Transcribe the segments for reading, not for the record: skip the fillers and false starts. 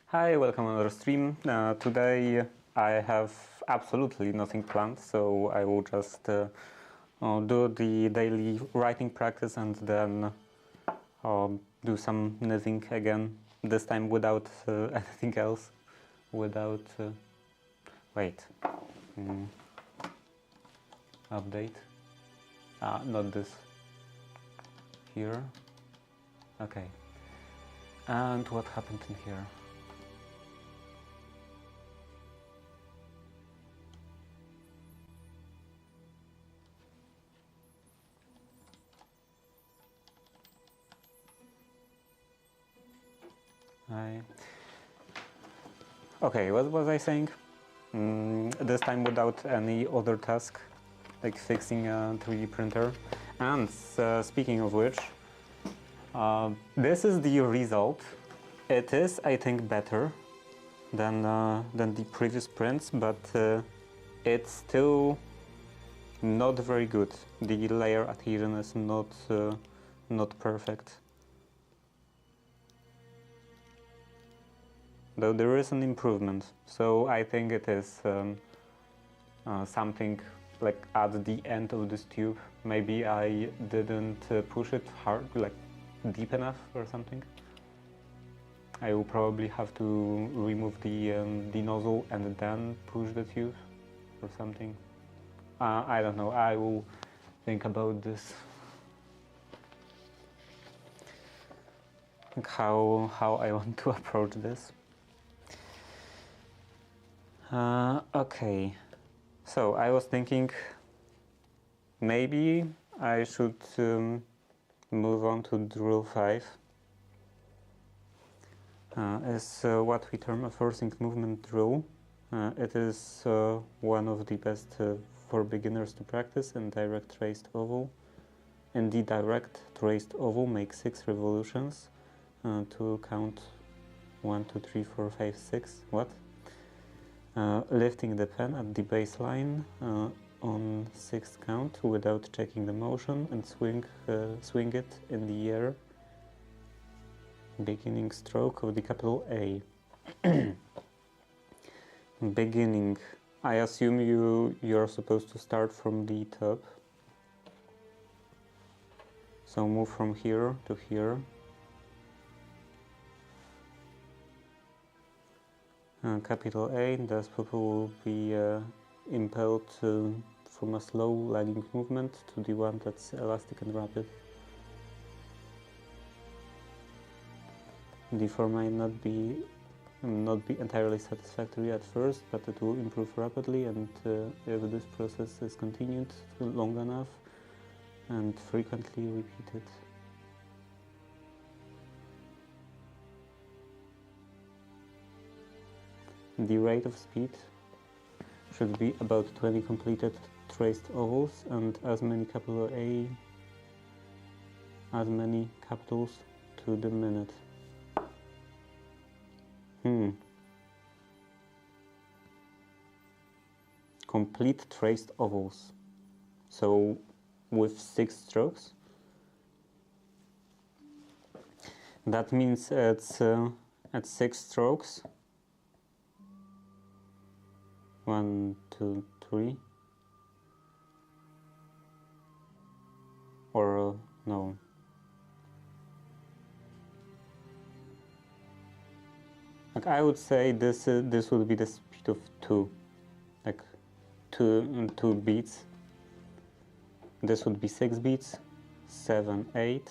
Hi, welcome on our stream. Today I have absolutely nothing planned, so I will just do the daily writing practice and then do some knitting again, this time without anything else, without... wait. Update. Not this. Here. Okay. And what happened in here? Okay, what was I saying? This time without any other task, like fixing a 3D printer. And speaking of which, this is the result. It is, I think, better than the previous prints, but it's still not very good. The layer adhesion is not perfect. Though there is an improvement, so I think it is something like at the end of this tube. Maybe I didn't push it hard, like deep enough or something. I will probably have to remove the nozzle and then push the tube or something. I don't know, I will think about this. How I want to approach this. Okay, so I was thinking maybe I should move on to drill 5 as what we term a forcing movement drill. It is one of the best for beginners to practice in direct traced oval. In the direct traced oval, make 6 revolutions to count 1, 2, 3, 4, 5, 6. What? Lifting the pen at the baseline on 6th count without checking the motion and swing it in the air. Beginning stroke of the capital A. Beginning. I assume you're supposed to start from the top. So move from here to here. Capital A, thus pupil will be impelled from a slow lagging movement to the one that's elastic and rapid. The form might not be entirely satisfactory at first, but it will improve rapidly, and if this process is continued long enough and frequently repeated. The rate of speed should be about 20 completed traced ovals and as many capital A, as many capitals to the minute. complete traced ovals. So with 6 strokes. That means it's at 6 strokes. 1, 2, 3. Or no. Like I would say this would be the speed of 2, like 2 beats. This would be 6 beats, 7, 8,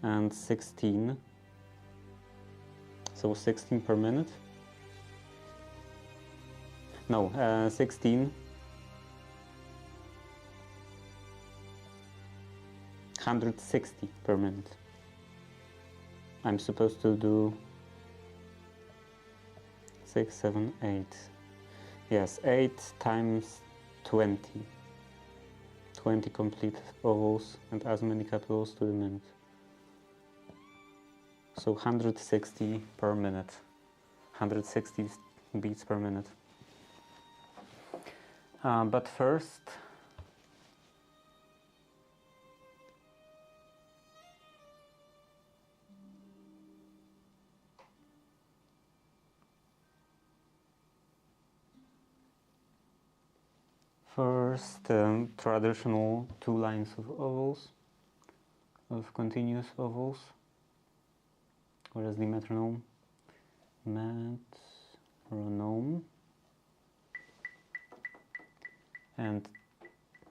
and 16. So 16 per minute. No, 16. 160 per minute. I'm supposed to do 6, 7, 8. Yes, 8 times 20. 20 complete ovals and as many capitals to the minute. So 160 per minute. 160 beats per minute. But first, traditional 2 lines of ovals, of continuous ovals, whereas the metronome, and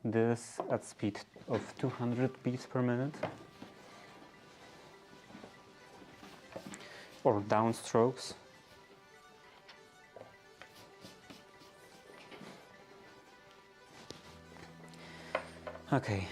this at speed of 200 beats per minute, or downstrokes. Okay.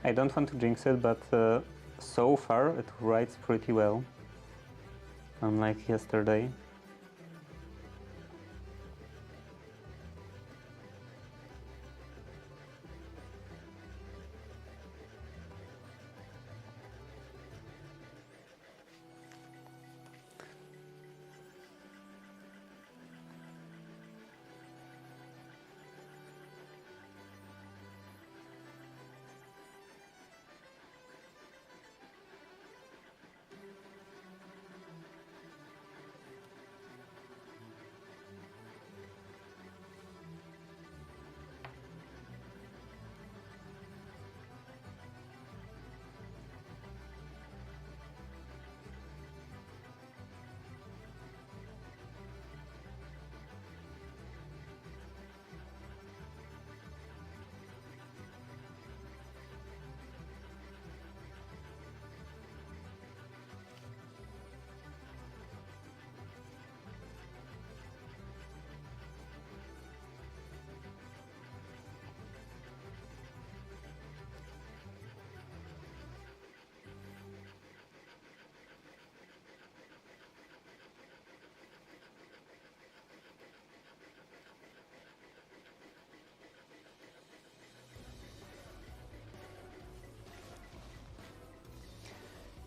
I don't want to jinx it, but so far it writes pretty well, unlike yesterday.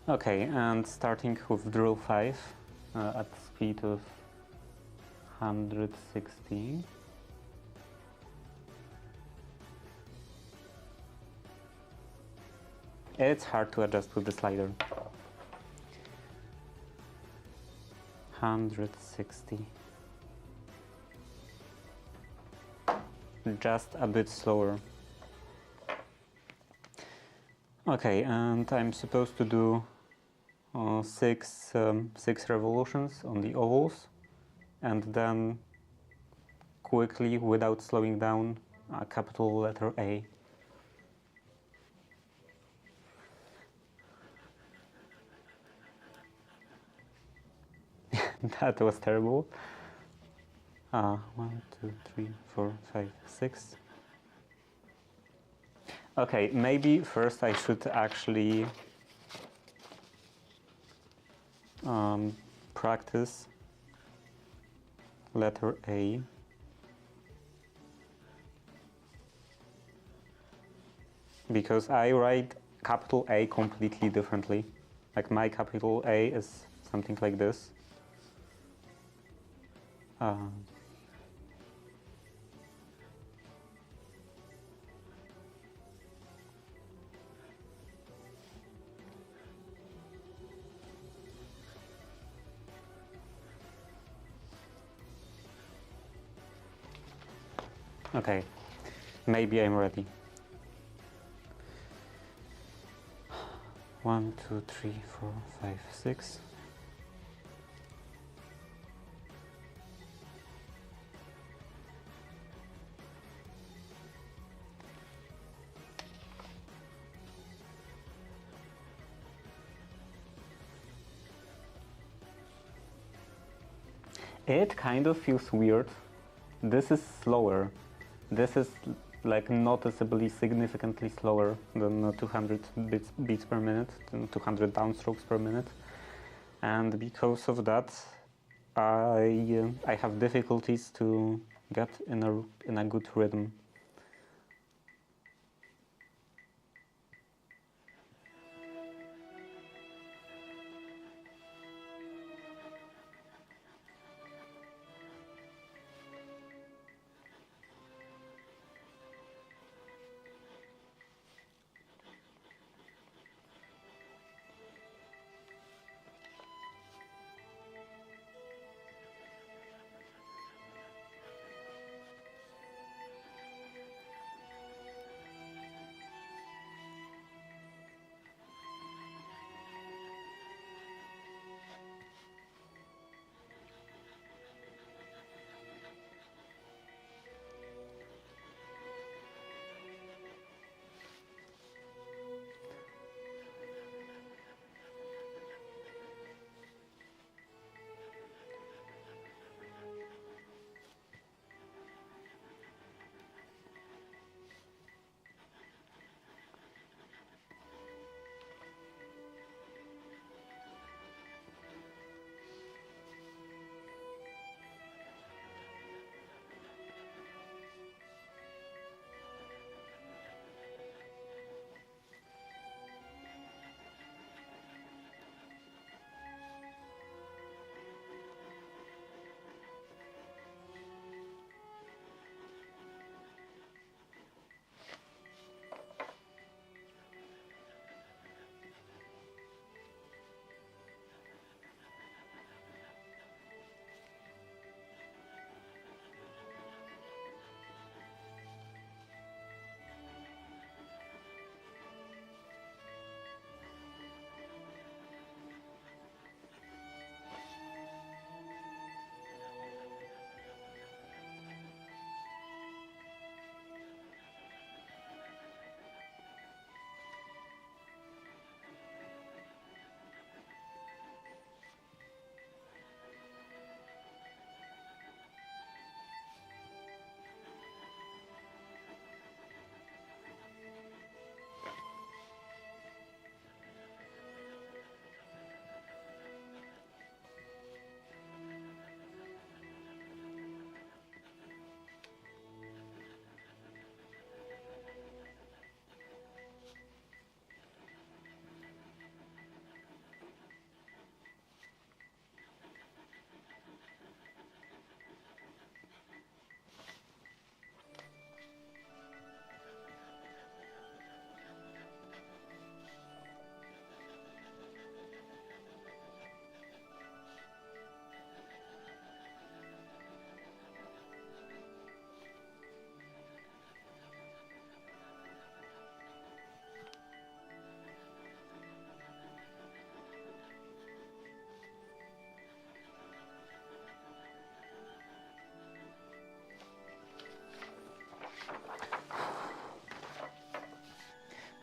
Okay, and starting with drill 5 at speed of 160. It's hard to adjust with the slider. 160. Just a bit slower. Okay, and I'm supposed to do six revolutions on the ovals, and then quickly, without slowing down, a capital letter A. That was terrible. 1, 2, 3, 4, 5, 6. Okay, maybe first I should actually practice letter A. Because I write capital A completely differently. Like my capital A is something like this. Okay, maybe I'm ready. 1, 2, 3, 4, 5, 6. It kind of feels weird. This is slower. This is like noticeably significantly slower than 200 beats per minute, than 200 downstrokes per minute. And because of that, I have difficulties to get in a good rhythm.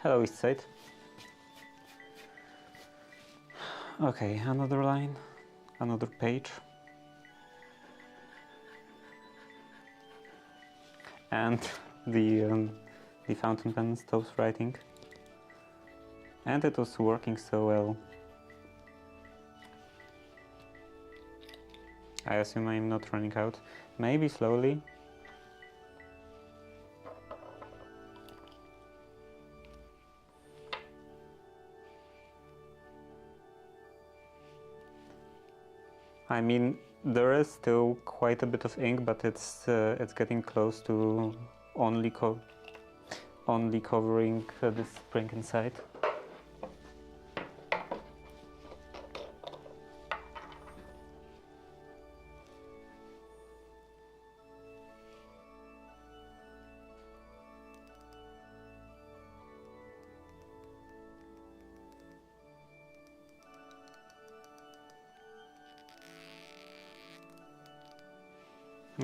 Hello, East Side. Okay, another line, another page. And the fountain pen stops writing. And it was working so well. I assume I'm not running out. Maybe slowly. I mean, there is still quite a bit of ink, but it's getting close to only covering the spring inside.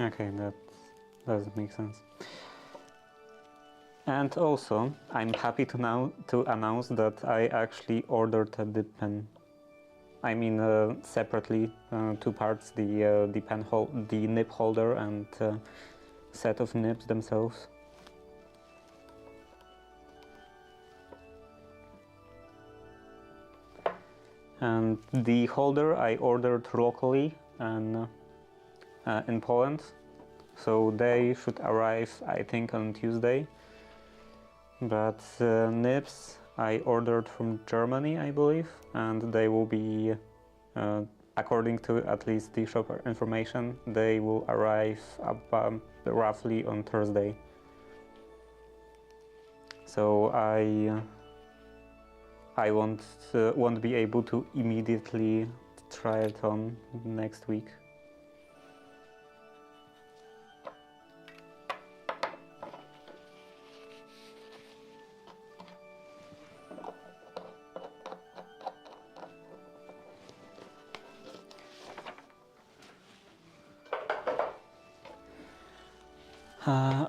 Okay, that doesn't make sense. And also, I'm happy to announce that I actually ordered a dip pen. I mean, separately, two parts: the nib holder and set of nibs themselves. And the holder I ordered locally and in Poland, so they should arrive, I think, on Tuesday. But nibs I ordered from Germany, I believe, and they will be, according to at least the shop information, they will arrive roughly on Thursday. So I won't be able to immediately try it on next week.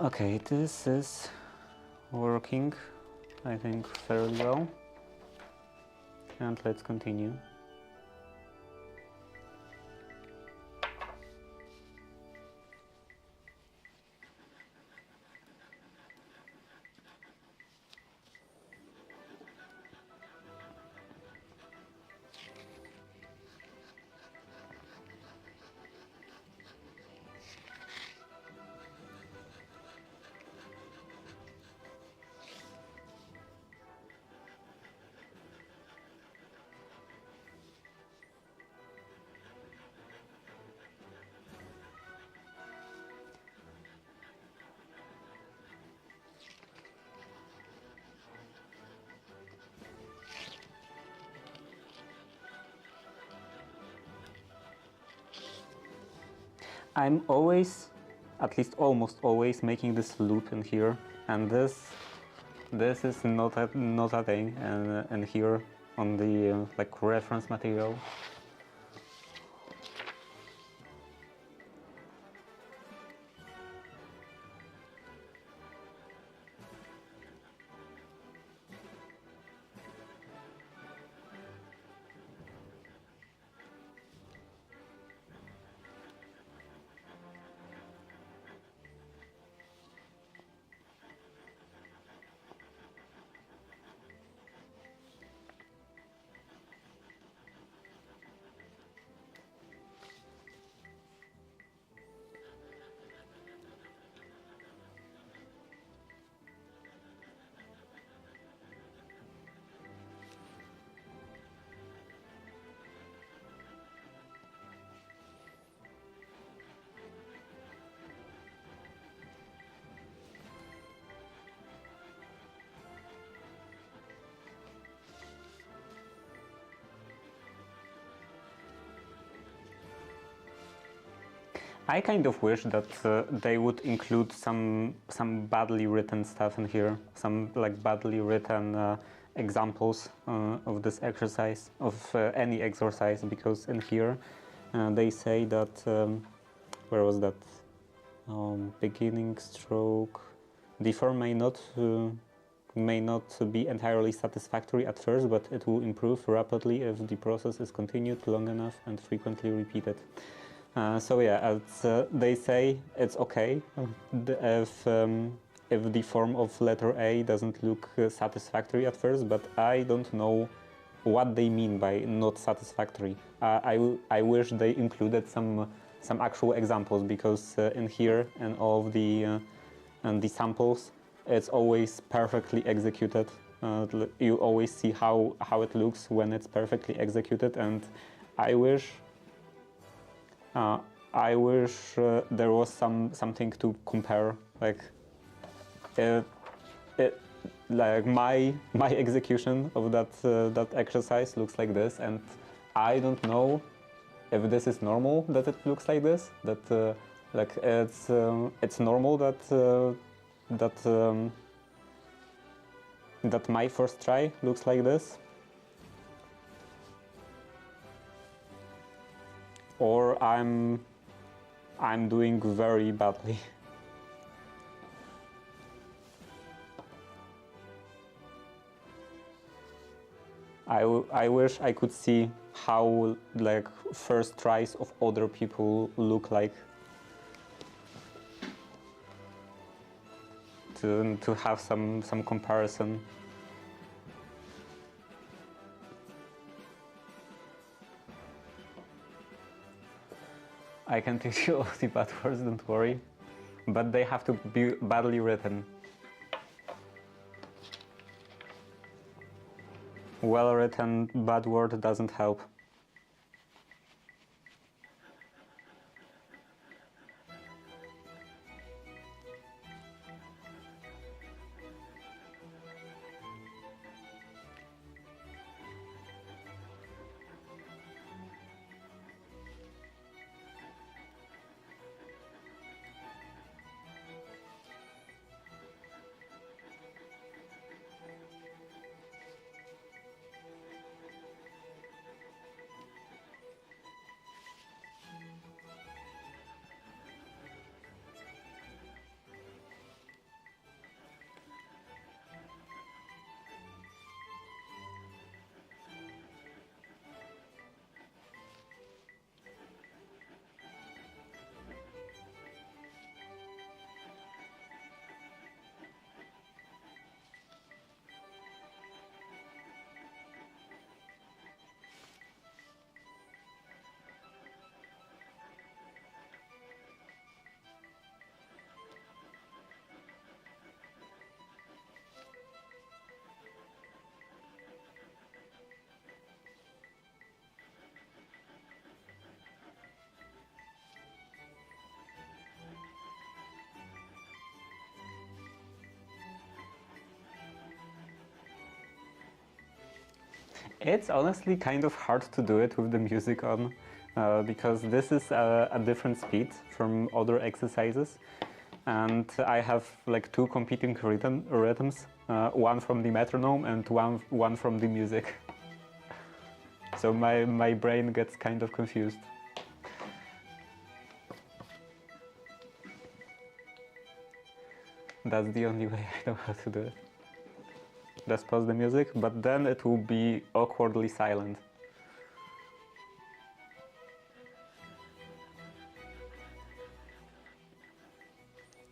Okay, this is working, I think, fairly well. And let's continue. I'm always, at least almost always, making this loop in here, and this is not a thing, and here on the like reference material. I kind of wish that they would include some badly written stuff in here, some like badly written examples of this exercise, of any exercise, because in here they say that, where was that? Beginning stroke, the form may not may not be entirely satisfactory at first, but it will improve rapidly if the process is continued long enough and frequently repeated. So yeah, as they say, it's okay if the form of letter A doesn't look satisfactory at first, but I don't know what they mean by not satisfactory. I wish they included some actual examples, because in here and all of the samples, it's always perfectly executed. You always see how it looks when it's perfectly executed, and I wish there was something to compare, like like my execution of that exercise looks like this, and I don't know if this is normal that it looks like this. That like it's normal that my first try looks like this, or I'm doing very badly. I wish I could see how like first tries of other people look like, to have some comparison. I can teach you all the bad words, don't worry, but they have to be badly written. Well-written bad word doesn't help. It's honestly kind of hard to do it with the music on, because this is a different speed from other exercises, and I have like two competing rhythms, one from the metronome and one from the music. So my brain gets kind of confused. That's the only way I know how to do it. Just pause the music, but then it will be awkwardly silent.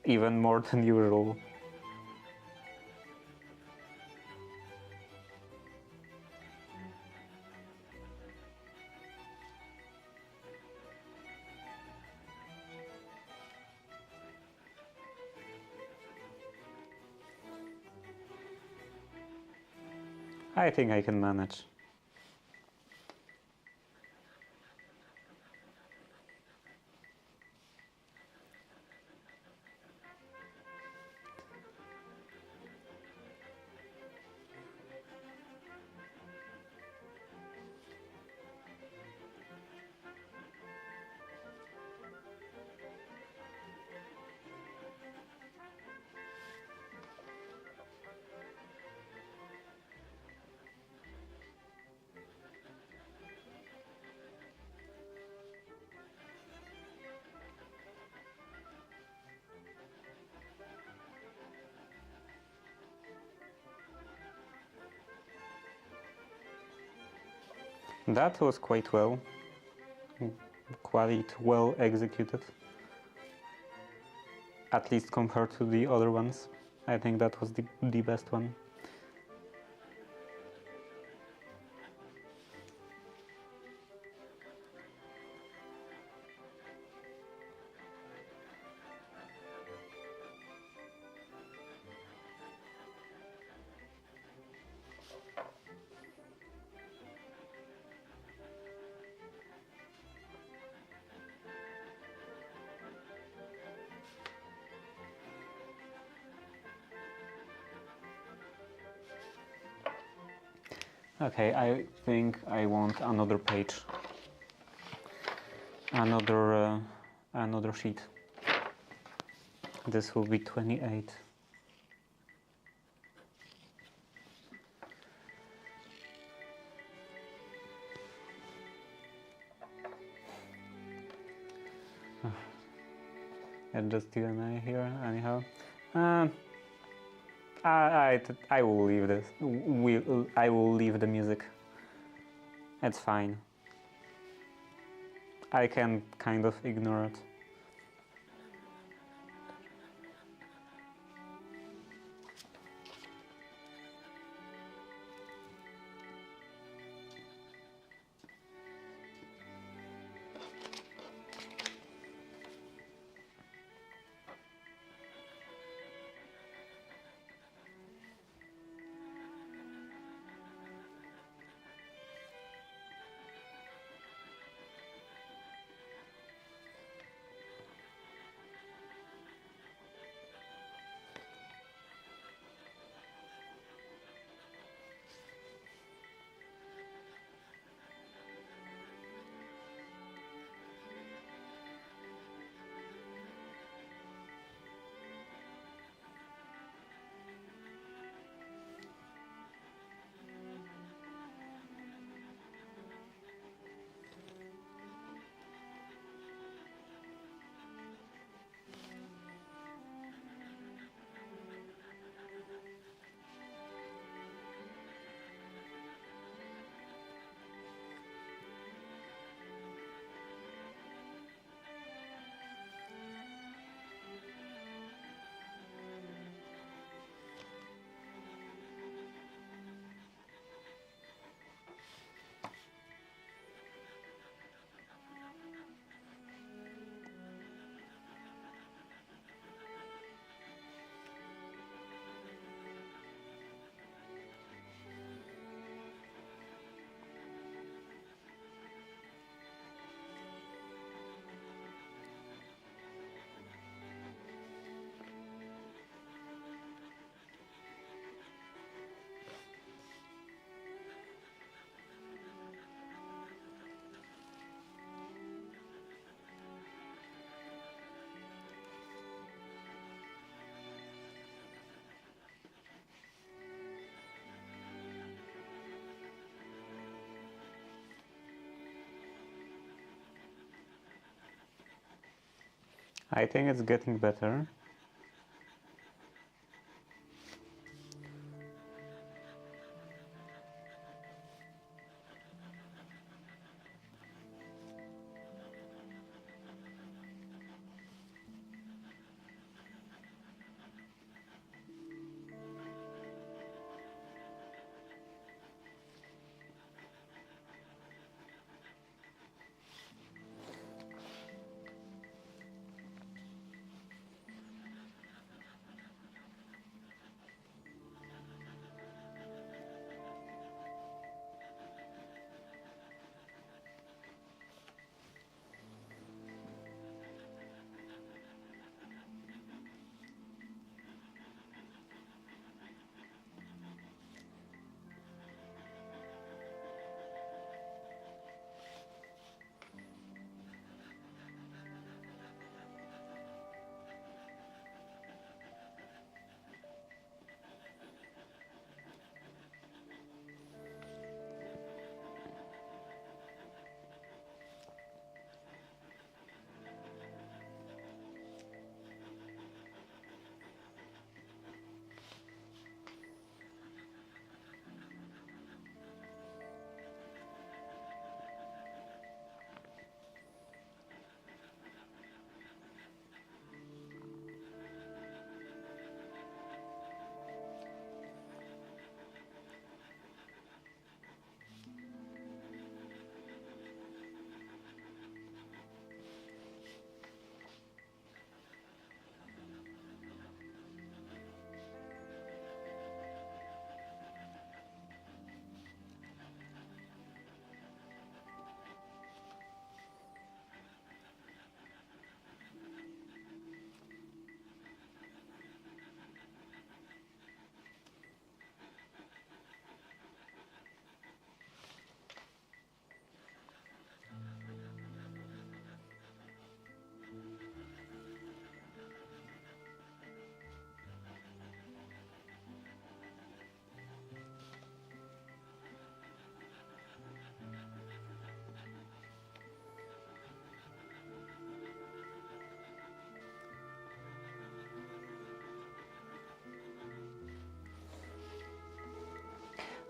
Even more than usual. I think I can manage. That was quite well, quite well executed. At least compared to the other ones. I think that was the best one. Okay, I think I want another page, another sheet. This will be 28. Adjust UNI here, anyhow. I will leave this. I will leave the music. It's fine. I can kind of ignore it. I think it's getting better.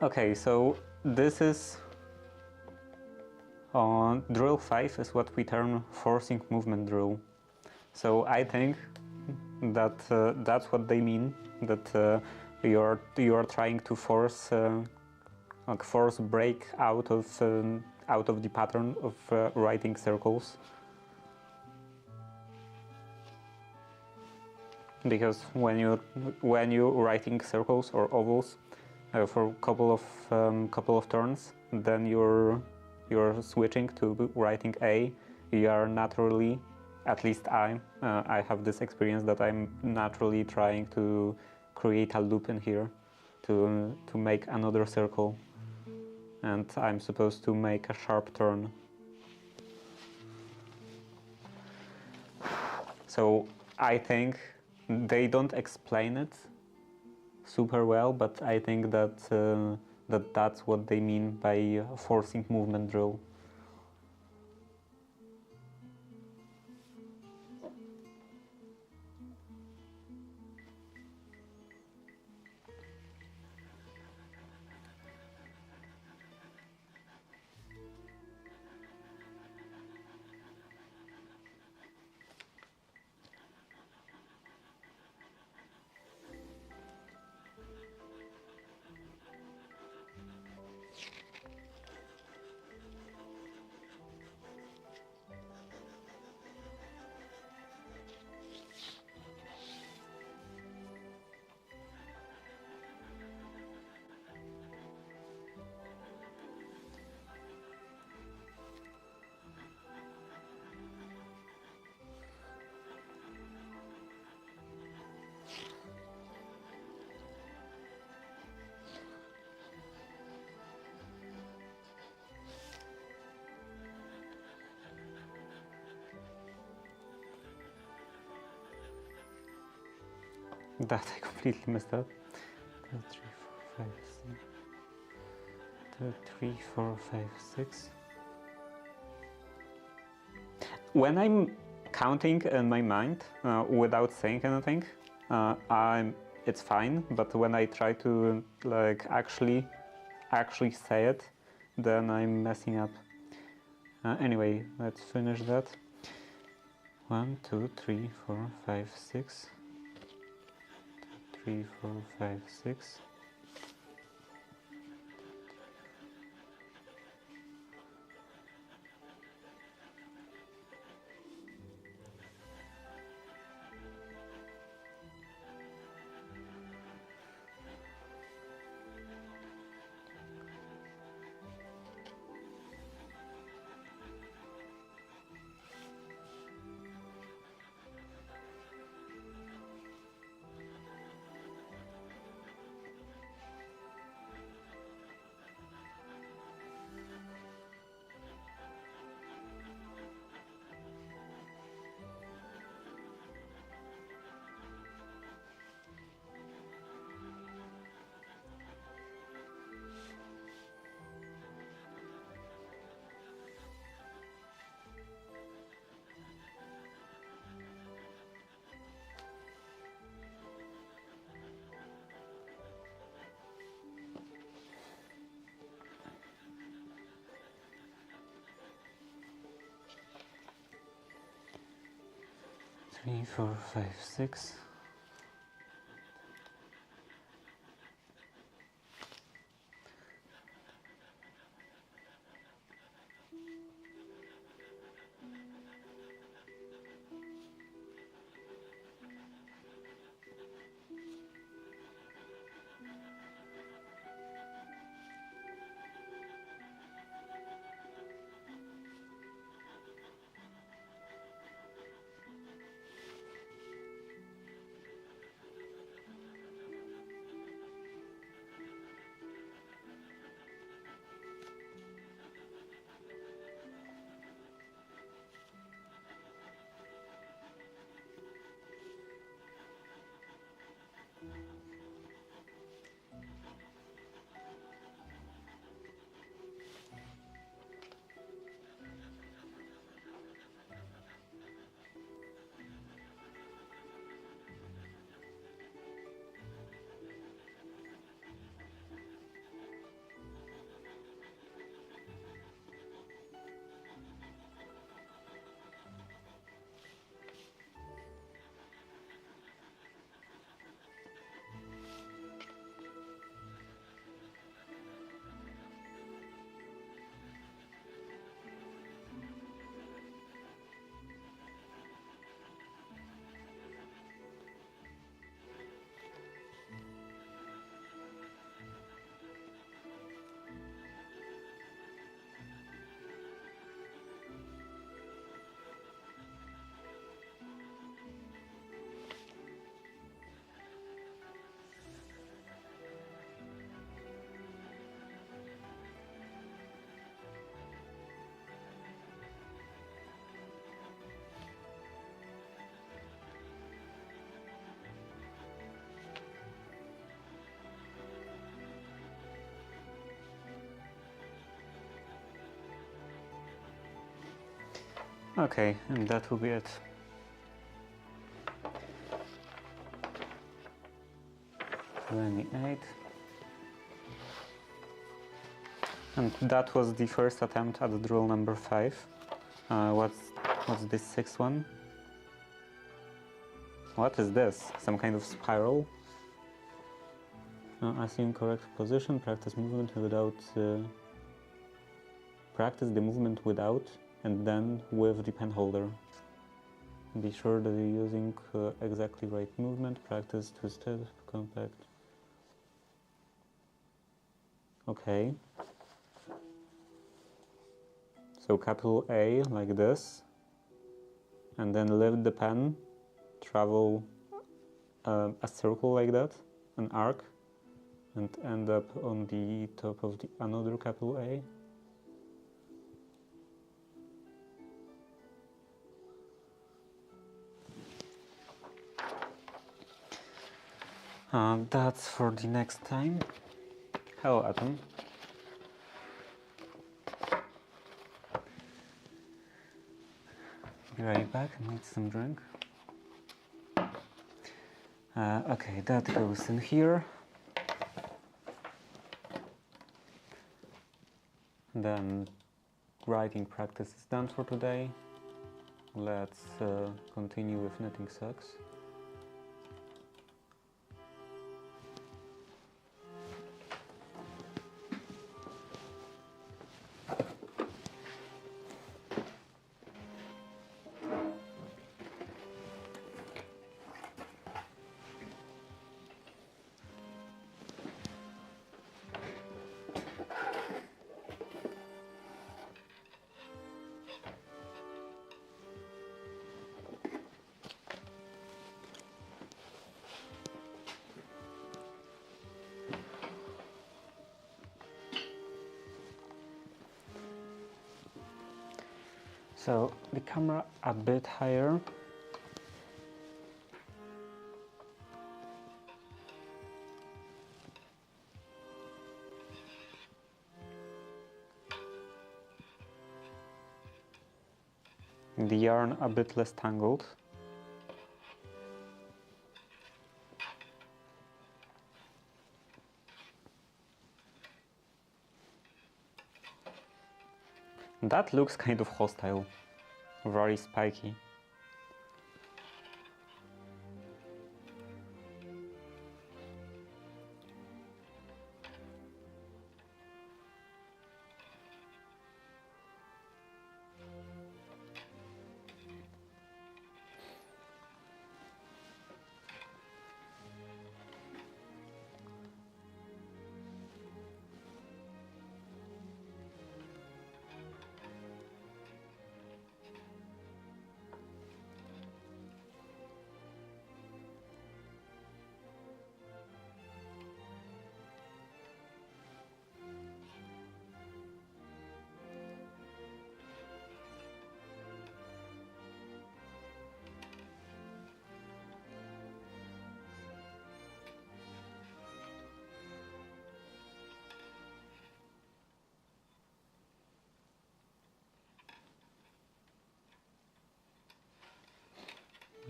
Okay, so this is drill 5 is what we term forcing movement drill. So I think that that's what they mean, that you're trying to force break out of the pattern of writing circles. Because when you're writing circles or ovals for a couple of turns, then you're switching to writing A. You are naturally, at least I have this experience that I'm naturally trying to create a loop in here to make another circle, and I'm supposed to make a sharp turn. So I think they don't explain it super well, but I think that that's what they mean by forcing movement drill. That I completely messed up. 2, 3, 4, 5, 6. When I'm counting in my mind without saying anything, it's fine. But when I try to like actually say it, then I'm messing up. Anyway, let's finish that. 1, 2, 3, 4, 5, 6. 3, 4, 5, 6. Three, 4, 5, 6. Okay, and that will be it. $28. And that was the first attempt at drill number 5. What's this sixth one? What is this? Some kind of spiral? Assume correct position, practice movement without... practice the movement without and then with the pen holder. Be sure that you're using exactly right movement, practice twisted, compact. Okay. So capital A like this, and then lift the pen, travel a circle like that, an arc, and end up on the top of the another capital A. That's for the next time. Hello, Atom. Be right back, I need some drink. Okay, that goes in here. Then writing practice is done for today. Let's continue with knitting socks. So the camera a bit higher. The yarn a bit less tangled. That looks kind of hostile, very spiky.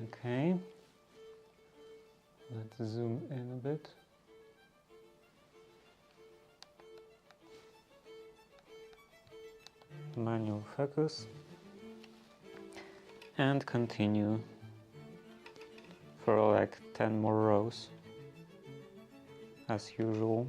Okay, let's zoom in a bit. Manual focus and continue for like 10 more rows as usual.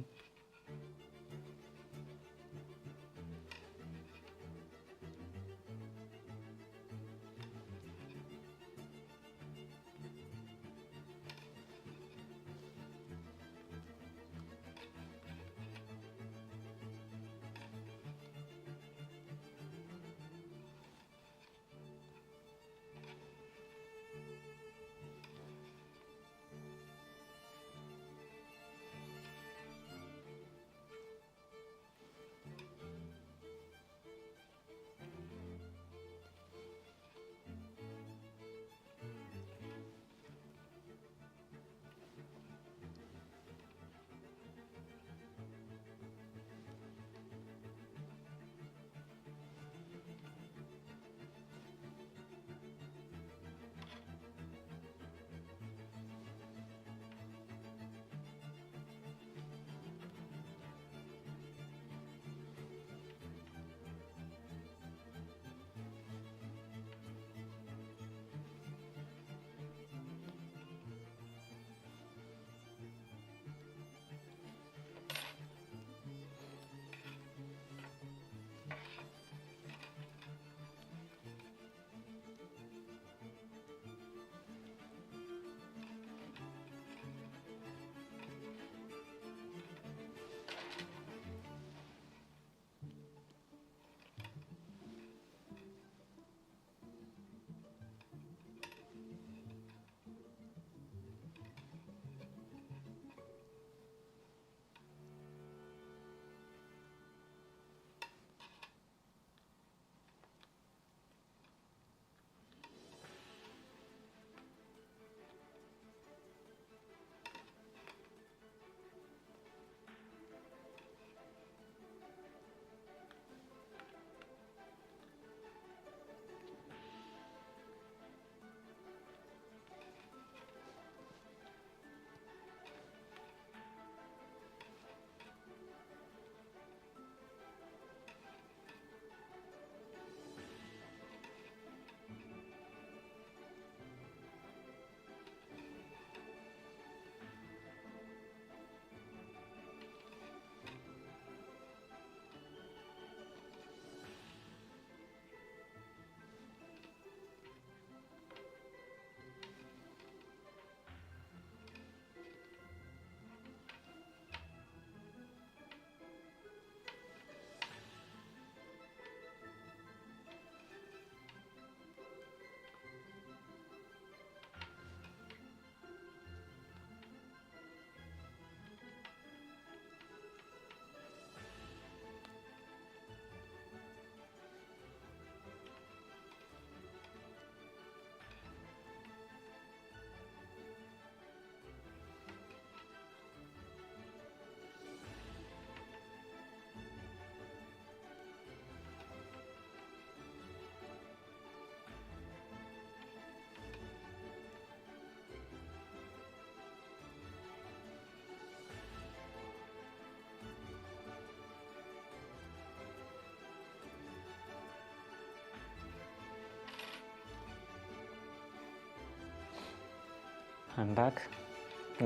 I'm back.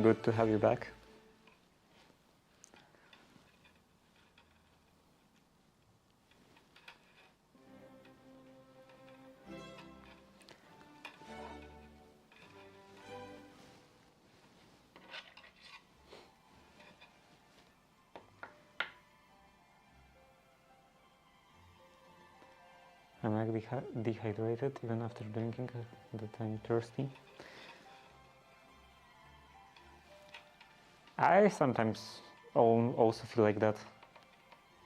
Good to have you back. I'm like dehydrated even after drinking, that I'm thirsty. I sometimes also feel like that.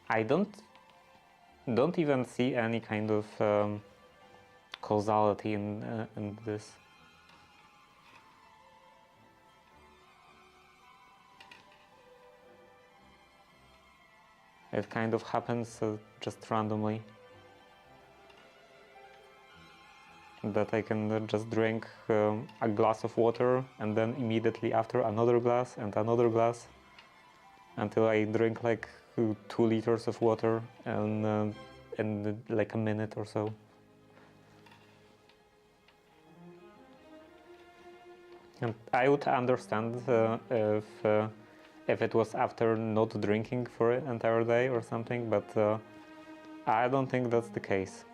I don't even see any kind of causality in this. It kind of happens just randomly. That I can just drink a glass of water and then immediately after another glass and another glass until I drink like 2 liters of water in like a minute or so. And I would understand if it was after not drinking for an entire day or something, but I don't think that's the case.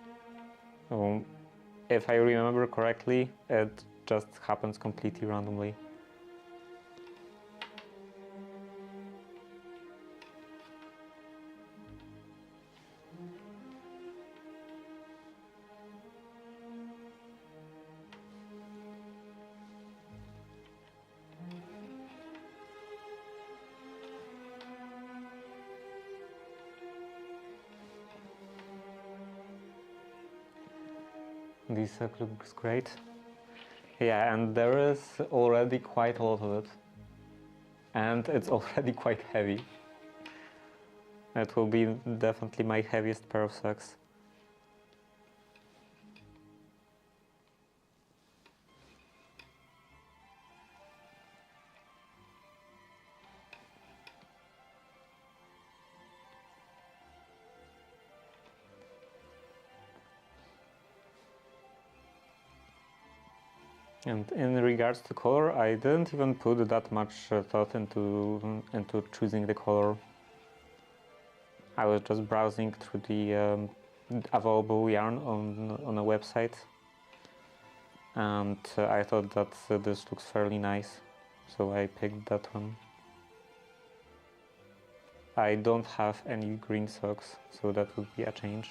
If I remember correctly, it just happens completely randomly. This looks great. Yeah, and there is already quite a lot of it. And it's already quite heavy. It will be definitely my heaviest pair of socks. And in regards to color, I didn't even put that much thought into choosing the color. I was just browsing through the available yarn on a website, and I thought that this looks fairly nice, so I picked that one. I don't have any green socks, so that would be a change.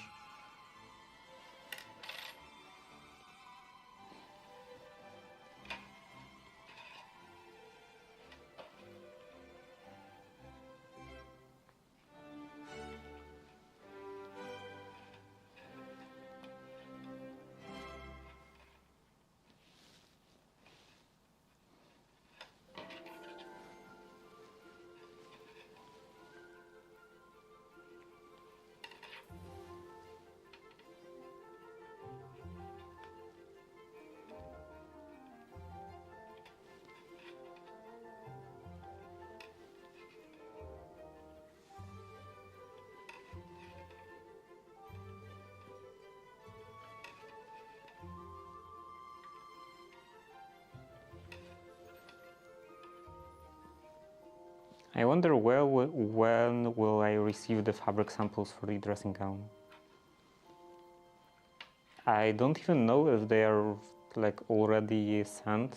I wonder when will I receive the fabric samples for the dressing gown. I don't even know if they are like already sent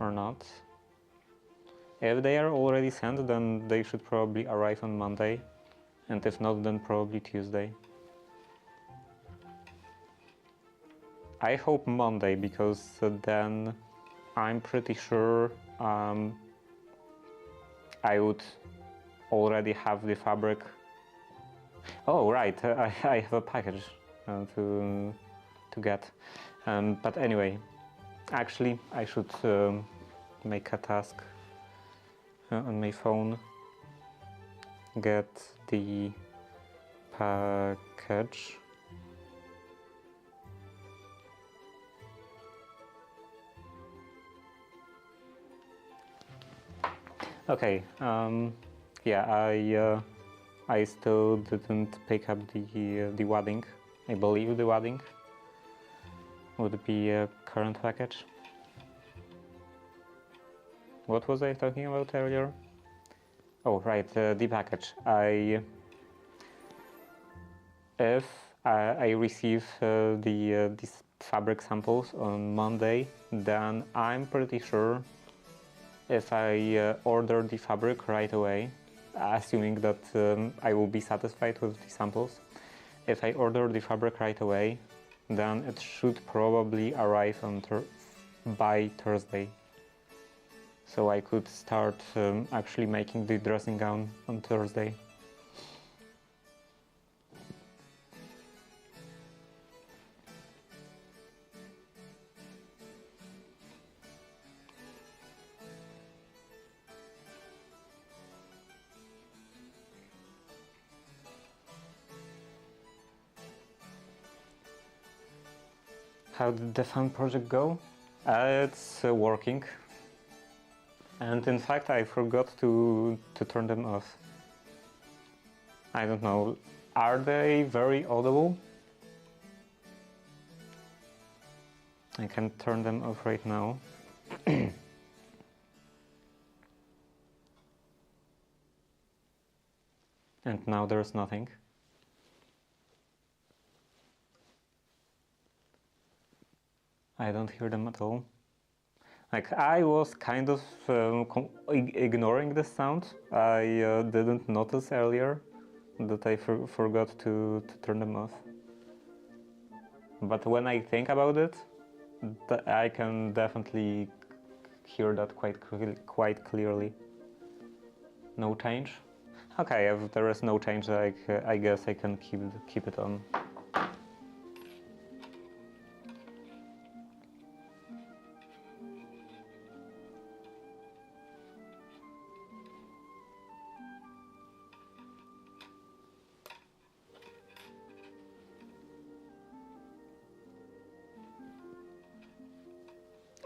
or not. If they are already sent, then they should probably arrive on Monday, and if not, then probably Tuesday. I hope Monday, because then I'm pretty sure I would already have the fabric. Oh right, I have a package to get. But anyway, actually I should make a task on my phone. Get the package. Okay, yeah, I still didn't pick up the wadding. I believe the wadding would be a current package. What was I talking about earlier? Oh, right, the package. If I receive these fabric samples on Monday, then I'm pretty sure if I order the fabric right away, assuming that I will be satisfied with the samples, if I order the fabric right away, then it should probably arrive on by Thursday. So I could start actually making the dressing gown on Thursday. How did the fan project go? It's working. And in fact, I forgot to turn them off. I don't know, are they very audible? I can turn them off right now. And now there's nothing. I don't hear them at all. Like, I was kind of ignoring the sound. I didn't notice earlier that I forgot to turn them off. But when I think about it, I can definitely hear that quite clearly. No change? Okay, if there is no change, I guess I can keep it on.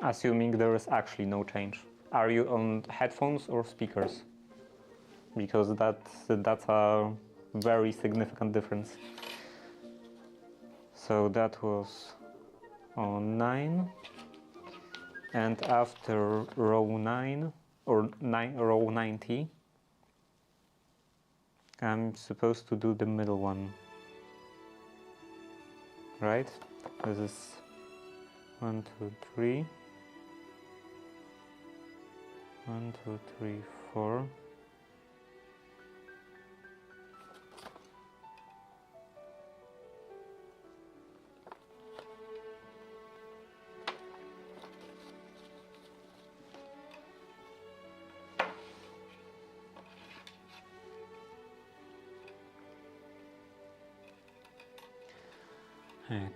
Assuming there is actually no change. Are you on headphones or speakers? Because that's a very significant difference. So that was on 9, and after row 9 or row 90, I'm supposed to do the middle one, right? This is 1, 2, 3, 1, 2, 3, 4.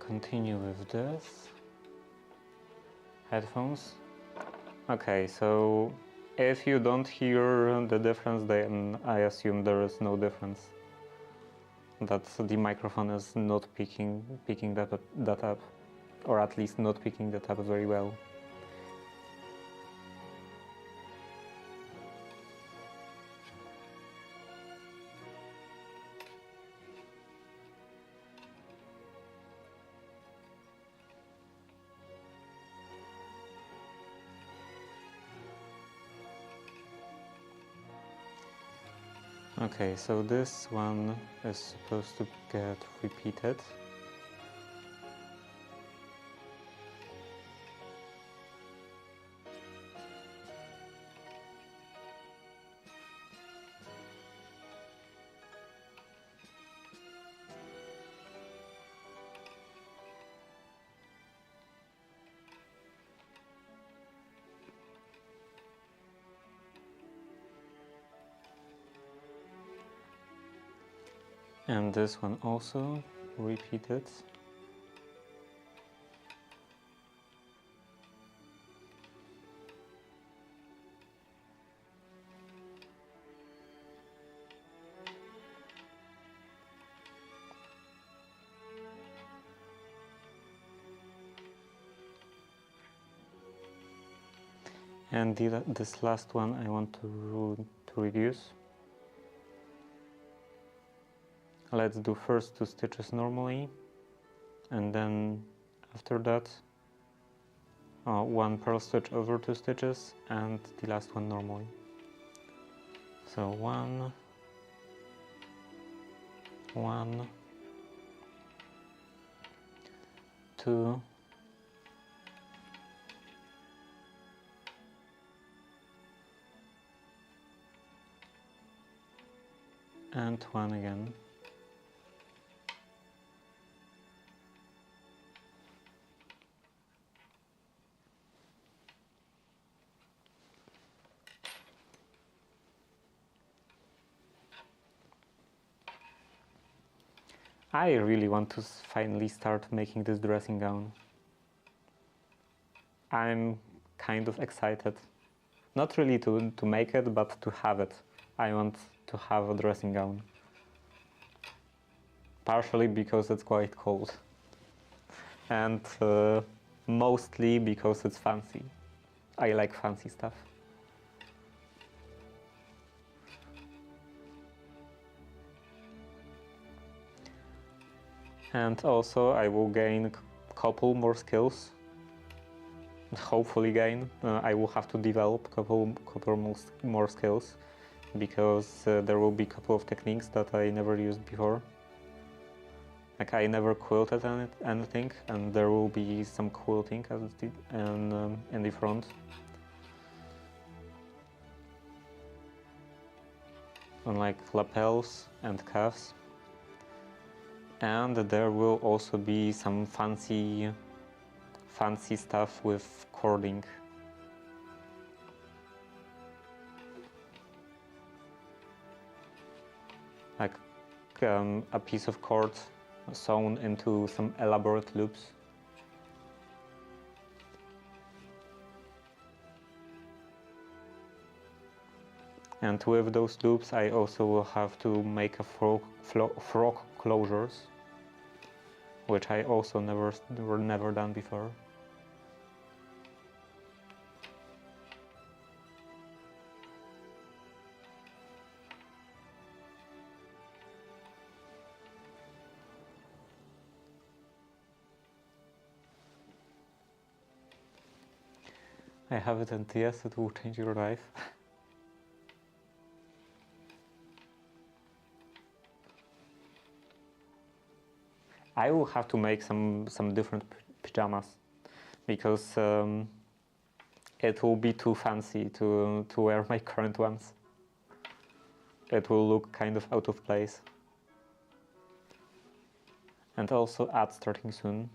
Continue with this. Headphones. Okay, so if you don't hear the difference, then I assume there is no difference. That the microphone is not picking that up, or at least not picking that up very well. Okay, so this one is supposed to get repeated. And this one also repeated. And this last one I want to reduce. Let's do first 2 stitches normally, and then after that one purl stitch over 2 stitches and the last one normally. So 1, 1, 2, and 1 again. I really want to finally start making this dressing gown. I'm kind of excited. Not really to make it, but to have it. I want to have a dressing gown. Partially because it's quite cold. And mostly because it's fancy. I like fancy stuff. And also I will gain a couple more skills. Hopefully gain. I will have to develop a couple more skills, because there will be a couple of techniques that I never used before. Like I never quilted anything, and there will be some quilting in the front. On like lapels and cuffs. And there will also be some fancy stuff with cording. Like a piece of cord sewn into some elaborate loops. And with those loops I also will have to make a frock closures, which I also never done before. I have it, and yes, it will change your life. I will have to make some different pajamas, because it will be too fancy to wear my current ones. It will look kind of out of place. And also ads starting soon.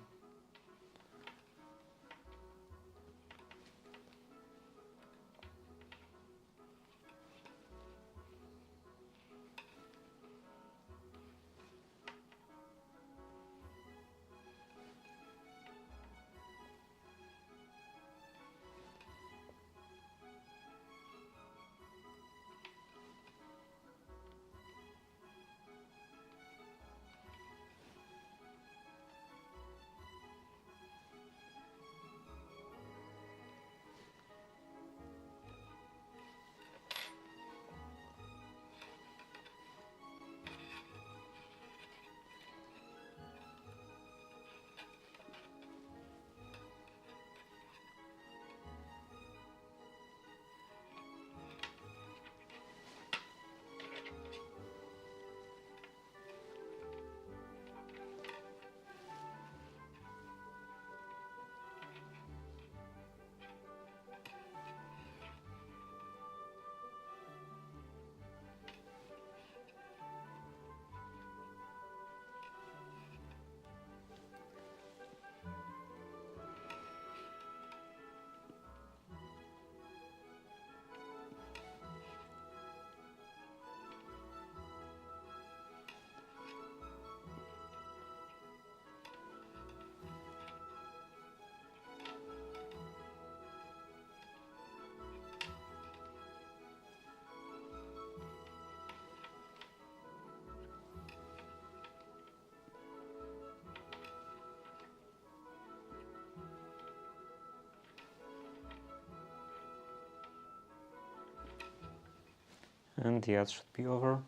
And the ads should be over.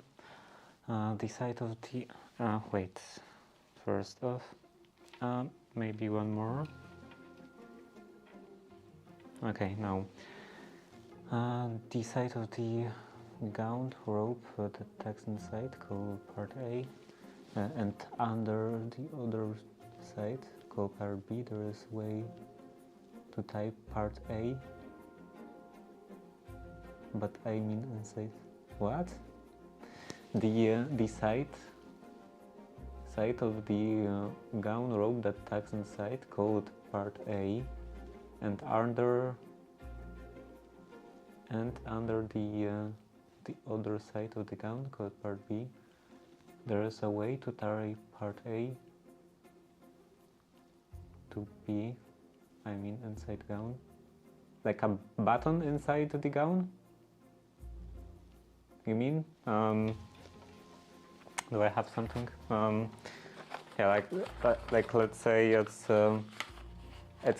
The side of the... wait, first off, maybe one more. Okay, now the side of the gown rope, the text inside, called part A, and under the other side, called part B, there is a way to type part A, but I mean inside. What? The side of the gown rope that tucks inside, called part A, and under the other side of the gown, called part B, there is a way to tie part A to B, I mean inside gown, like a button inside the gown. You mean? Do I have something? Yeah, like let's say it's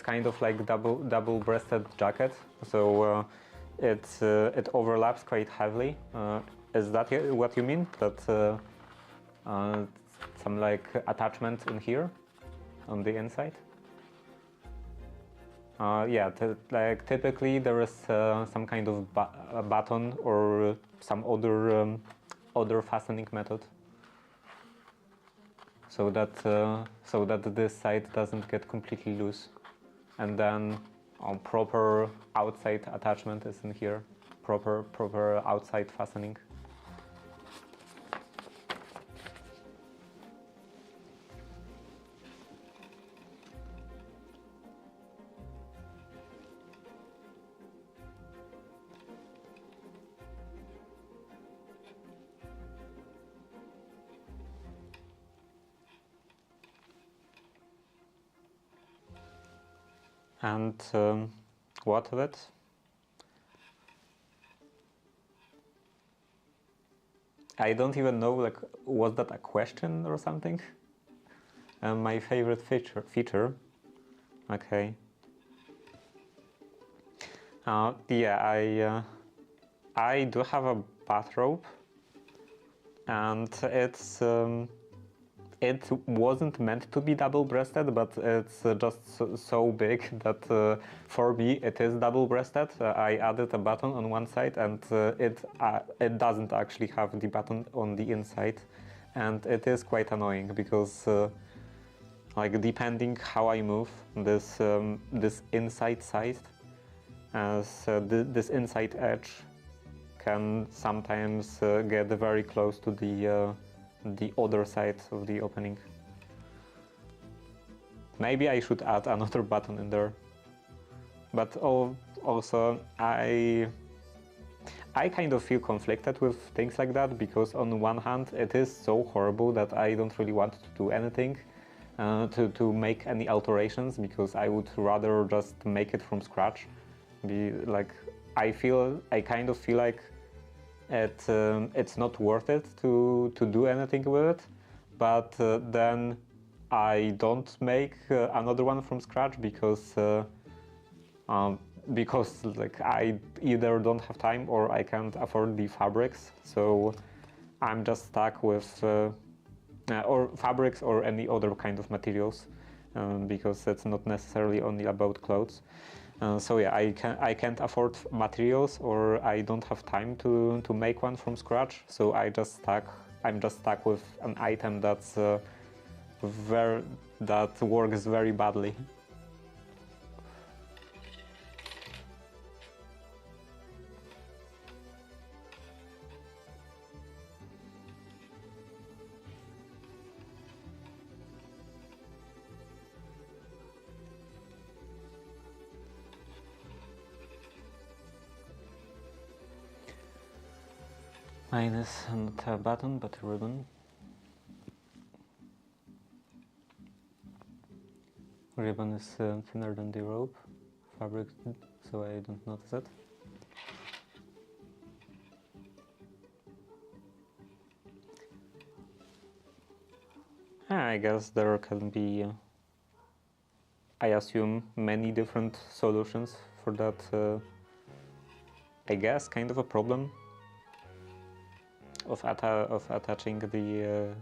kind of like double-breasted jacket, so it overlaps quite heavily. Is that what you mean? That some like attachment in here on the inside? Yeah, like typically there is some kind of a button or some other fastening method, so that this side doesn't get completely loose, and then proper outside attachment is in here, proper outside fastening. And what of it? I don't even know, like, was that a question or something? My favorite feature. Okay. Yeah, I do have a bathrobe, and it wasn't meant to be double-breasted, but it's just so big that for me it is double-breasted. I added a button on one side, and it doesn't actually have the button on the inside, and it is quite annoying because like depending how I move this inside side, as this inside edge can sometimes get very close to the other side of the opening. Maybe I should add another button in there. But also I kind of feel conflicted with things like that, because on one hand it is so horrible that I don't really want to do anything to make any alterations, because I would rather just make it from scratch. I kind of feel like it's not worth it to do anything with it, but then I don't make another one from scratch because like I either don't have time or I can't afford the fabrics, so I'm just stuck with or fabrics or any other kind of materials, because it's not necessarily only about clothes. So yeah, I can't afford materials, or I don't have time to make one from scratch. So I'm just stuck with an item that works very badly. Mine is not a button, but a ribbon. Ribbon is thinner than the rope fabric, so I don't notice it. I guess there can be, I assume, many different solutions for that, I guess, kind of a problem of attaching the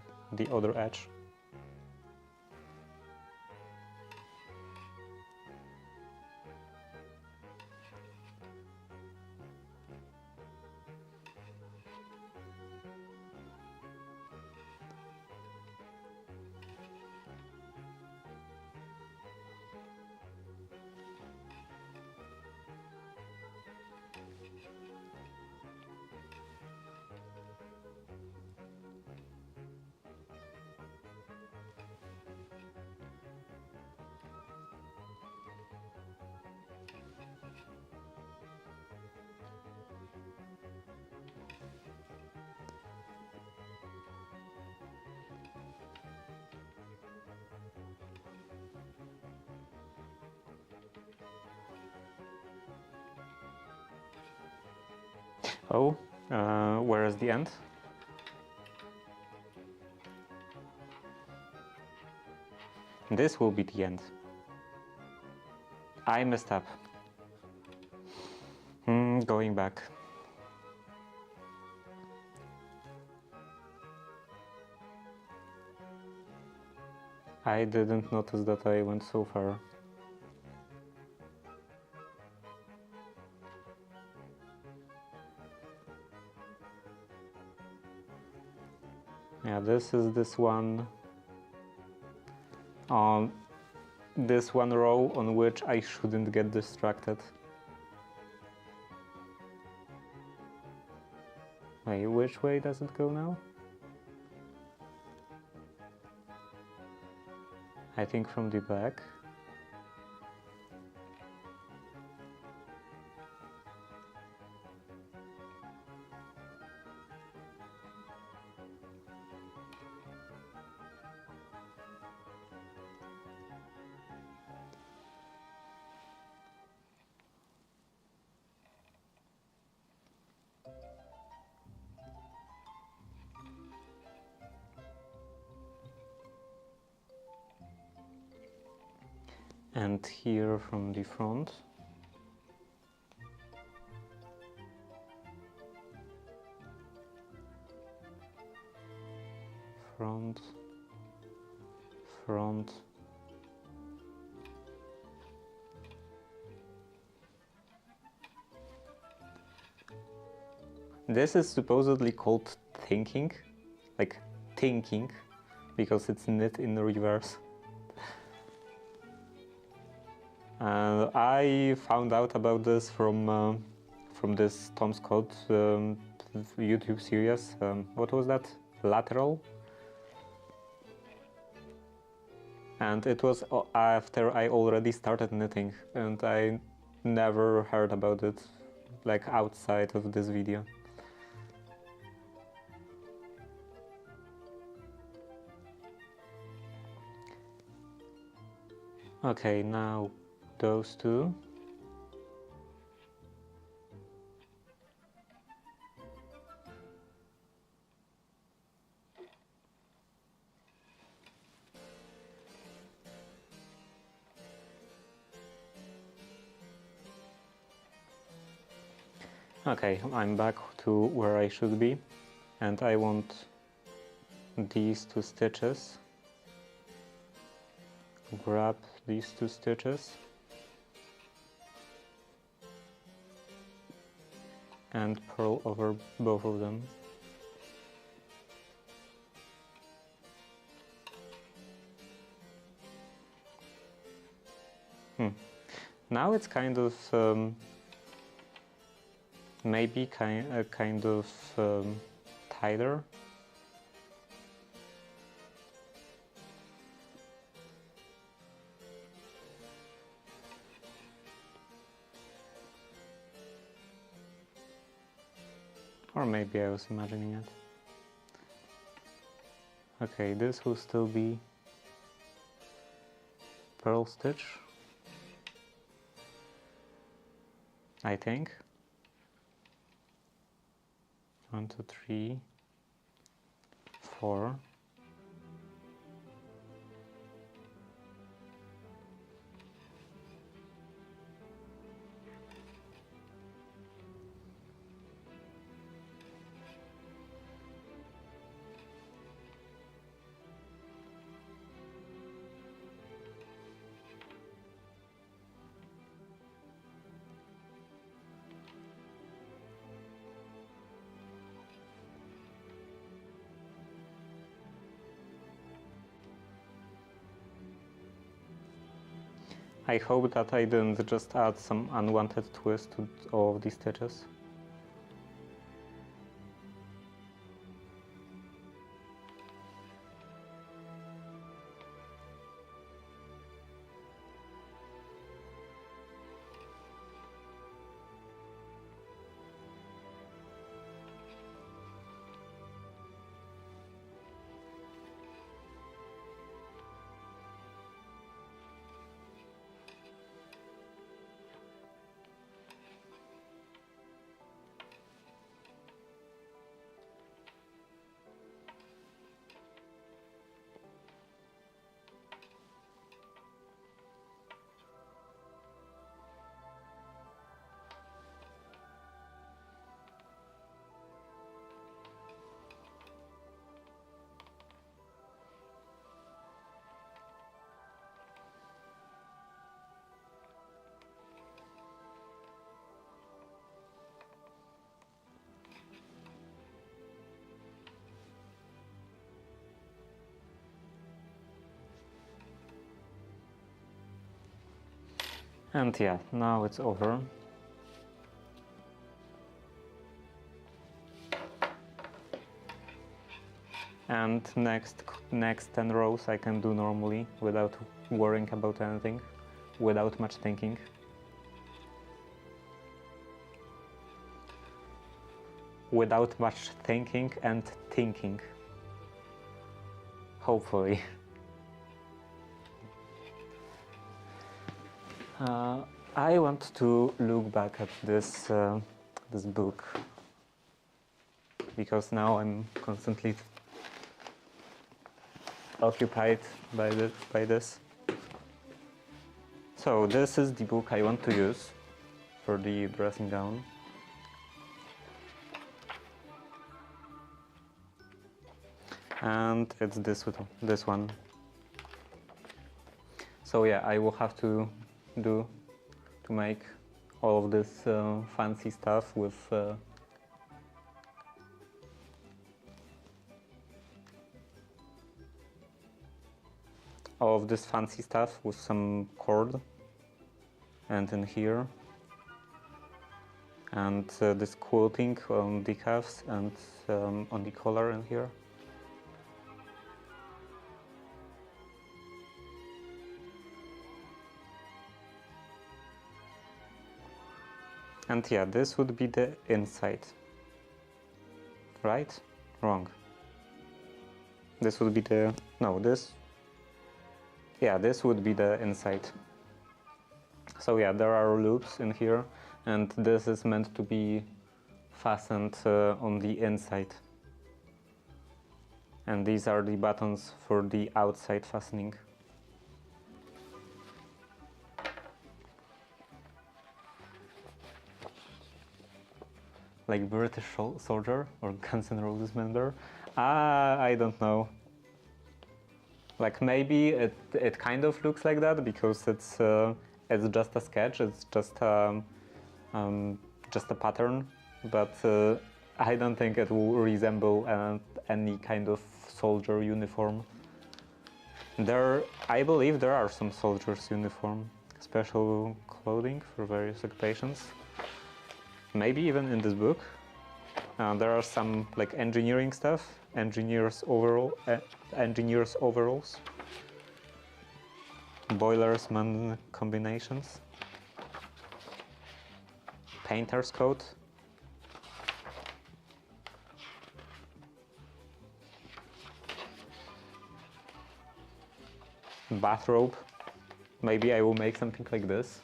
other edge. Oh, where is the end? This will be the end. I messed up. Going back. I didn't notice that I went so far. Yeah, this is this one row on which I shouldn't get distracted. Wait, which way does it go now? I think from the back. And here from the front. Front, front. This is supposedly called thinking, like thinking, because it's knit in reverse. I found out about this from this Tom Scott YouTube series. What was that? Lateral. And it was after I already started knitting, and I never heard about it, like outside of this video. Okay, now those two. Okay, I'm back to where I should be, and I want these two stitches. Grab these two stitches and purl over both of them. Now it's kind of maybe kind of tighter. Or maybe I was imagining it. Okay, this will still be purl stitch, I think. 1, 2, 3, 4. I hope that I didn't just add some unwanted twist to all of these stitches. And yeah, now it's over. And next 10 rows I can do normally without worrying about anything, without much thinking. Without much thinking and thinking. Hopefully. I want to look back at this this book, because now I'm constantly occupied by this. So this is the book I want to use for the dressing gown. And it's this one. So yeah, I will have to make all of this fancy stuff with some cord, and in here, and this quilting on the cuffs and on the collar in here. And yeah, this would be the inside. Right? Wrong. This would be the... no, this... yeah, this would be the inside. So yeah, there are loops in here, and this is meant to be fastened on the inside. And these are the buttons for the outside fastening. Like British soldier or Guns N' Roses member? I don't know. Like maybe it kind of looks like that because it's just a sketch. It's just a pattern, but I don't think it will resemble any kind of soldier uniform. I believe there are some soldiers' uniform, special clothing for various occupations. Maybe even in this book. There are some like engineering stuff, engineers overalls, boilersman combinations, painter's coat, bathrobe. Maybe I will make something like this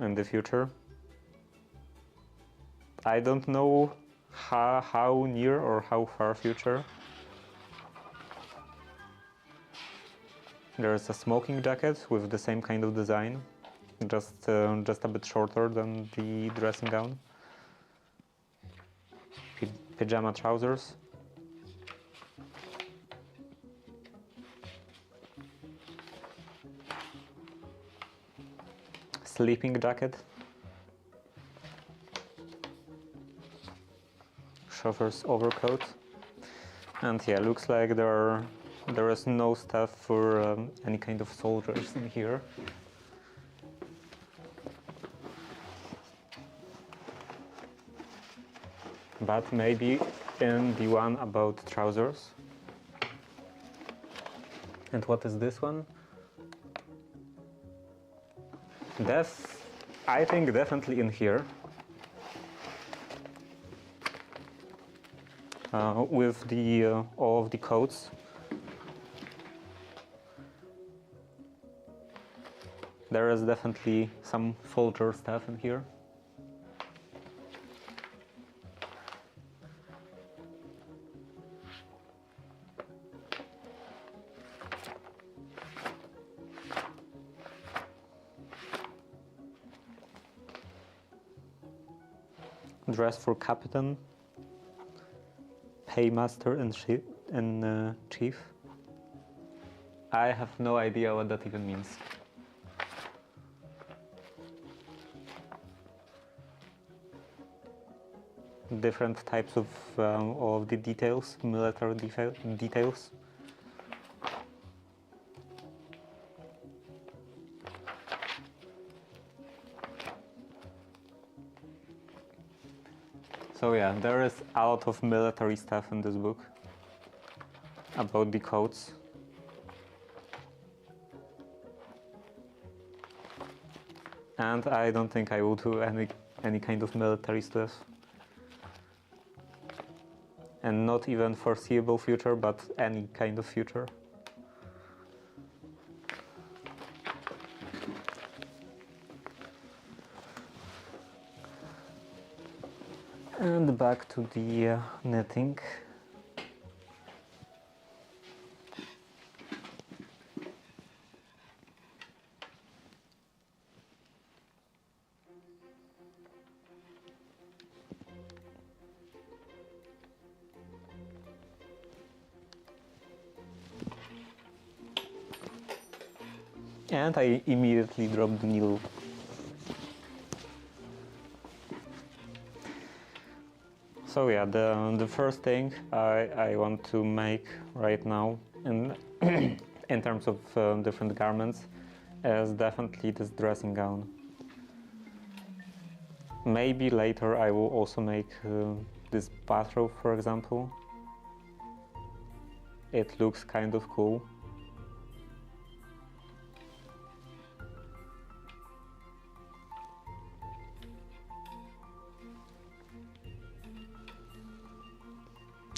in the future. I don't know how near or how far future. There's a smoking jacket with the same kind of design, just a bit shorter than the dressing gown. Pajama trousers. Sleeping jacket. Chauffeur's overcoat. And yeah, looks like there is no stuff for any kind of soldiers in here. But maybe in the one about trousers. And what is this one? I think definitely in here. With the all of the coats. There is definitely some soldier stuff in here. Dress for captain. Paymaster in chief. I have no idea what that even means. Different types of all of the details, military details. So yeah, there is a lot of military stuff in this book about the codes. And I don't think I will do any kind of military stuff. And not even foreseeable future, but any kind of future. And back to the knitting. And I immediately dropped the needle. So yeah, the first thing I want to make right now in in terms of different garments is definitely this dressing gown. Maybe later I will also make this bathrobe, for example. It looks kind of cool.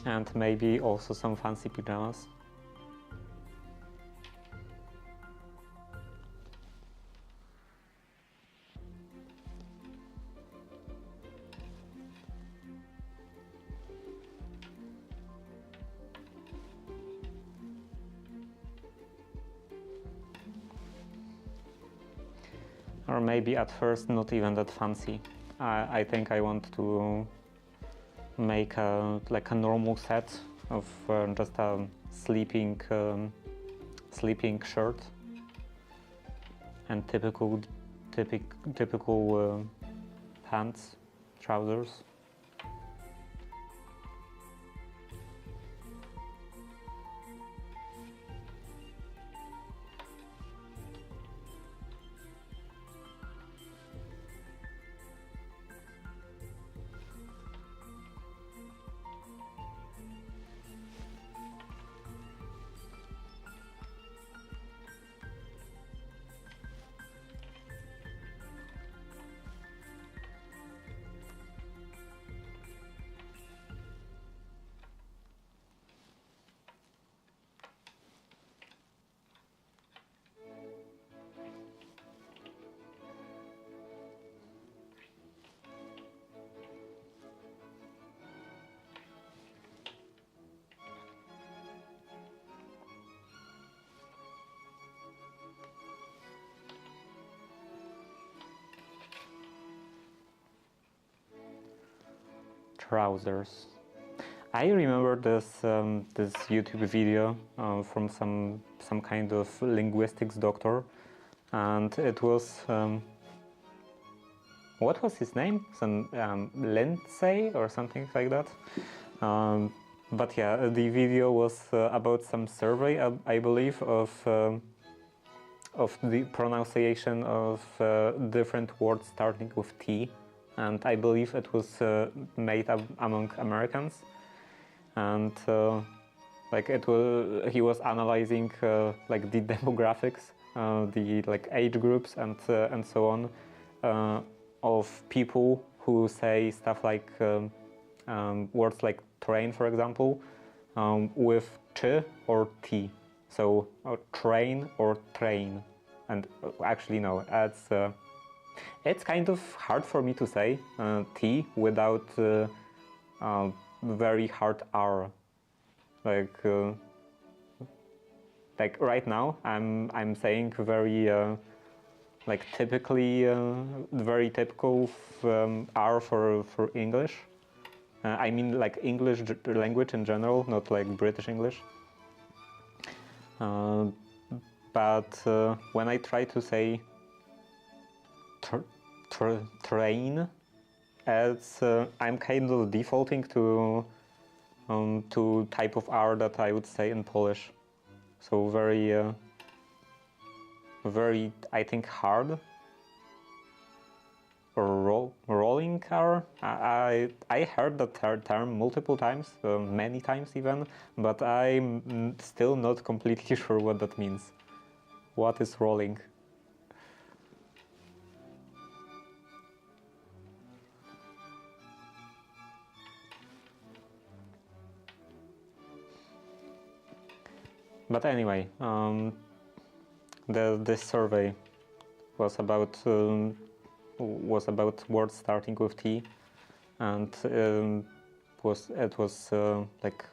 And maybe also some fancy pajamas. Or maybe at first not even that fancy. I think I want to make like a normal set of just a sleeping shirt and typical pants, trousers. Trousers. I remember this YouTube video from some kind of linguistics doctor, and it was what was his name? Some Lindsay or something like that. But yeah, the video was about some survey, I believe, of the pronunciation of different words starting with T. And I believe it was made among Americans, and like he was analyzing like the demographics, the like age groups and so on of people who say stuff like words like train, for example, with ch or t, so train or train, and actually no, it's kind of hard for me to say T without very hard R. Like right now, I'm saying very like typically very typical R for English. I mean like English language in general, not like British English. But when I try to say train, as I'm kind of defaulting to type of R that I would say in Polish, so very I think hard or rolling think are I heard the term multiple times, many times even, but I'm still not completely sure what that means. What is rolling? But anyway, this survey was about words starting with T, and it was like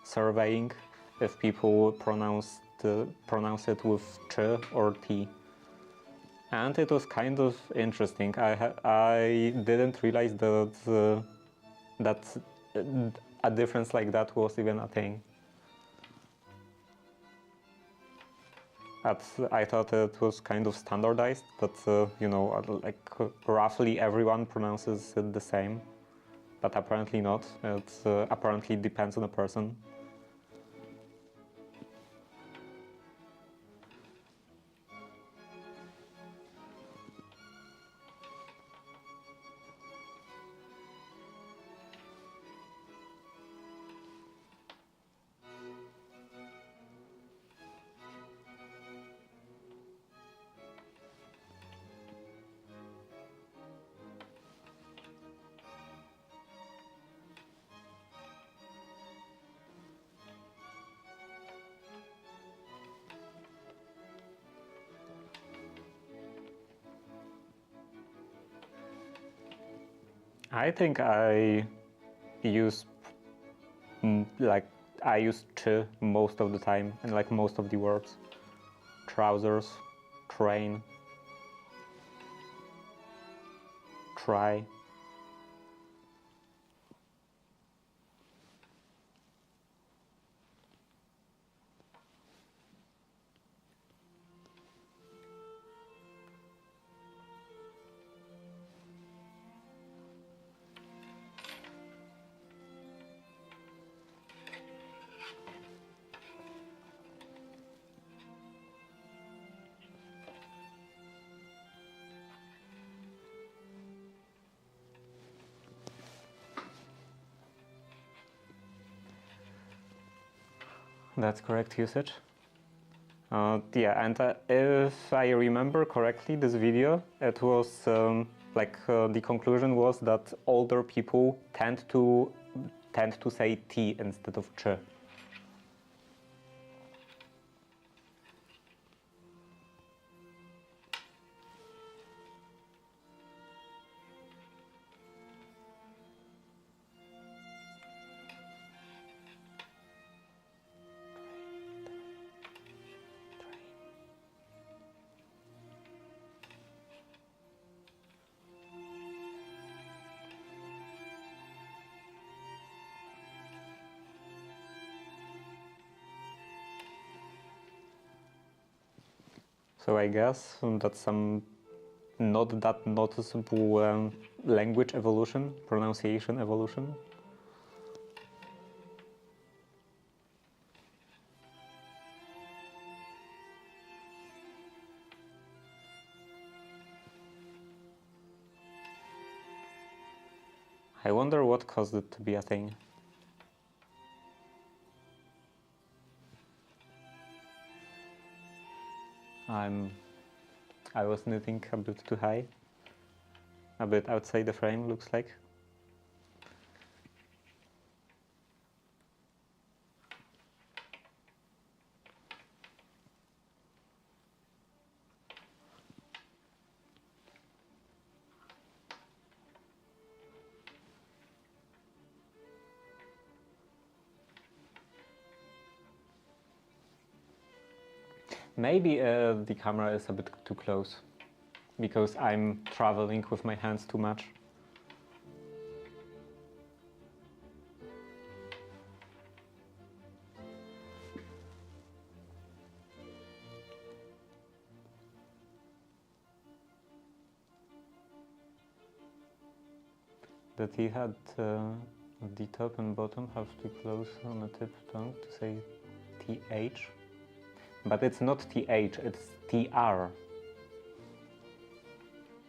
surveying if people pronounce it with ch or T, and it was kind of interesting. I didn't realize that a difference like that was even a thing. I thought it was kind of standardized, but you know, like roughly everyone pronounces it the same, but apparently not. It apparently depends on the person. I think I use like I use ch most of the time and like most of the words. Trousers, train, try. That's correct usage. Yeah, and if I remember correctly, this video, it was the conclusion was that older people tend to say T instead of ch. So I guess that's some not that noticeable language evolution, pronunciation evolution. I wonder what caused it to be a thing. I was knitting a bit too high, a bit outside the frame, looks like. Maybe the camera is a bit too close, because I'm traveling with my hands too much. The T had the top and bottom have to close on the tip tongue to say TH. But it's not TH, it's TR.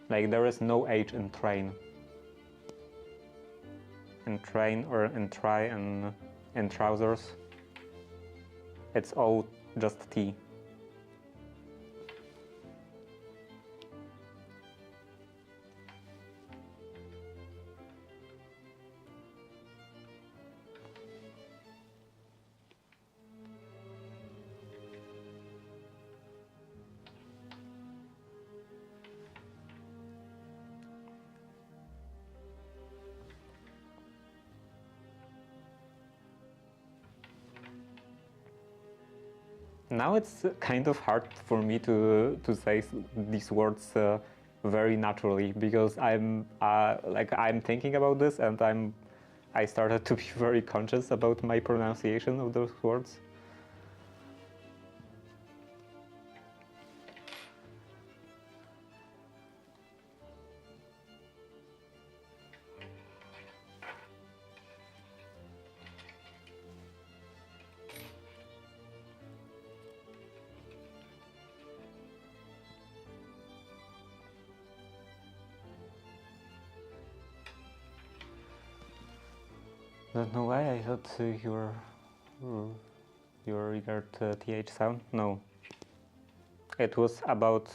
Like there is no H in train. in train or in try in trousers. It's all just T. Now it's kind of hard for me to say these words very naturally, because I'm thinking about this, and I started to be very conscious about my pronunciation of those words. Don't know why I thought your regard th sound. No, it was about.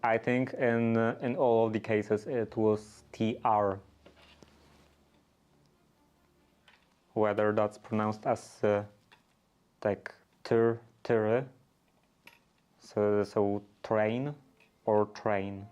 I think in all of the cases it was tr. Whether that's pronounced as like tir, so train or train.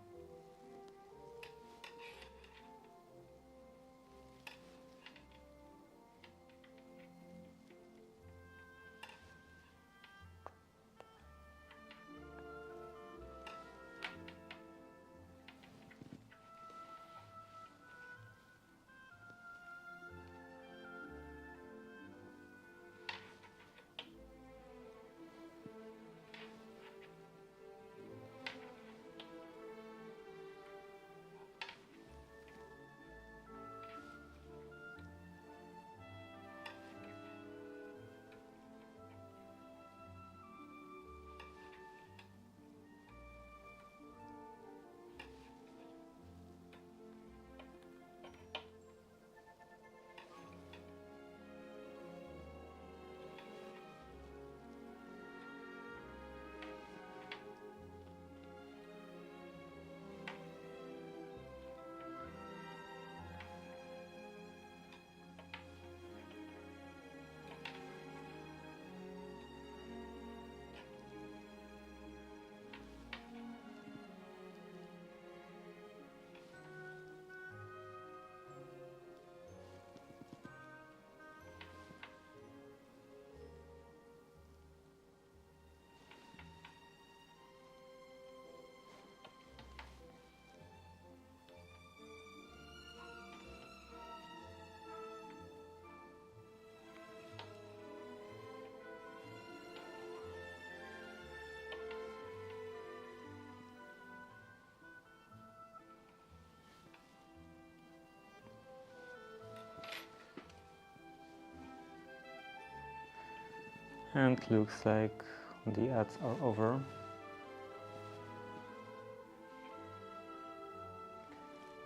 And looks like the ads are over.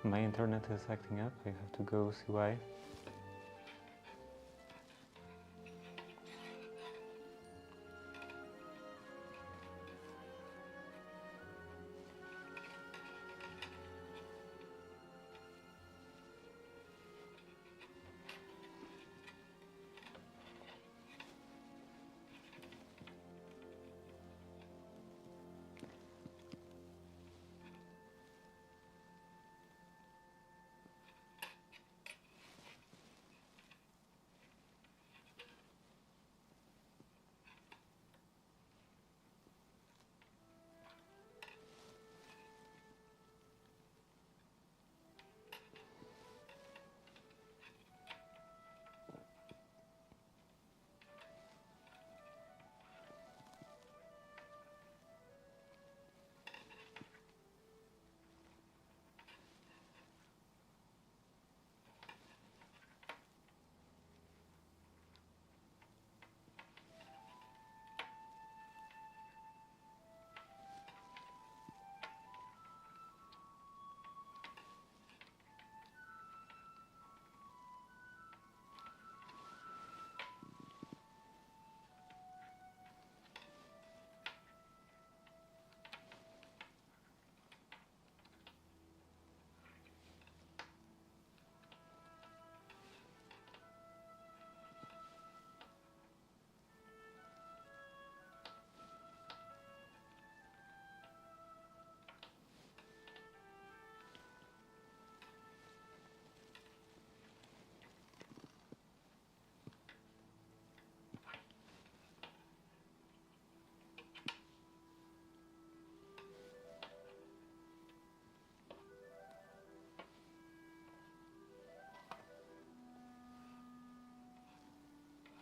My internet is acting up, I have to go see why.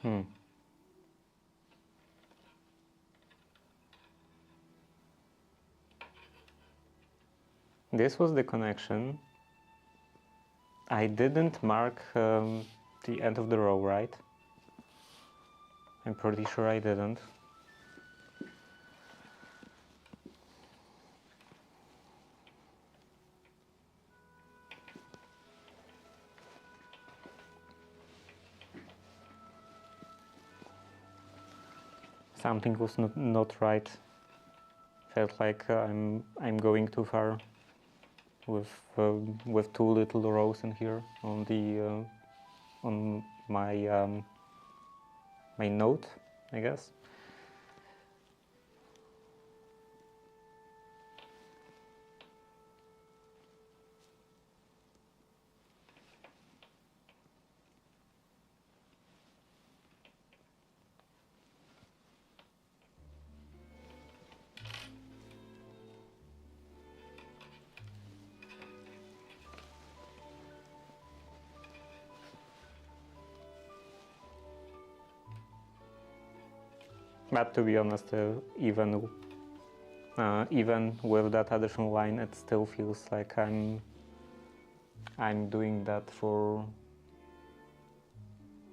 Hmm. This was the connection. I didn't mark the end of the row, right? I'm pretty sure I didn't. Something was not right. Felt like I'm going too far with too little rows in here on the on my my note, I guess. But to be honest, even with that additional line, it still feels like I'm doing that for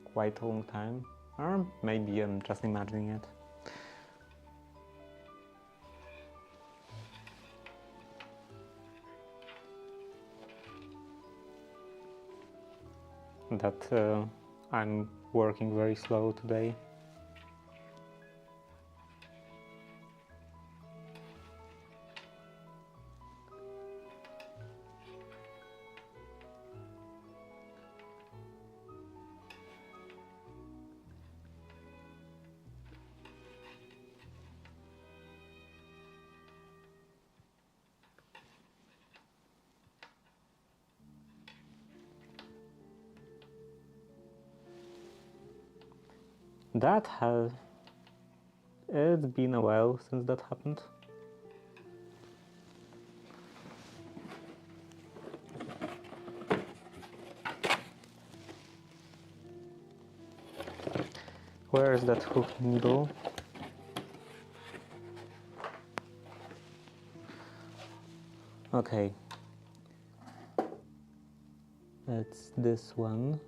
quite a long time, or maybe I'm just imagining it. That I'm working very slow today. It's been a while since that happened. Where is that hook needle? Okay. It's this one.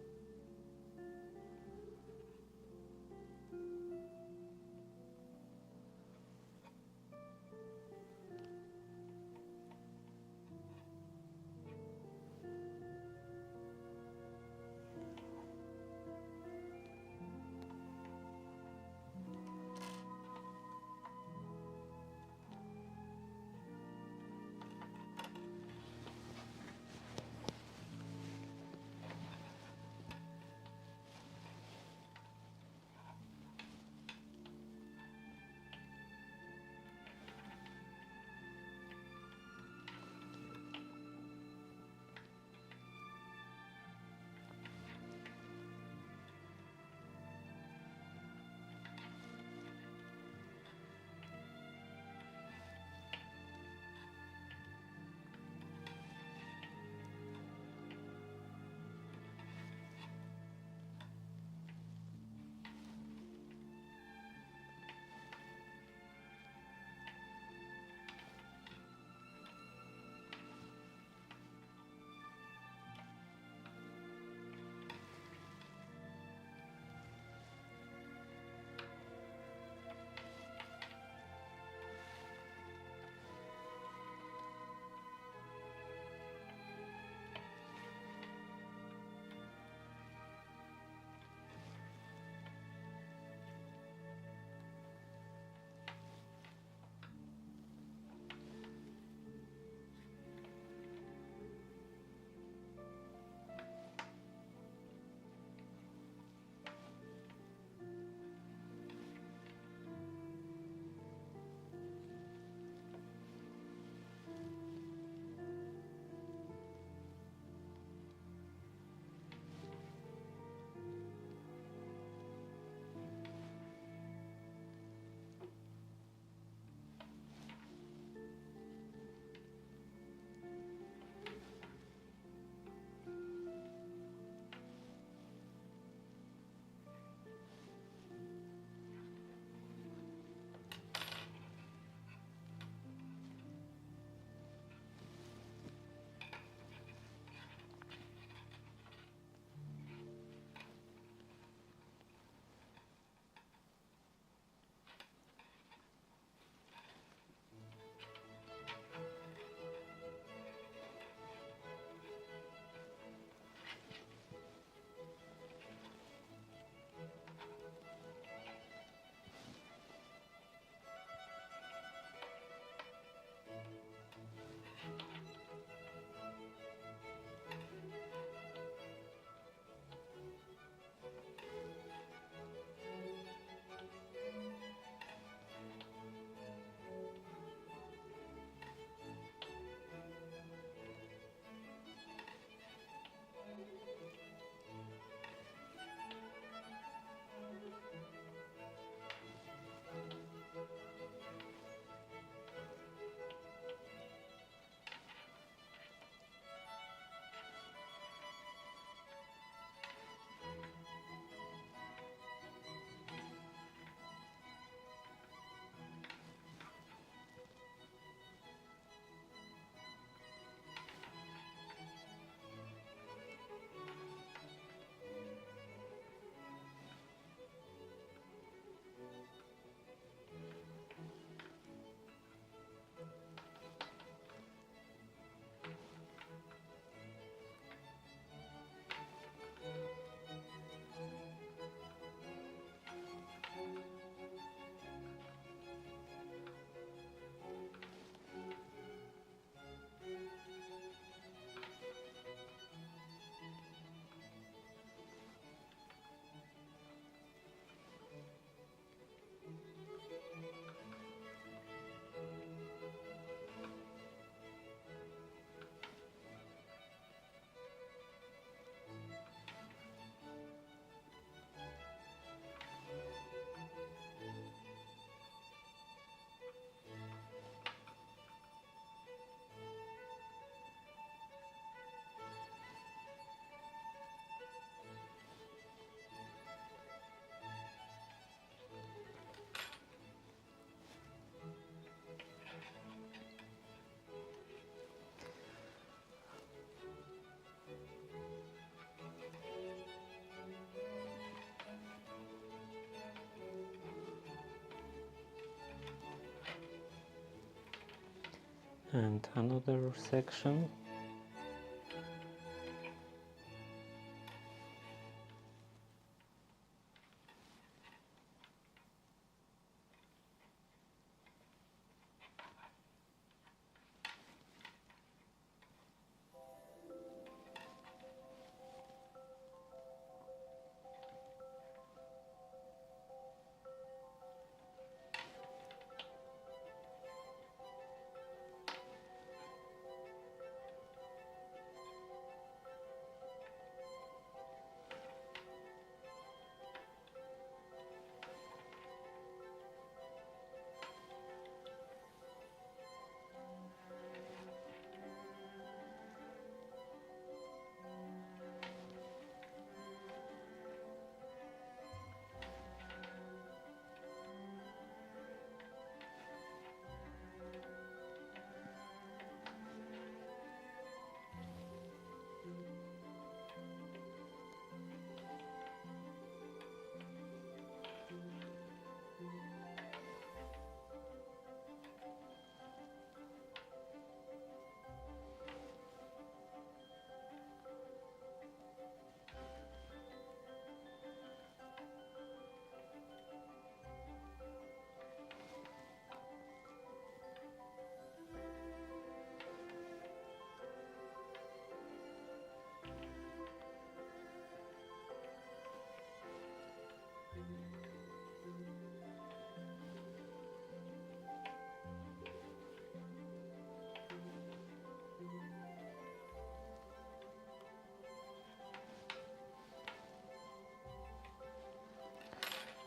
And another section.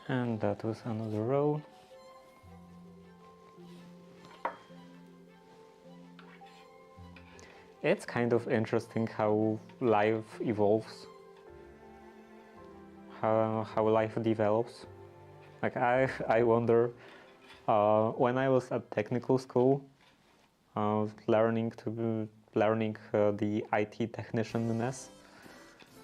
And that was another row. It's kind of interesting how life evolves, how life develops. Like I wonder, when I was at technical school, learning the IT technicianness,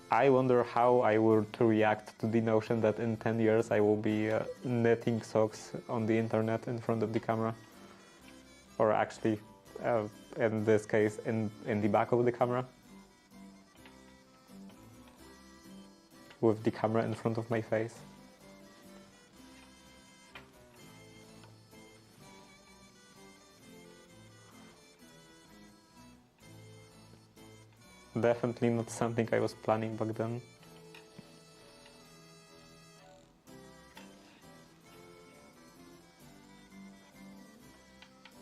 I wonder how I would react to the notion that in 10 years I will be knitting socks on the internet in front of the camera. Or actually, in this case, in the back of the camera. With the camera in front of my face. Definitely not something I was planning back then.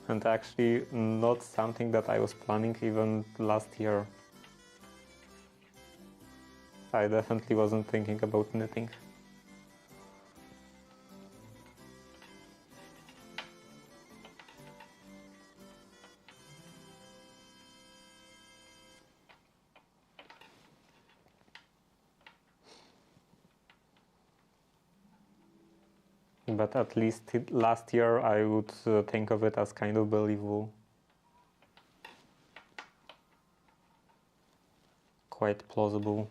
And actually not something that I was planning even last year. I definitely wasn't thinking about knitting. But at least last year I would think of it as kind of believable. Quite plausible.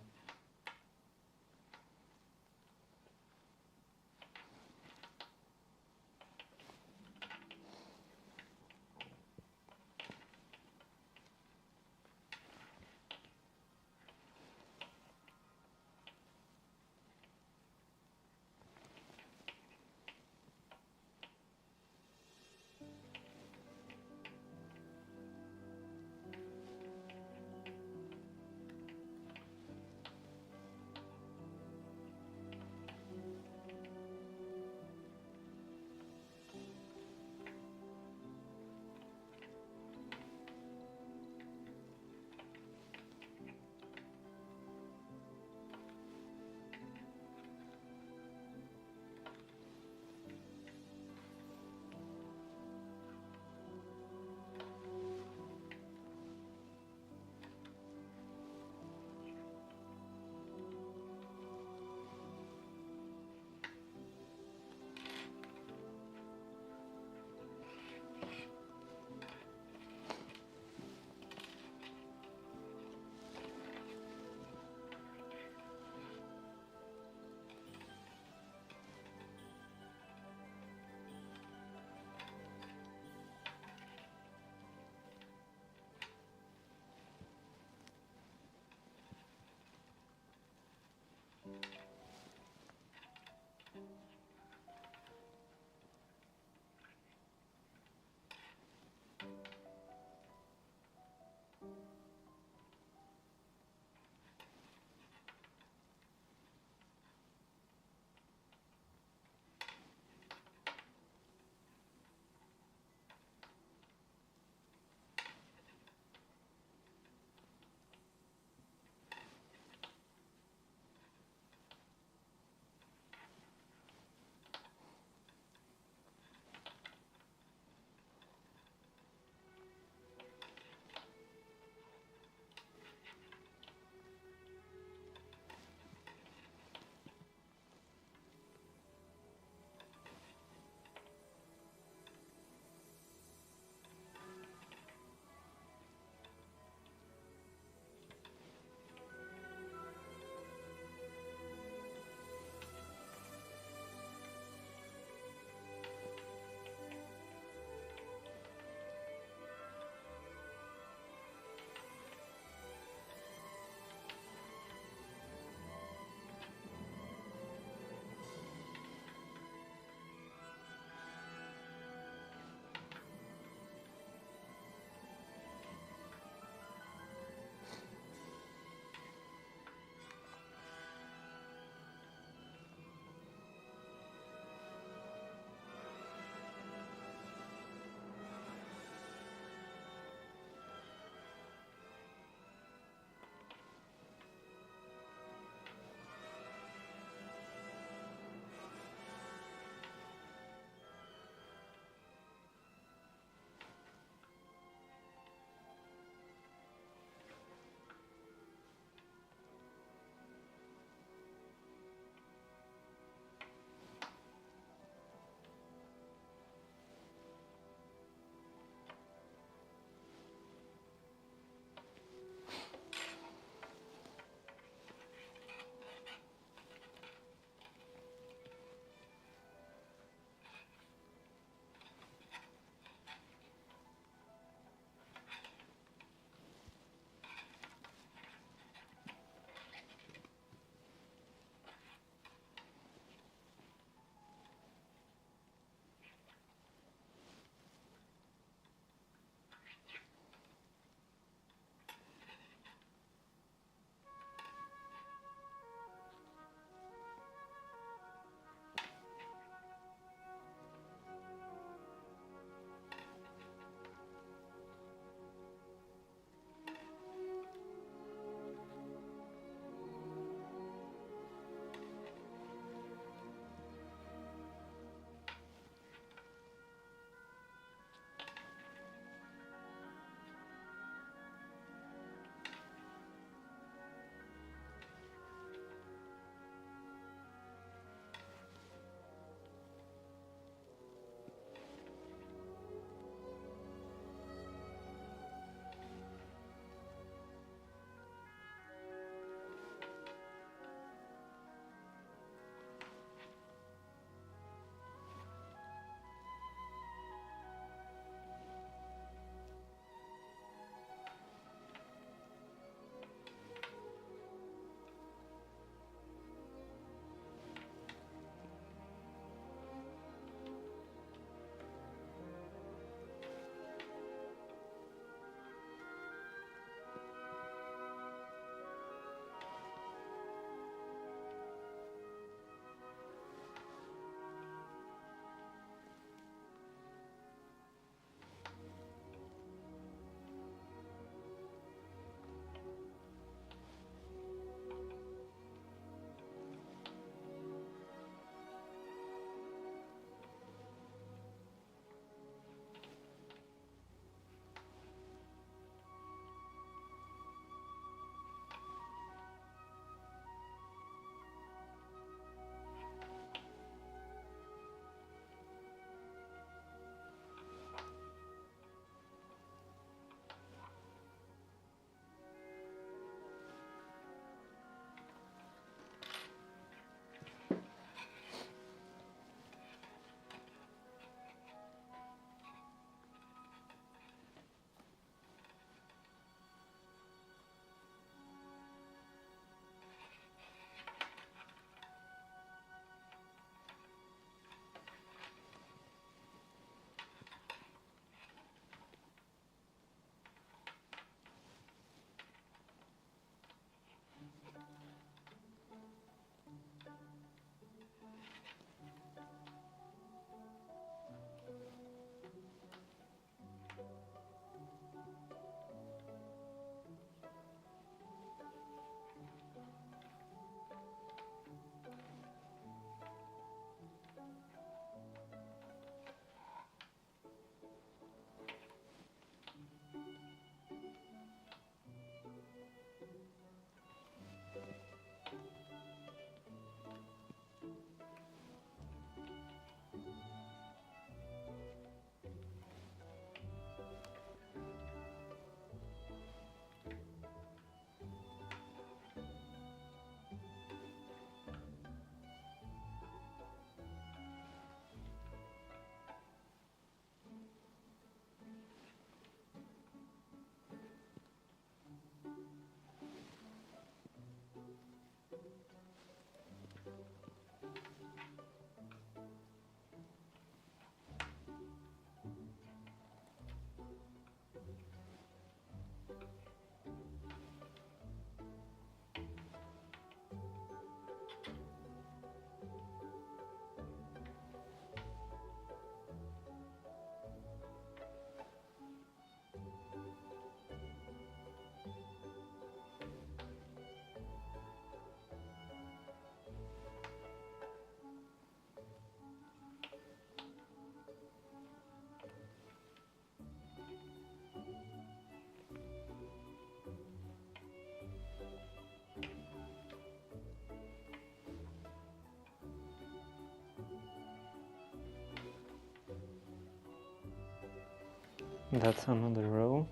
That's another row.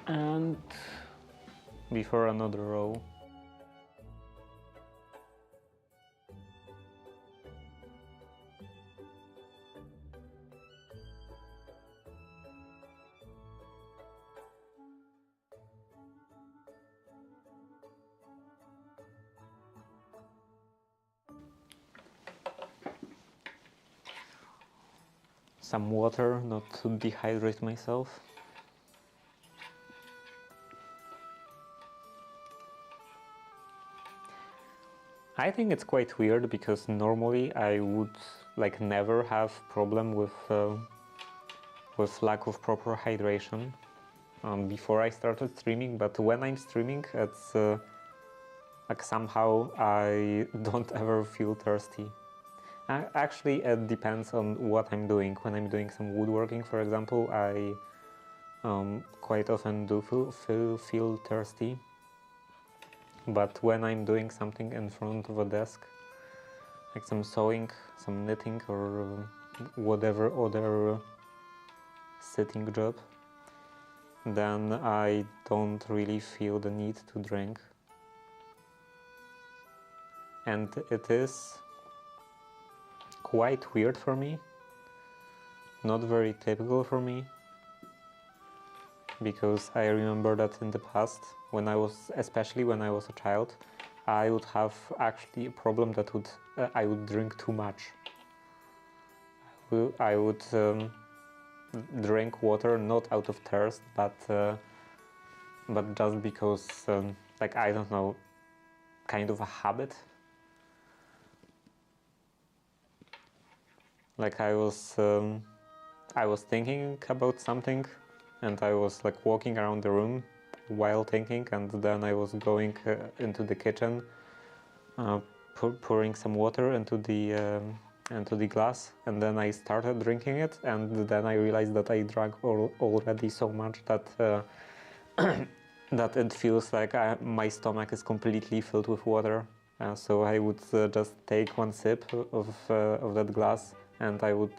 And before another row. Some water, not to dehydrate myself. I think it's quite weird because normally I would like never have problem with lack of proper hydration before I started streaming, but when I'm streaming, it's like somehow I don't ever feel thirsty. Actually, it depends on what I'm doing. When I'm doing some woodworking, for example, I quite often do feel thirsty. But when I'm doing something in front of a desk, like some sewing, some knitting, or whatever other sitting job, then I don't really feel the need to drink. And it is quite weird for me, not very typical for me, because I remember that in the past, especially when I was a child, I would have actually a problem that I would drink too much. I would drink water not out of thirst, but just because, like, I don't know, kind of a habit. Like I was thinking about something, and I was like walking around the room while thinking, and then I was going into the kitchen, pouring some water into the glass, and then I started drinking it, and then I realized that I drank already so much that that it feels like my stomach is completely filled with water. So I would just take one sip of that glass, and I would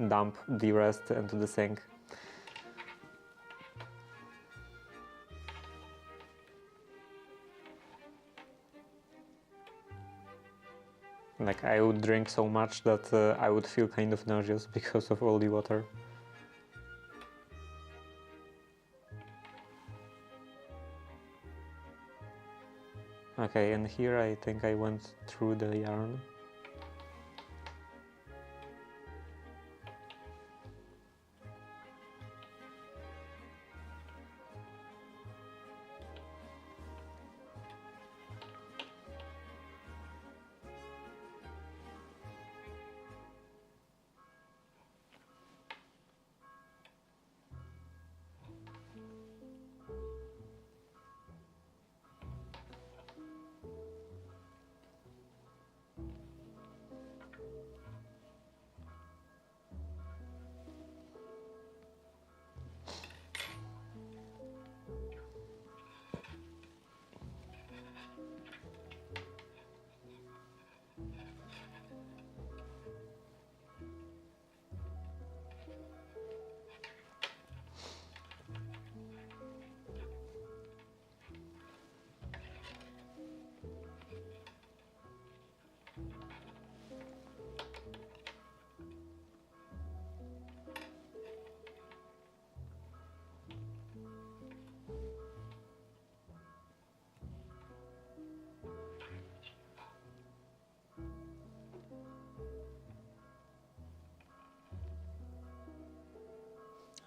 dump the rest into the sink. Like I would drink so much that I would feel kind of nauseous because of all the water. Okay, and here I think I went through the yarn.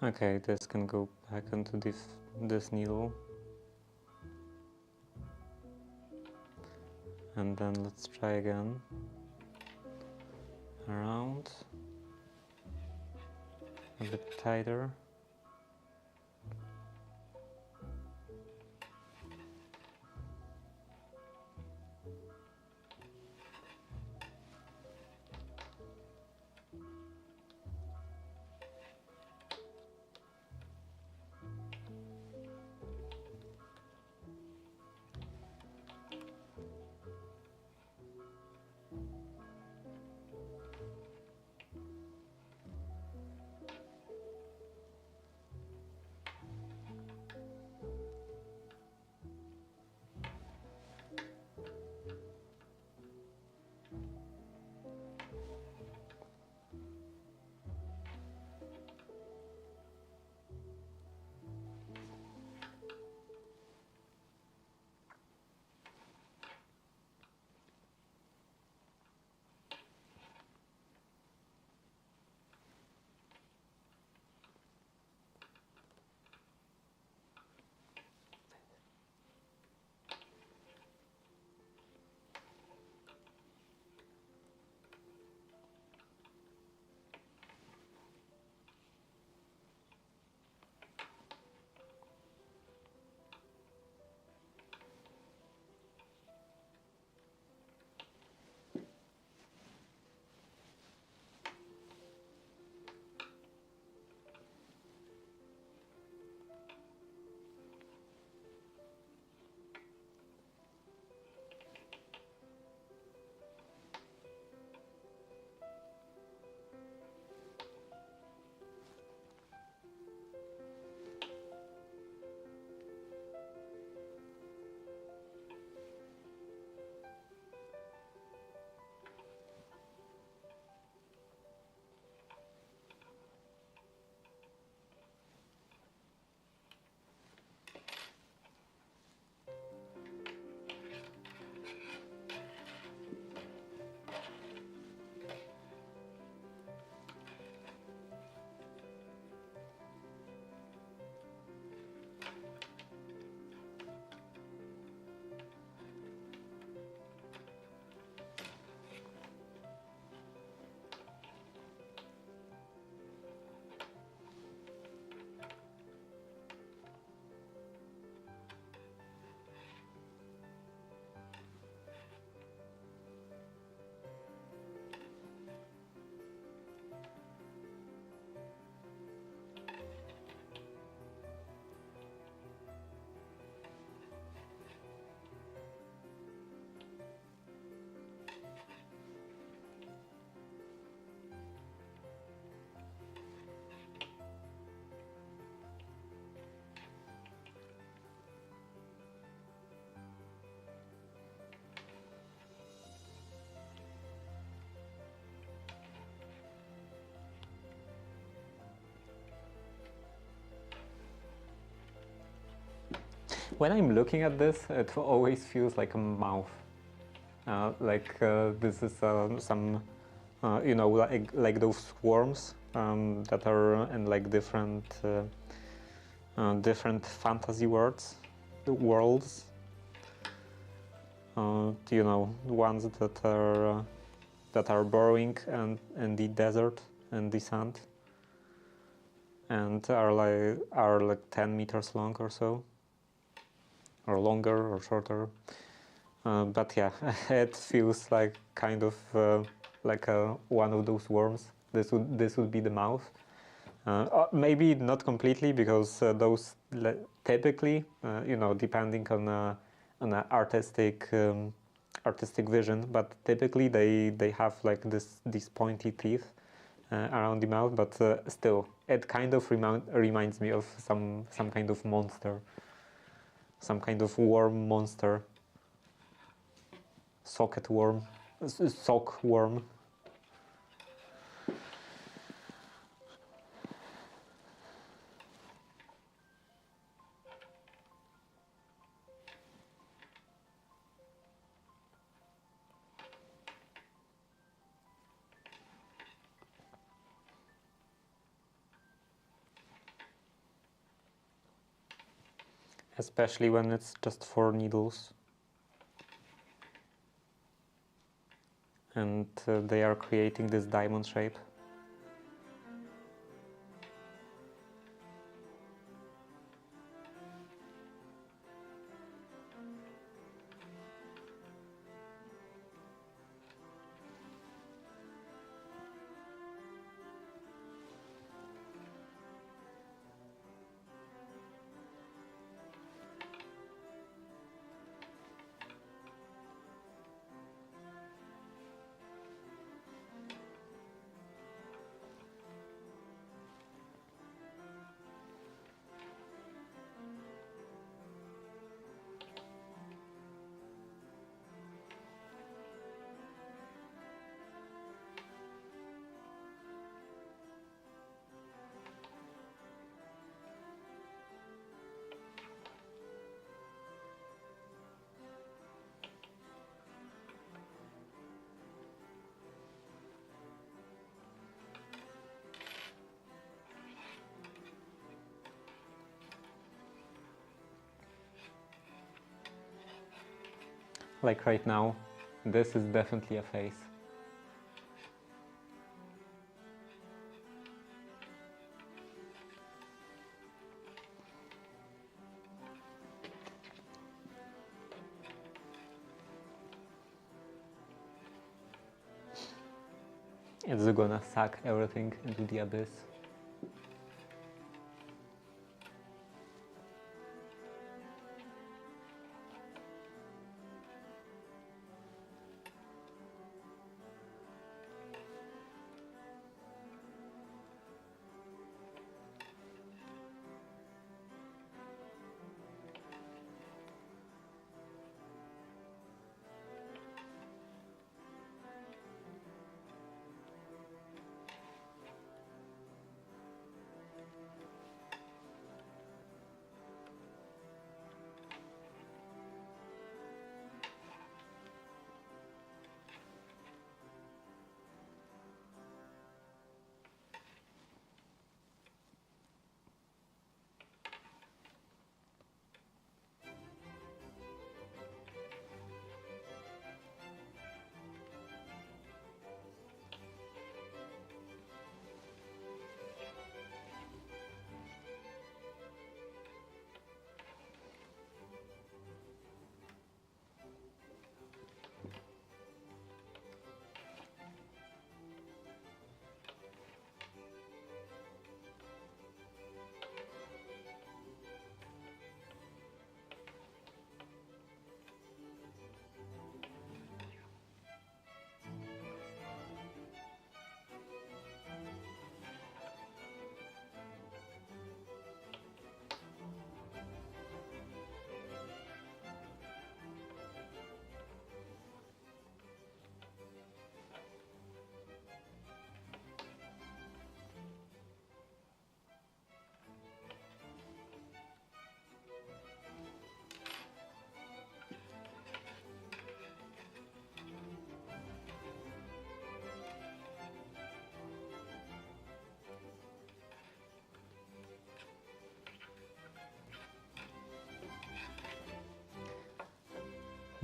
Okay, this can go back into this needle. And then let's try again. Around. A bit tighter. When I'm looking at this, it always feels like a mouth. This is some, like those worms that are in like different fantasy worlds. Ones that are burrowing and in the desert and the sand, and are like 10 meters long or so, or longer or shorter. But yeah, it feels like kind of like one of those worms. This would be the mouth. Maybe not completely, because those typically, depending on an artistic vision, but typically they have like these pointy teeth around the mouth. But still, it kind of reminds me of some kind of monster, some kind of worm monster. Sock worm. Especially when it's just 4 needles. And they are creating this diamond shape. Like right now, this is definitely a face. It's gonna suck everything into the abyss.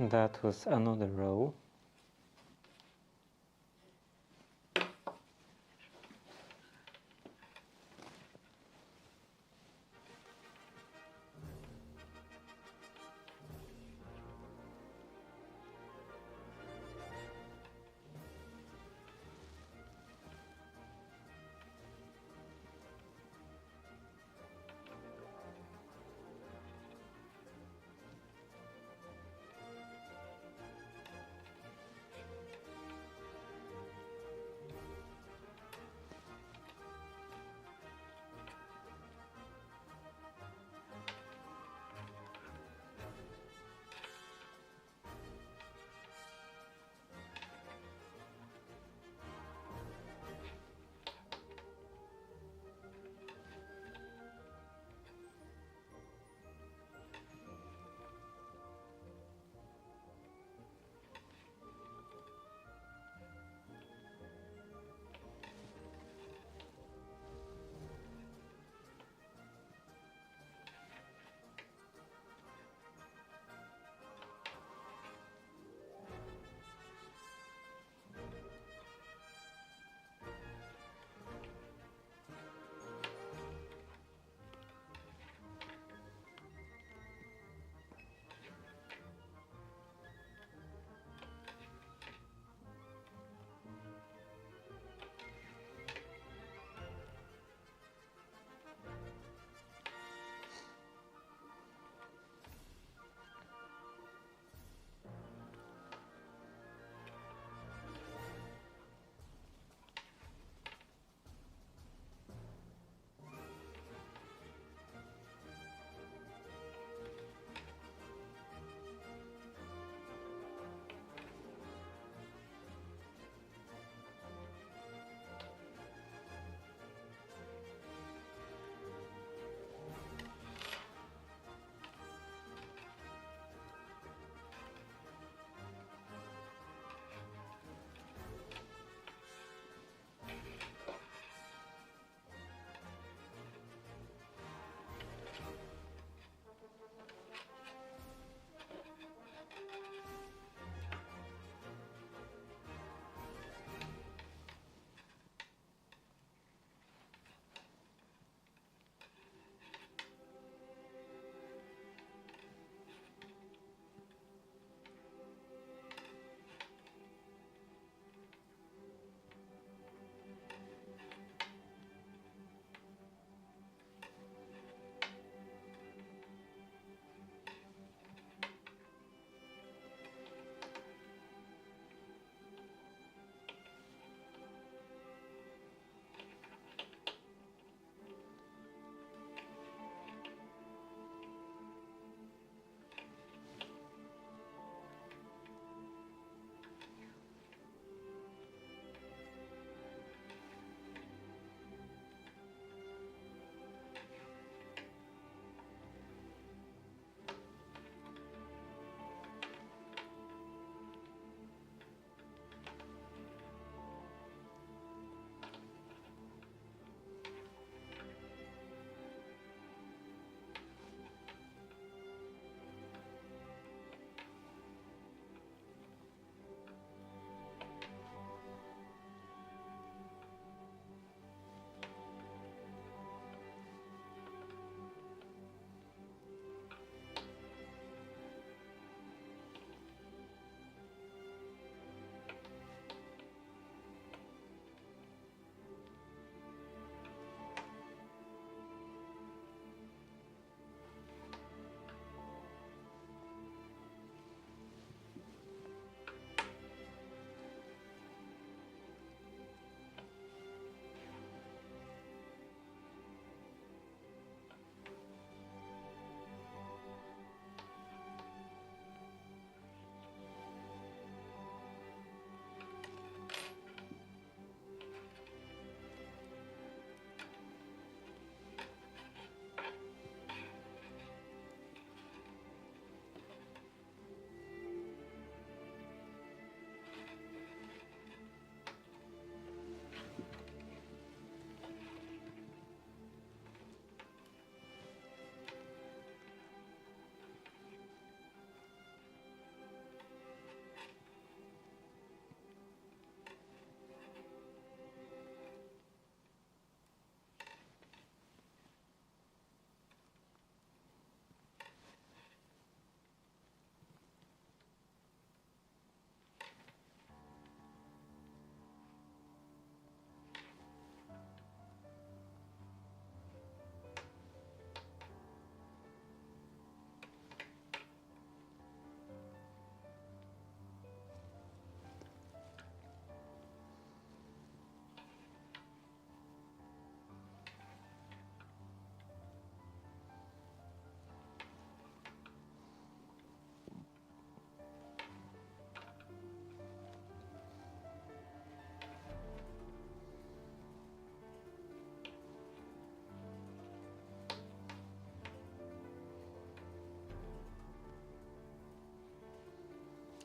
that was another row.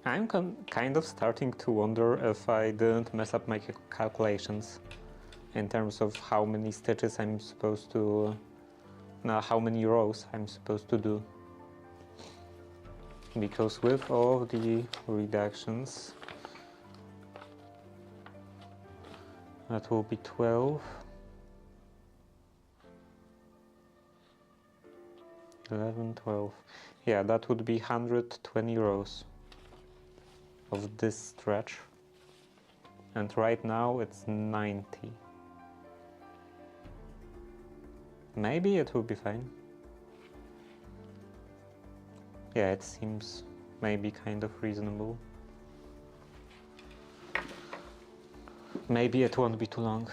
I'm kind of starting to wonder if I didn't mess up my calculations in terms of how many stitches I'm supposed to, how many rows I'm supposed to do. Because with all of the reductions, that will be 12, 11, 12. Yeah, that would be 120 rows of this stretch. And right now it's 90. Maybe it will be fine. Yeah, it seems maybe kind of reasonable. Maybe it won't be too long.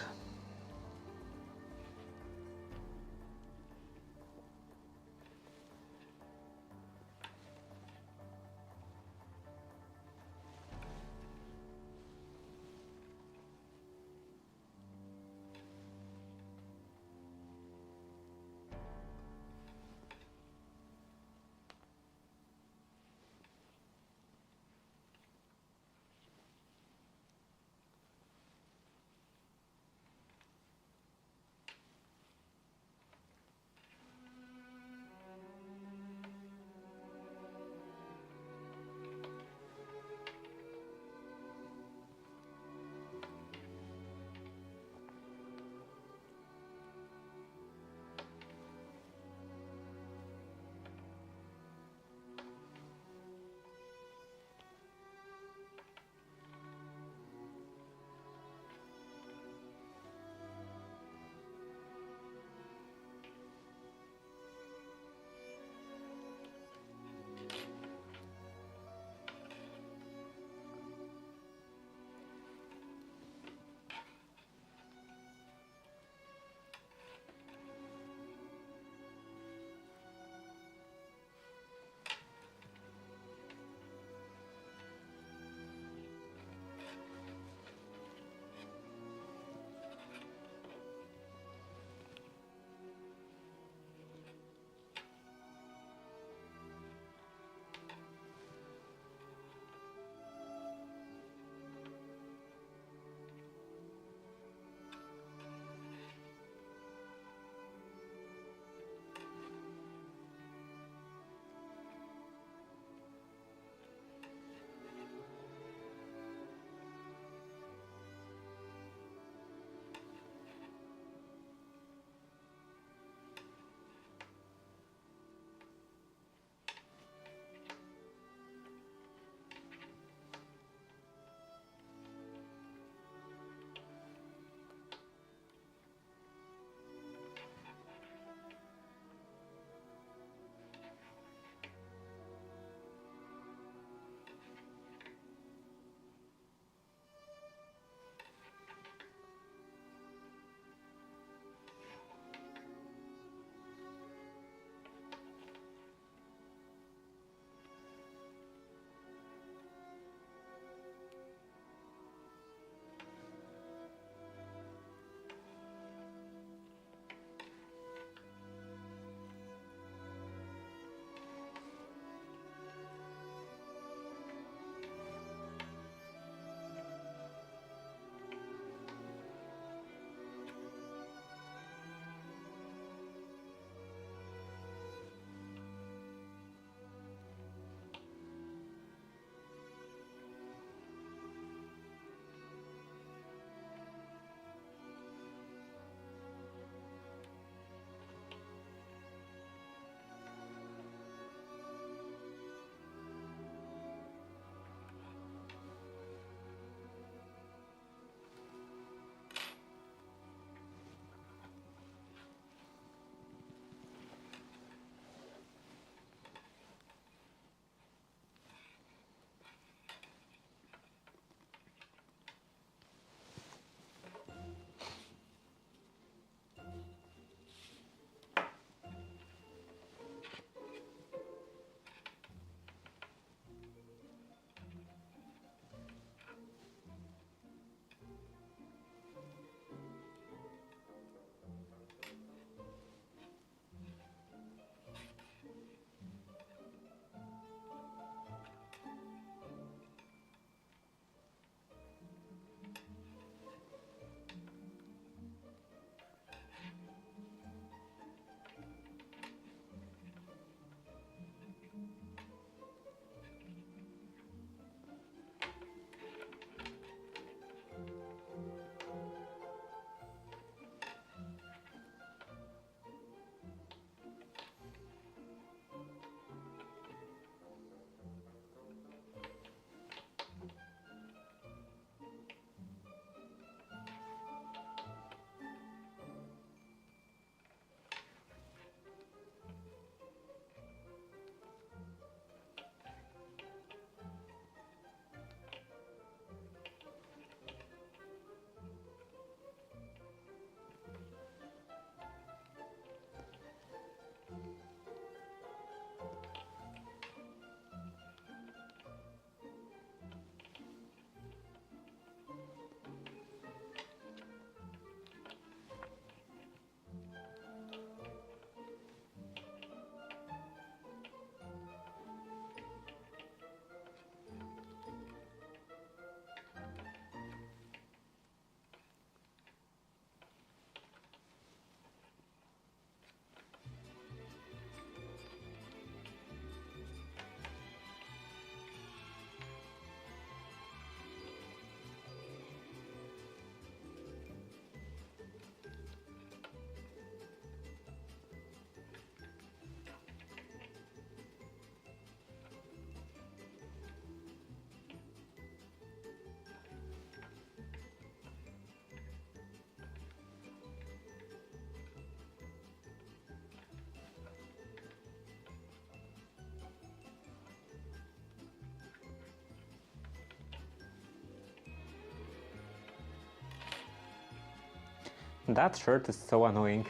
That shirt is so annoying.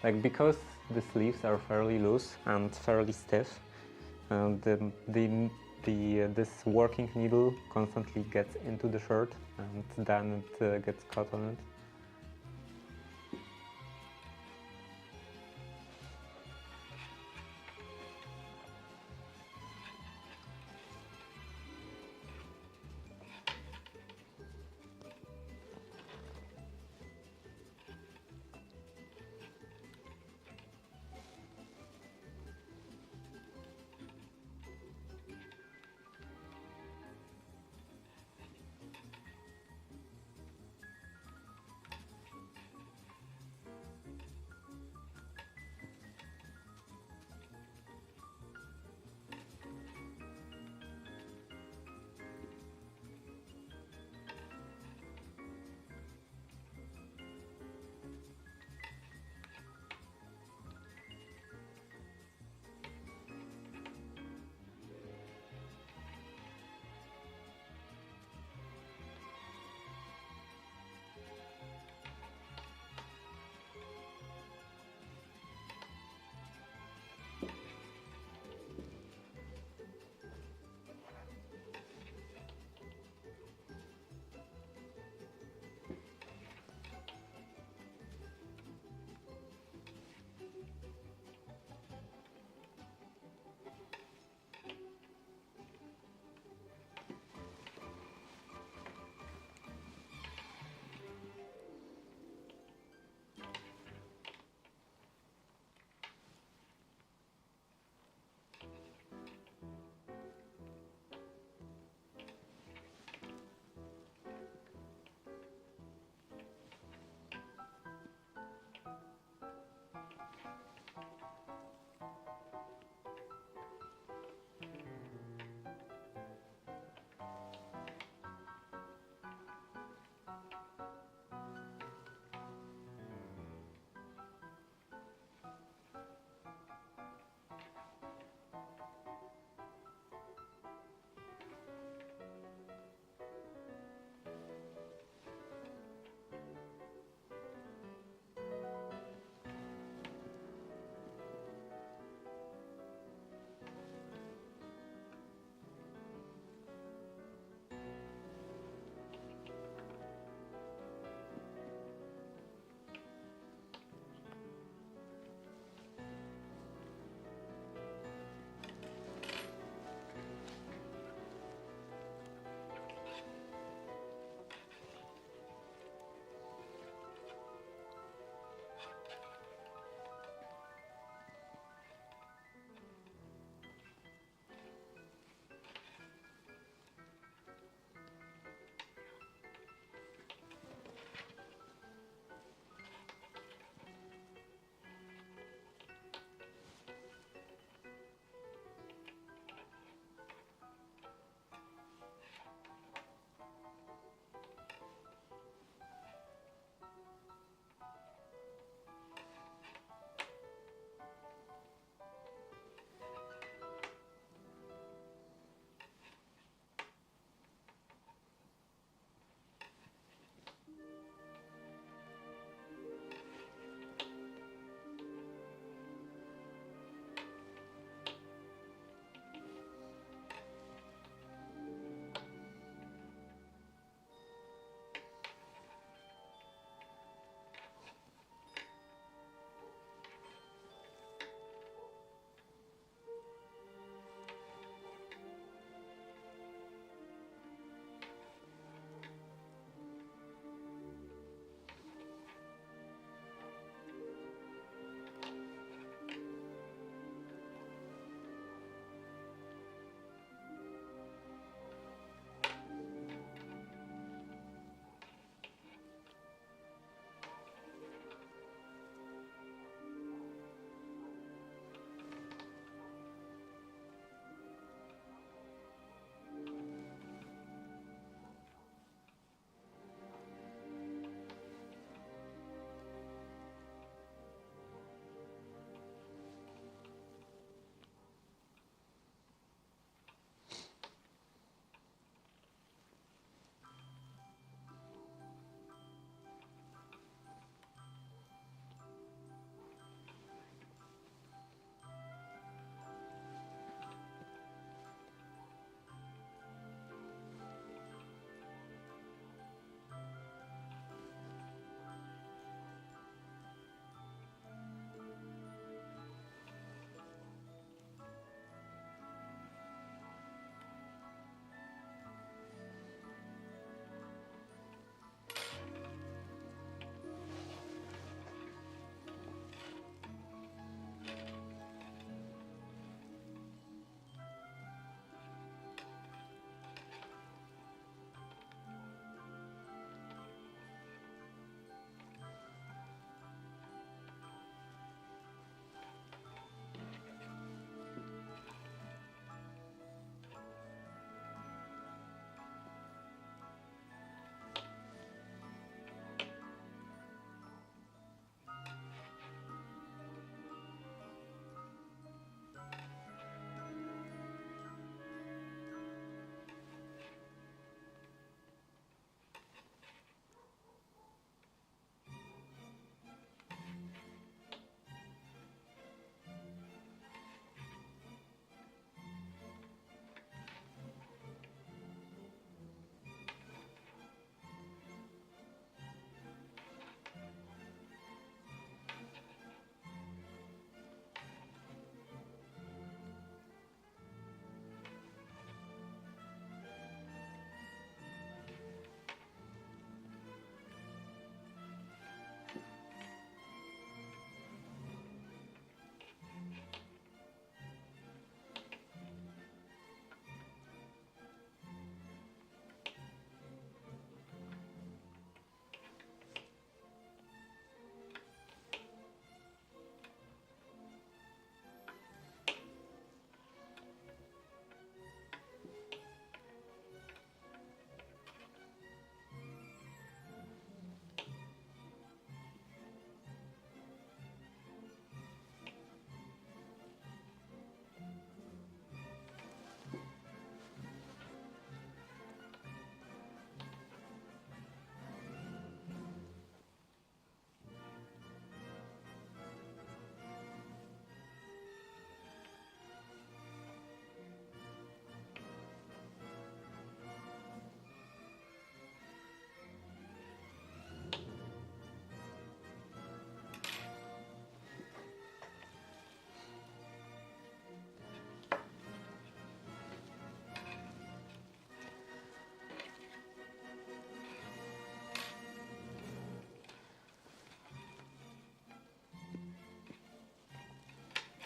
Like because the sleeves are fairly loose and fairly stiff, this working needle constantly gets into the shirt and then it gets caught on it.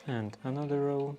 and another row.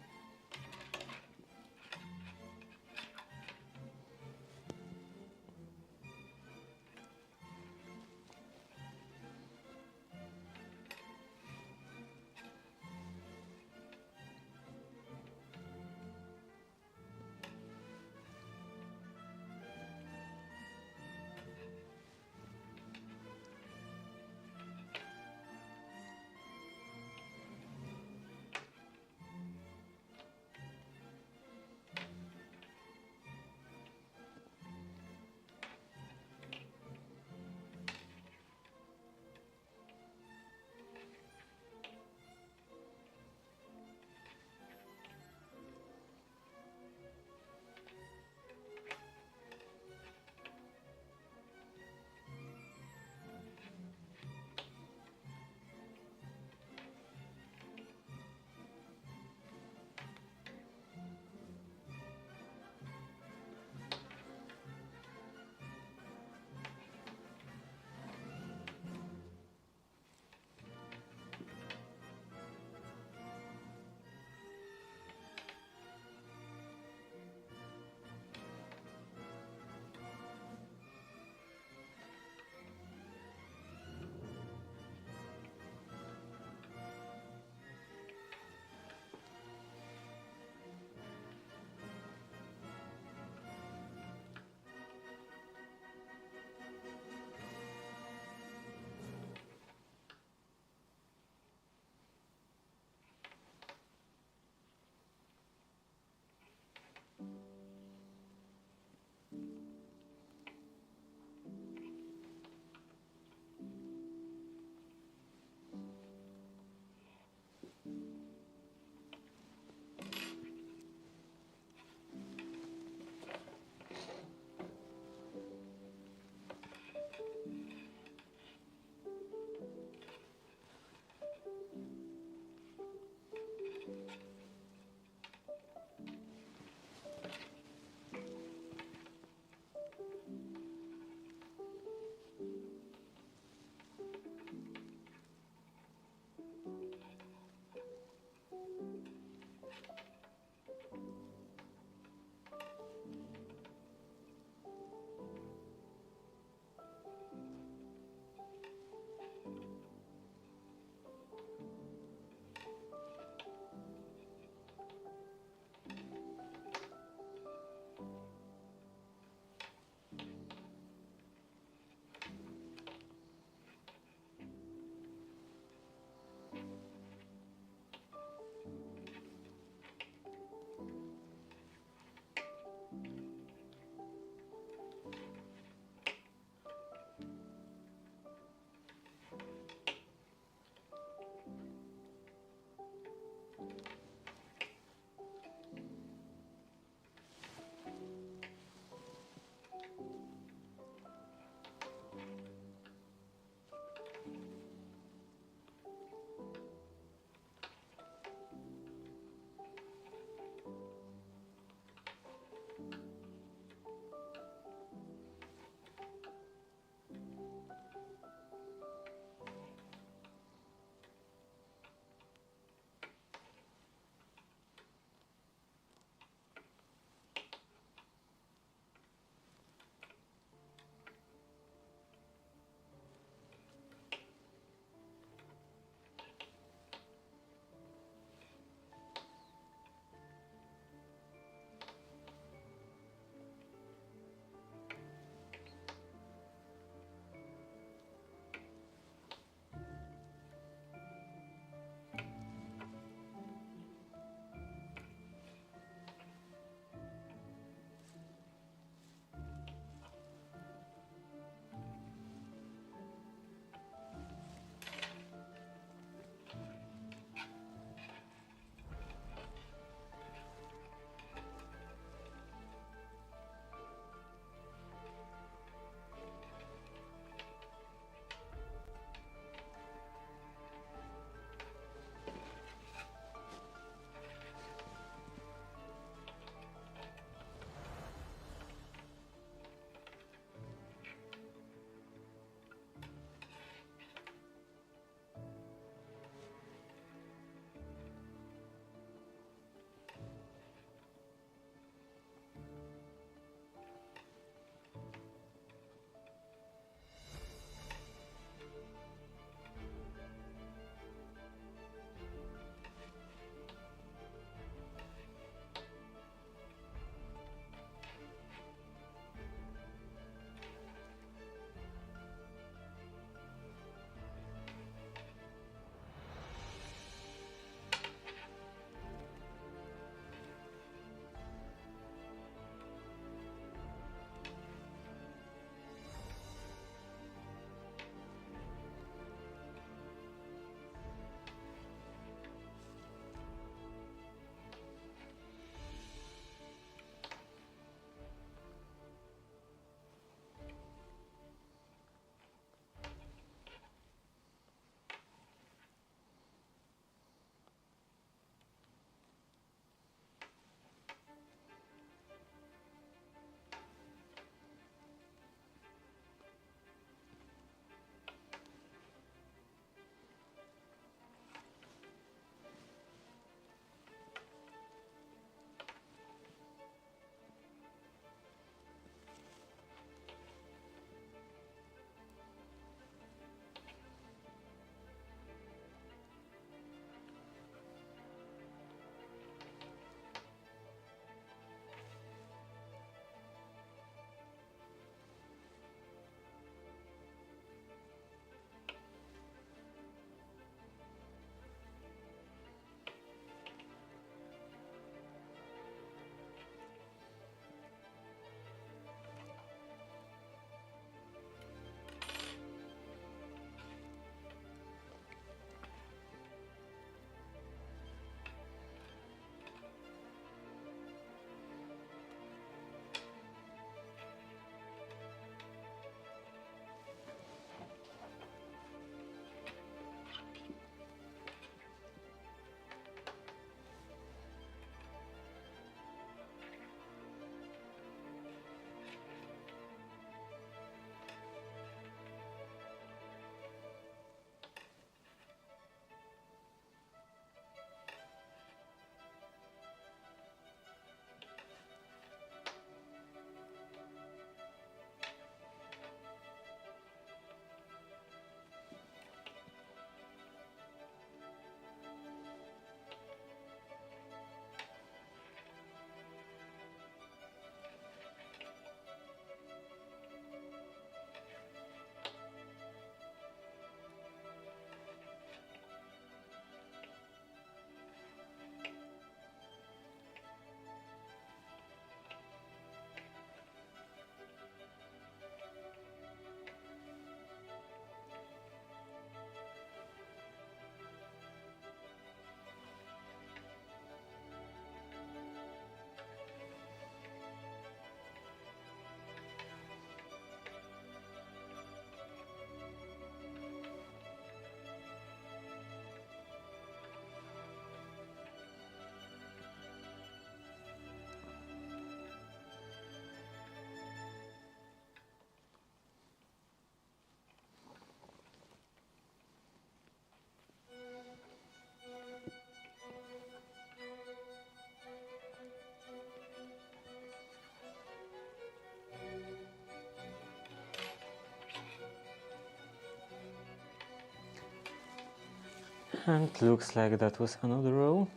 And looks like that was another row.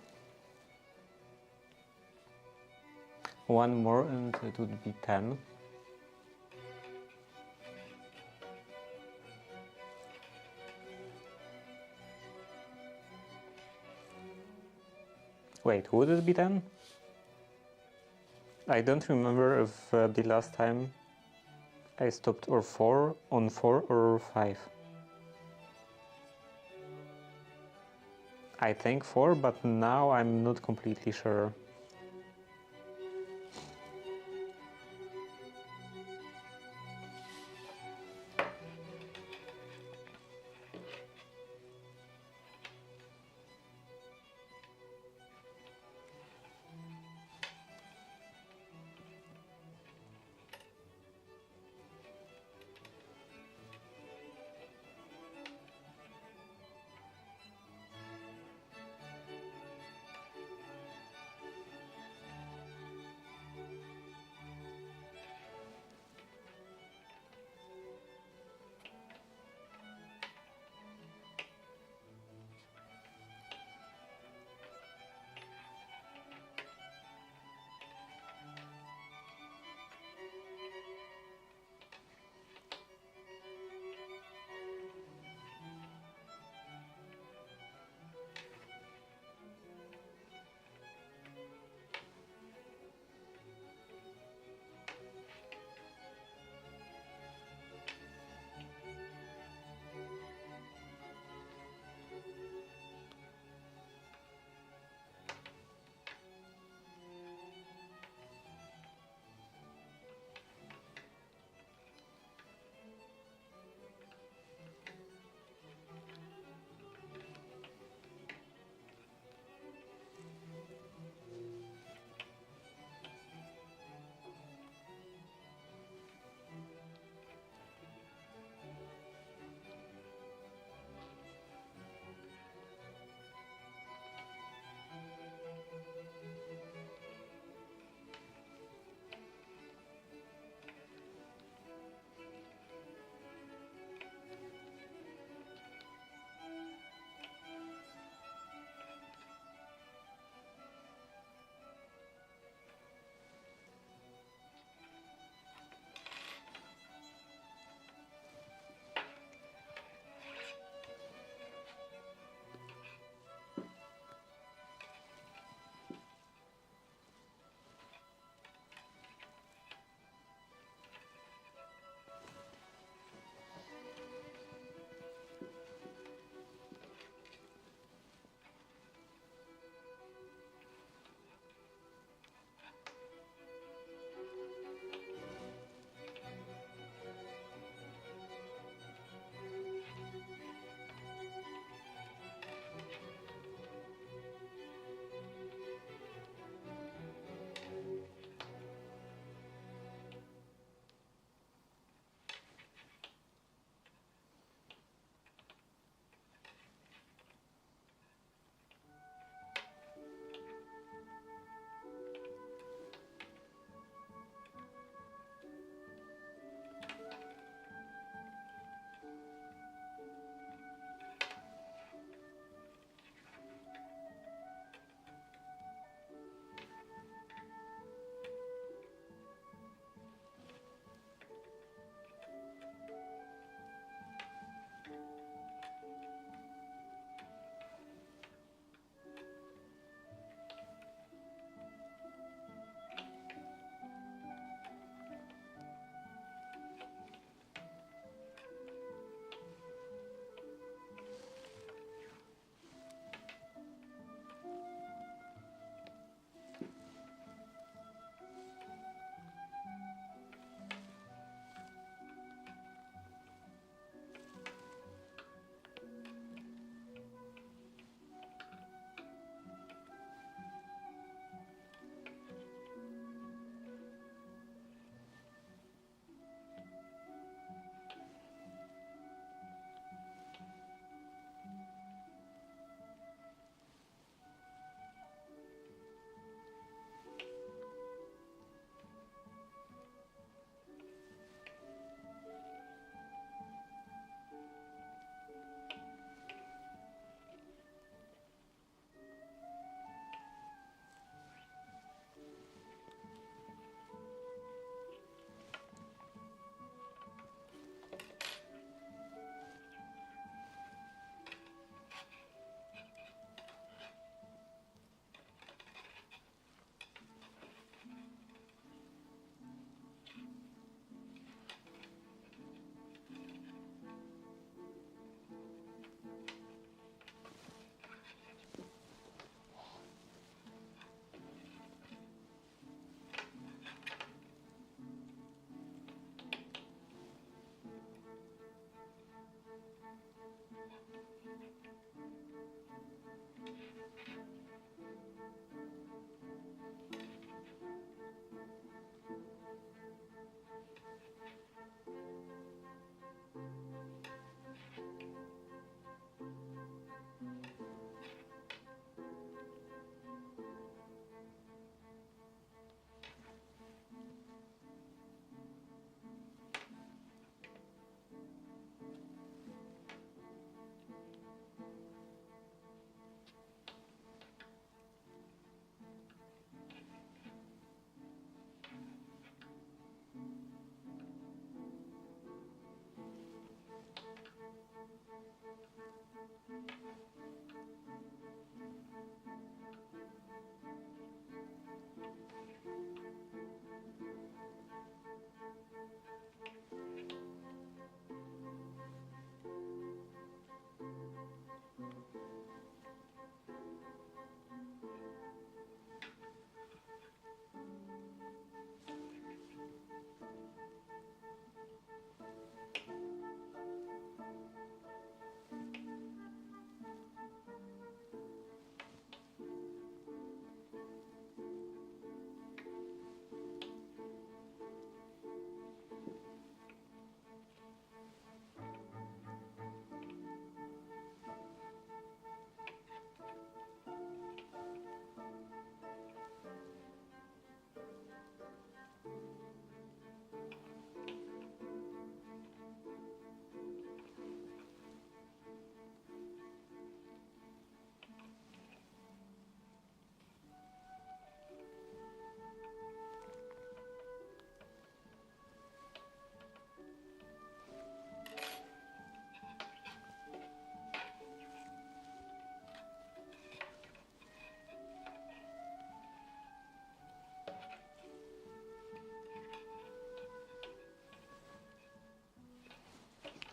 One more and it would be 10. Wait, would it be 10? I don't remember if the last time I stopped on 4 or 5. I think 4, but now I'm not completely sure.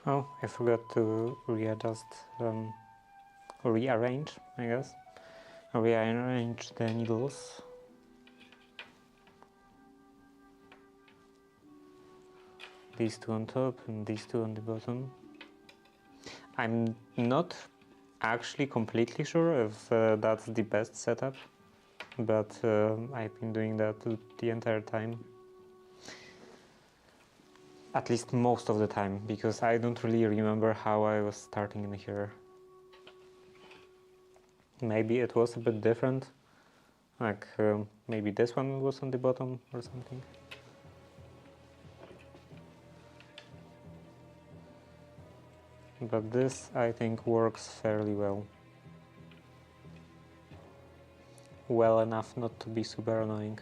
Oh, I forgot to rearrange, I guess. Rearrange the needles. These two on top and these two on the bottom. I'm not actually completely sure if that's the best setup, but I've been doing that the entire time. At least most of the time, because I don't really remember how I was starting in here. Maybe it was a bit different, like maybe this one was on the bottom or something. But this, I think, works fairly well. Well enough not to be super annoying.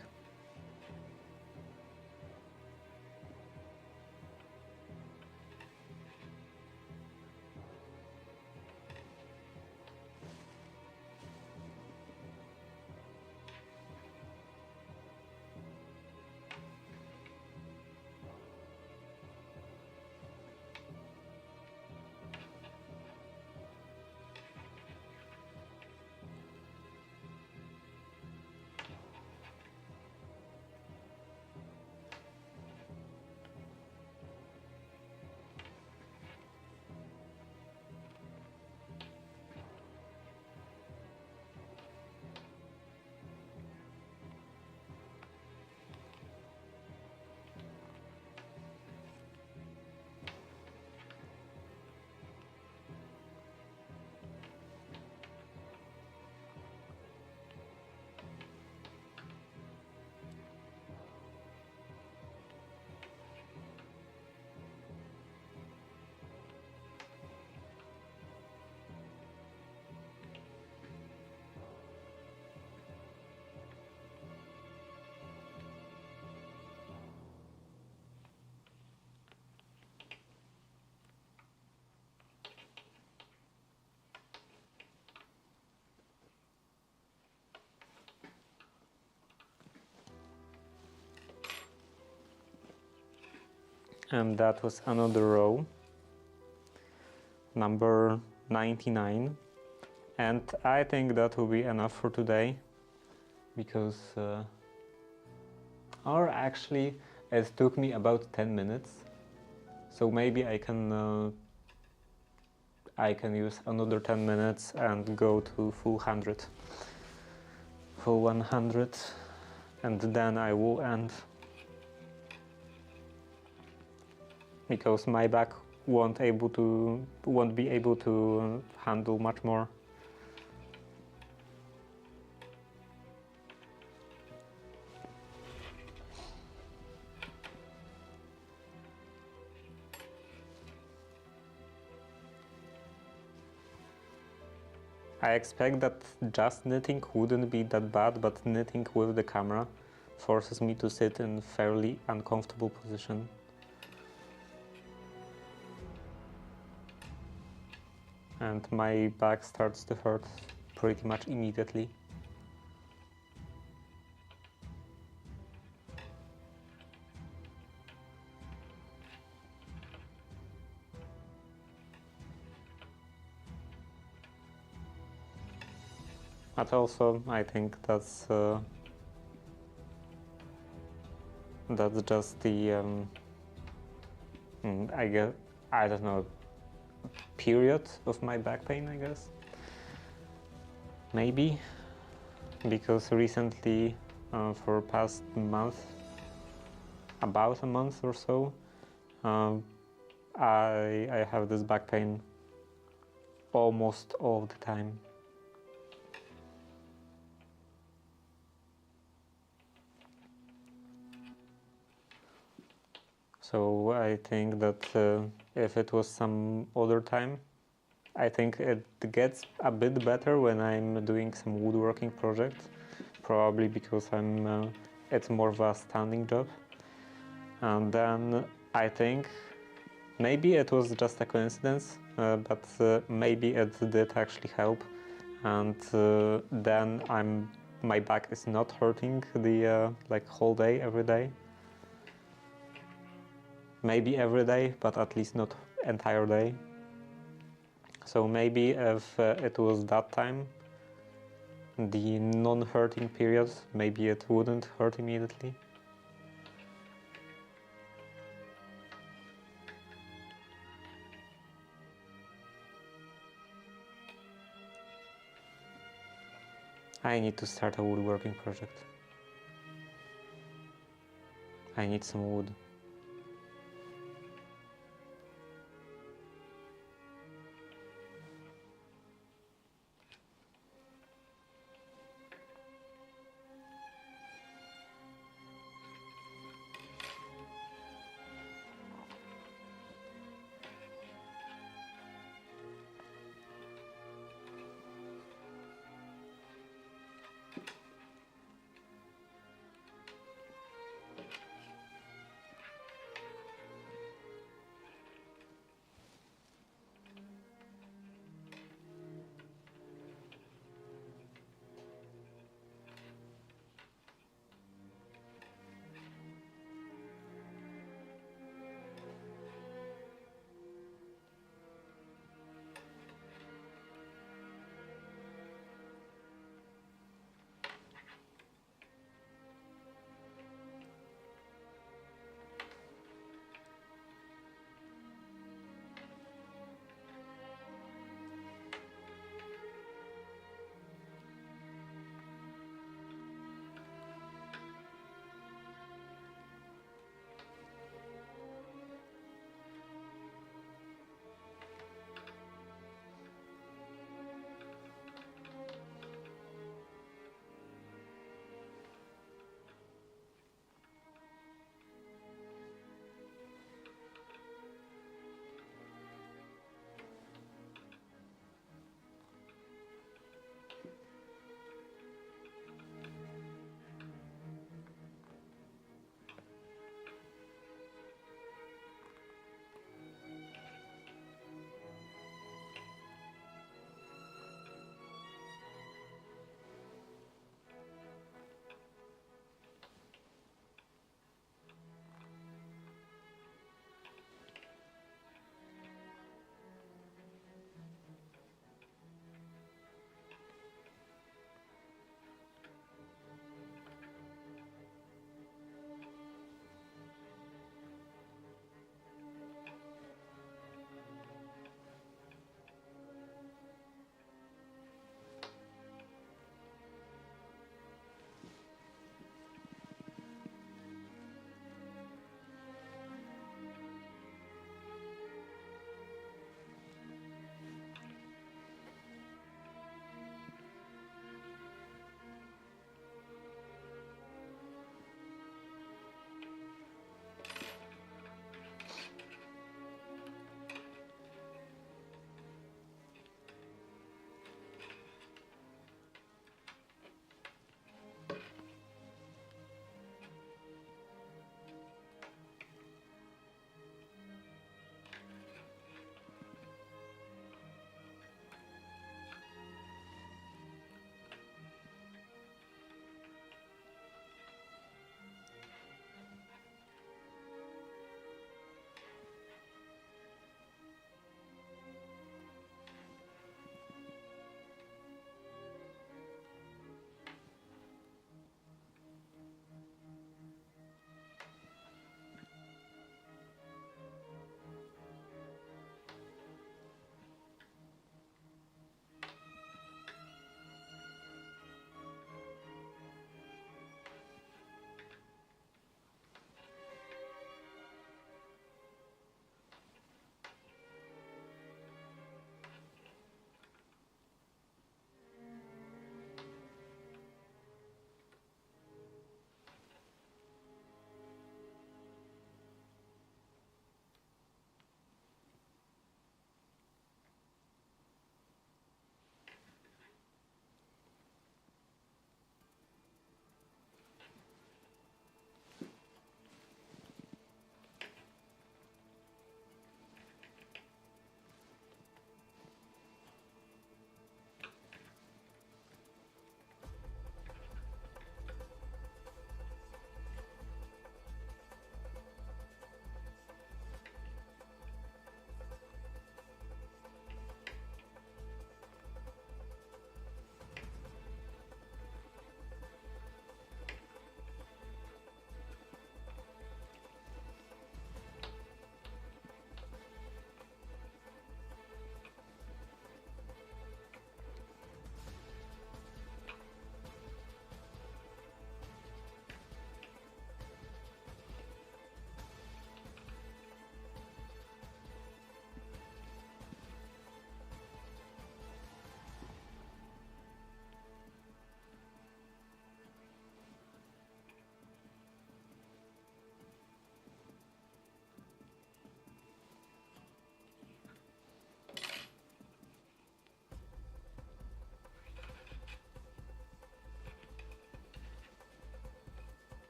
And that was another row, number 99. And I think that will be enough for today, because or actually it took me about 10 minutes, so maybe I can use another 10 minutes and go to full 100, and then I will end, because my back won't be able to handle much more. I expect that just knitting wouldn't be that bad, but knitting with the camera forces me to sit in fairly uncomfortable position. And my back starts to hurt pretty much immediately. But also, I think that's just the I don't know, period of my back pain, I guess. Maybe because recently, for past month, about a month or so, I have this back pain almost all the time. So I think that if it was some other time, I think it gets a bit better when I'm doing some woodworking projects, probably because it's more of a standing job. And then I think maybe it was just a coincidence, but maybe it did actually help. And then my back is not hurting the like whole day, every day. Maybe every day, but at least not entire day. So maybe if it was that time, the non-hurting period, maybe it wouldn't hurt immediately. I need to start a woodworking project. I need some wood.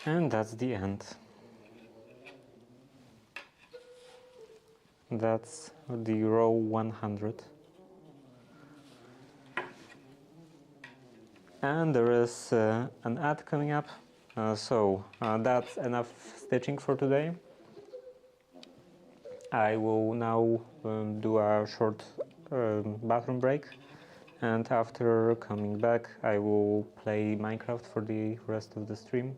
And that's the end. That's the row 100. And there is an ad coming up. So that's enough stitching for today. I will now do a short bathroom break, and after coming back I will play Minecraft for the rest of the stream.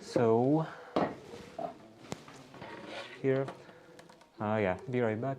So here, yeah, be right back.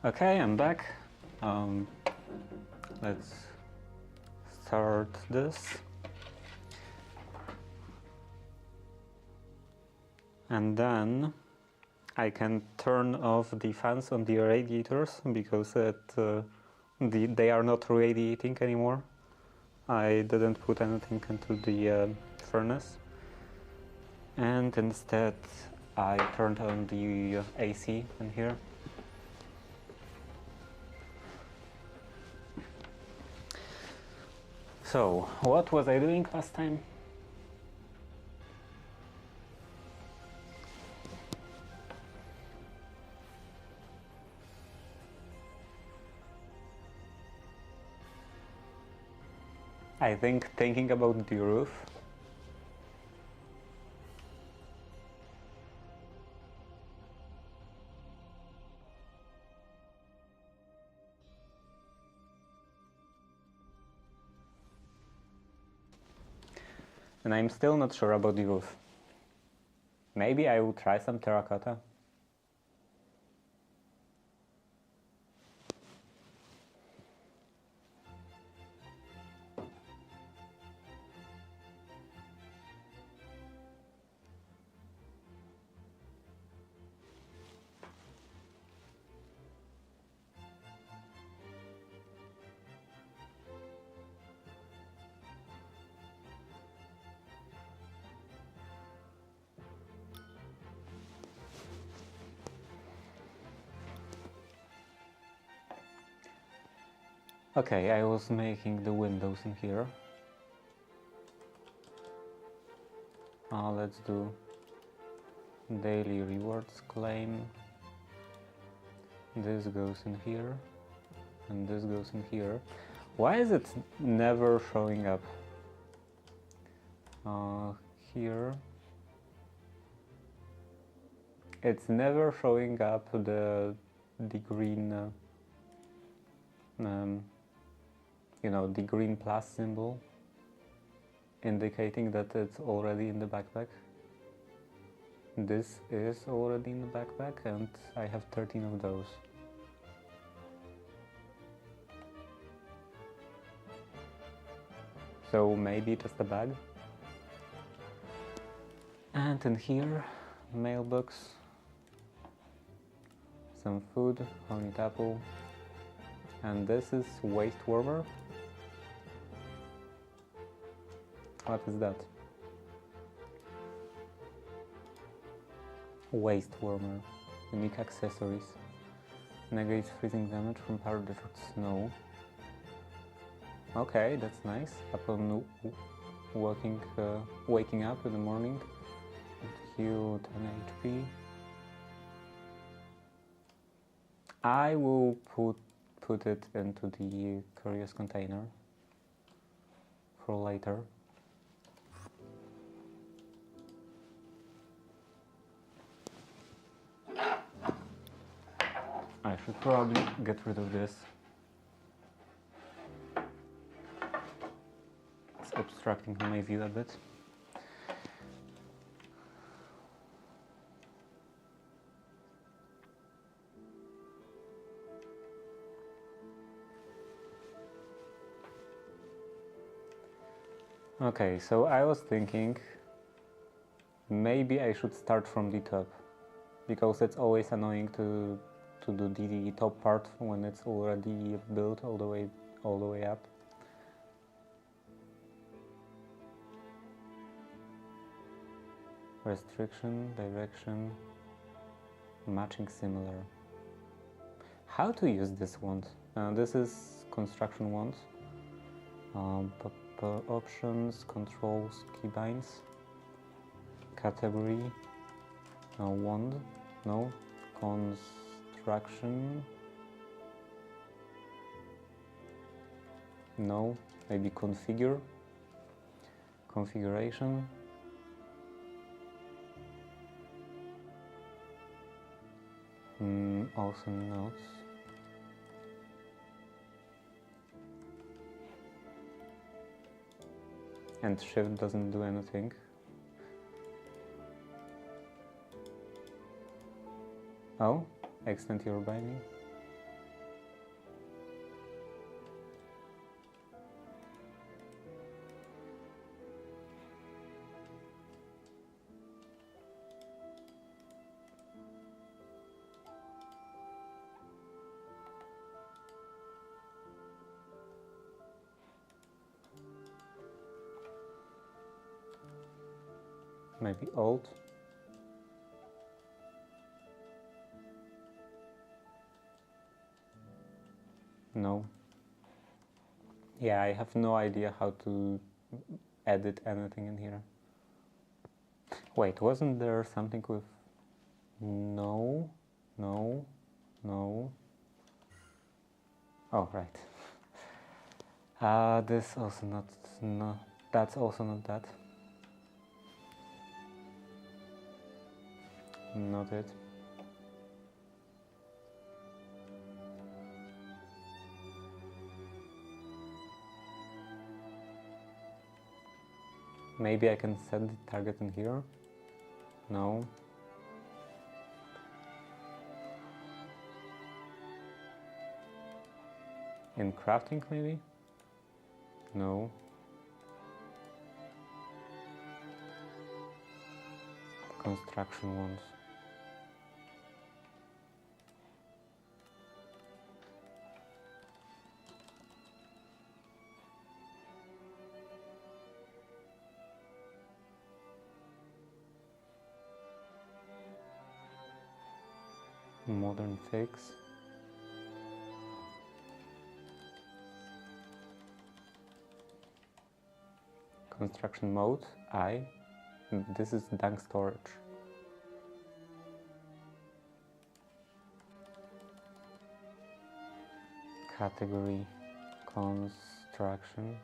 Okay, I'm back. Let's start this. And then I can turn off the fans on the radiators because they are not radiating anymore. I didn't put anything into the furnace. And instead I turned on the AC in here. So, what was I doing last time? I think thinking about the roof. And I'm still not sure about the roof. Maybe I will try some terracotta. Okay, I was making the windows in here. Let's do daily rewards claim. This goes in here, and this goes in here. Why is it never showing up? Here. It's never showing up the green, you know, the green plus symbol, indicating that it's already in the backpack. This is already in the backpack, and I have 13 of those. So maybe just a bag. And in here, mailbox, some food, honeyed apple, and this is waste warmer. What is that? Waste warmer, unique accessories, negates freezing damage from powder detect snow. Okay, that's nice. Upon waking up in the morning, heal 10 HP. I will put it into the curious container for later. I should probably get rid of this. It's obstructing my view a bit. Okay, so I was thinking maybe I should start from the top, because it's always annoying to do the top part when it's already built all the way up. Restriction, direction, matching similar. How to use this wand? This is construction wand. Options, controls, keybinds, category, wand, no, construction, no, maybe configure, configuration, also notes. And shift doesn't do anything. Oh, extend your binding. maybe Alt. No. Yeah, I have no idea how to edit anything in here. Wait, wasn't there something with no, no, no? Oh, right. This also not, no, that's also not that. Not it. Maybe I can set the target in here? No. In crafting maybe? No. Construction ones. Modern fix. Construction mode, I. This is Dank storage. Category, construction.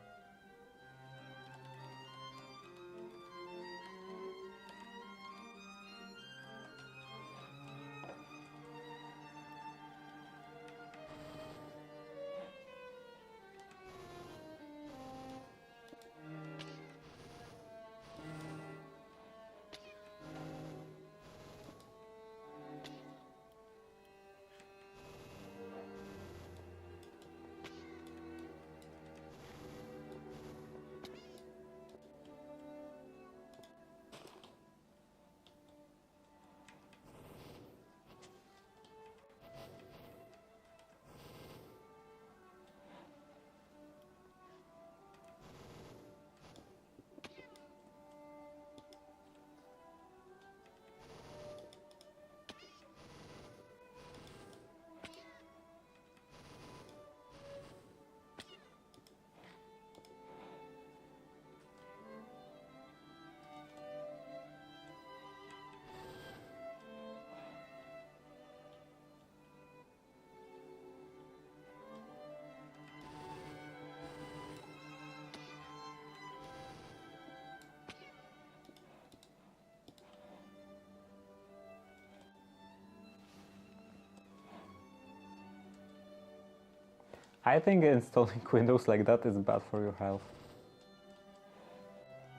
I think installing Windows like that is bad for your health.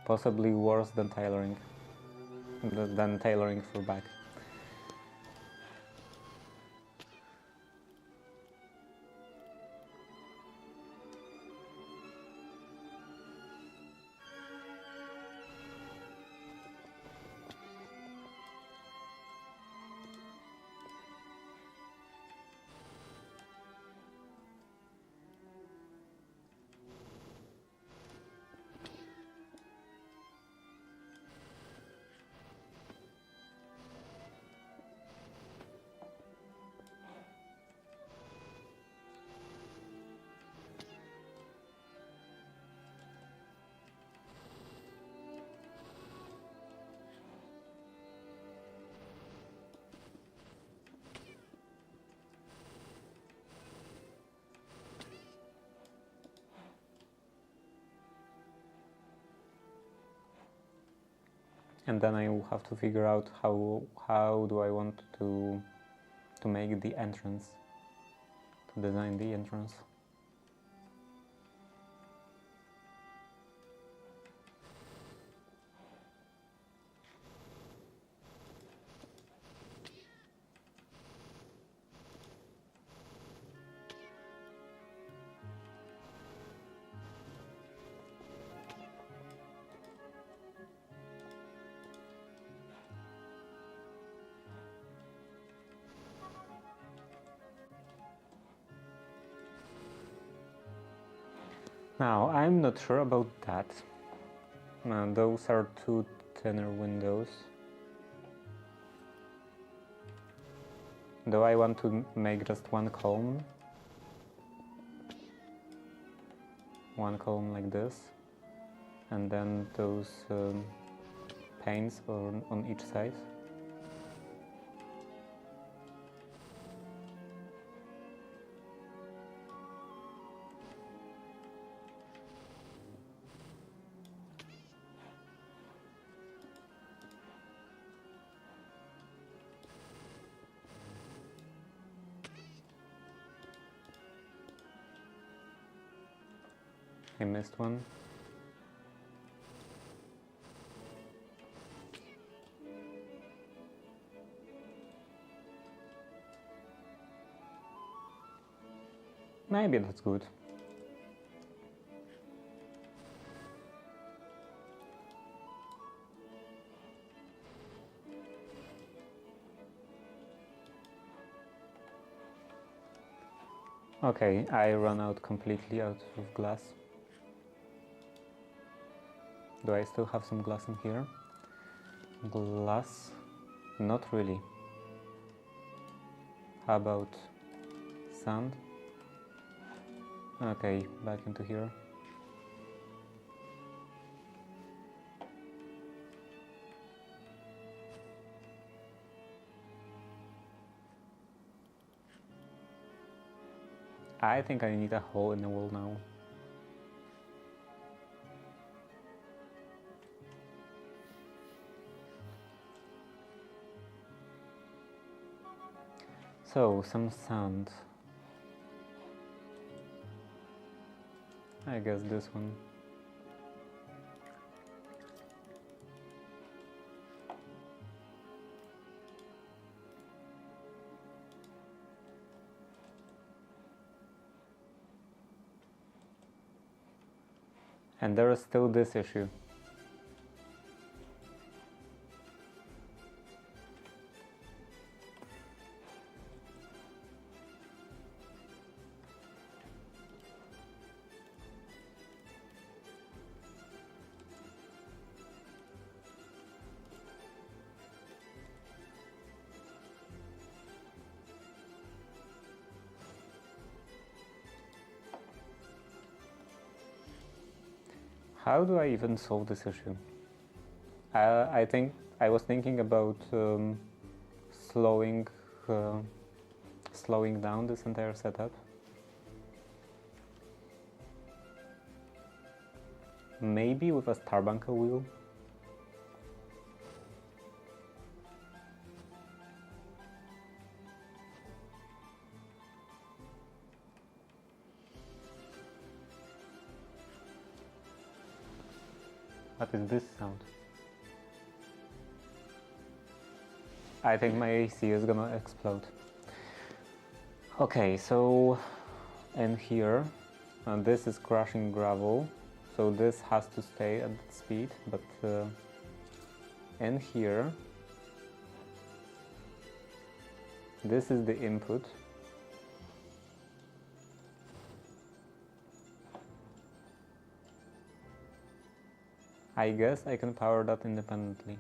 Possibly worse than tailoring for back. And then I will have to figure out how do I want to make the entrance, to design the entrance. Now, I'm not sure about that. Those are two thinner windows. Though I want to make just one column like this, and then those panes on each side. I missed one. Maybe that's good. Okay, I run out completely out of glass. Do I still have some glass in here? Glass? Not really. How about sand? Okay, back into here. I think I need a hole in the wall now. So, some sand. I guess this one. And there is still this issue. How do I even solve this issue? I think I was thinking about slowing down this entire setup. Maybe with a Starbunker wheel. What is this sound? I think my AC is gonna explode. Okay, so in here, this is crushing gravel, so this has to stay at that speed, but in here, this is the input. I guess I can power that independently.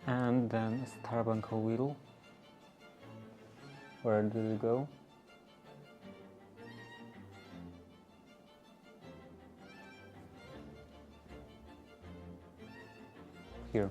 And then a Starbunker wheel. Where did it go? Here.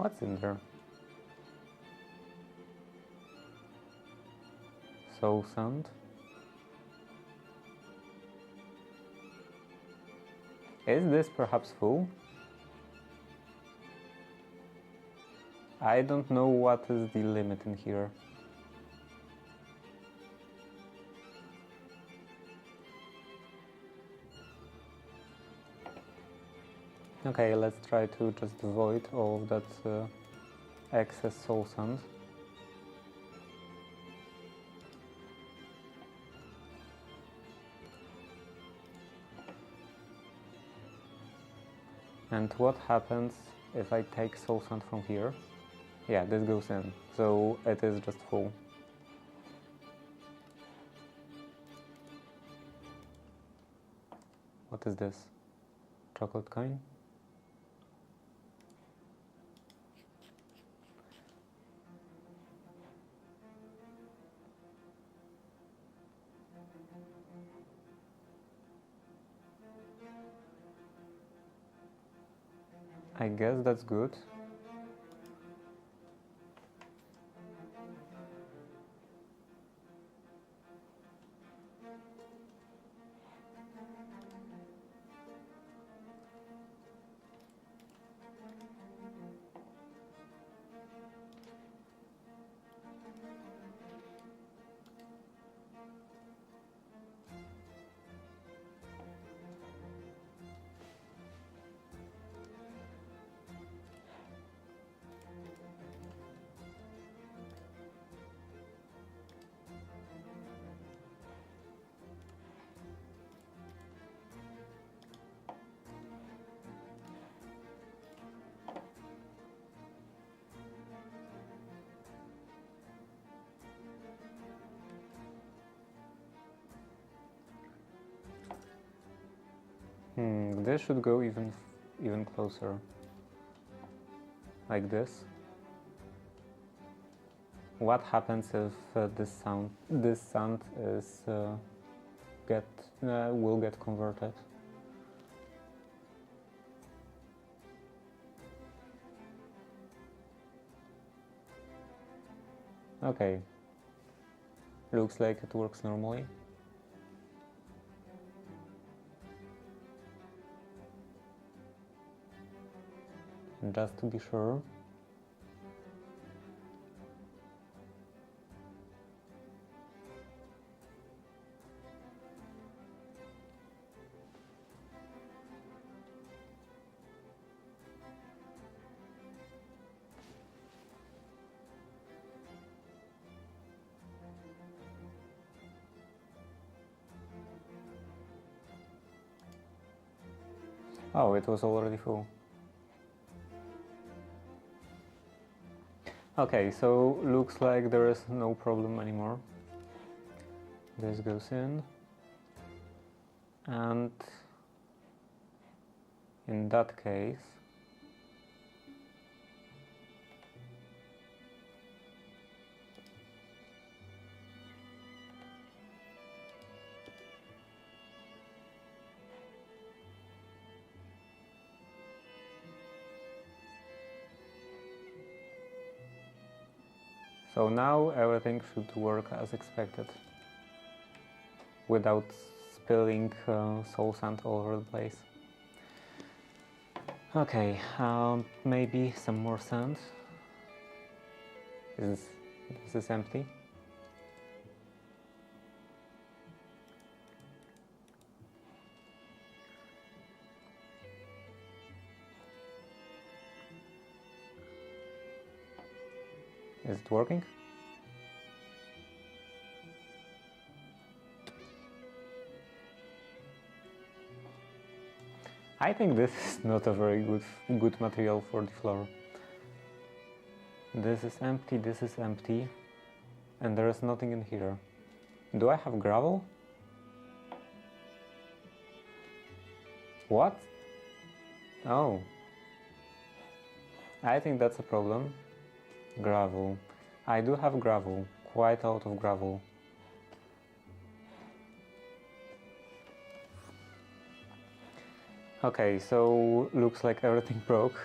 What's in there? Soul Sand. Is this perhaps full? I don't know what is the limit in here. Okay, let's try to just void all of that excess soul sand. And what happens if I take soul sand from here? Yeah, this goes in, so it is just full. What is this? Chocolate coin? I guess that's good. This should go even closer, like this. What happens if this sand is will get converted? Okay, looks like it works normally. And just to be sure, oh, it was already full. Okay, so looks like there is no problem anymore. This goes in, and in that case, so now everything should work as expected, without spilling soul sand all over the place. Okay, maybe some more sand. This is empty. Is it working? I think this is not a very good material for the floor. This is empty, and there is nothing in here. Do I have gravel? What? Oh. I think that's a problem. Gravel. I do have gravel, quite a lot of gravel. Okay, so looks like everything broke.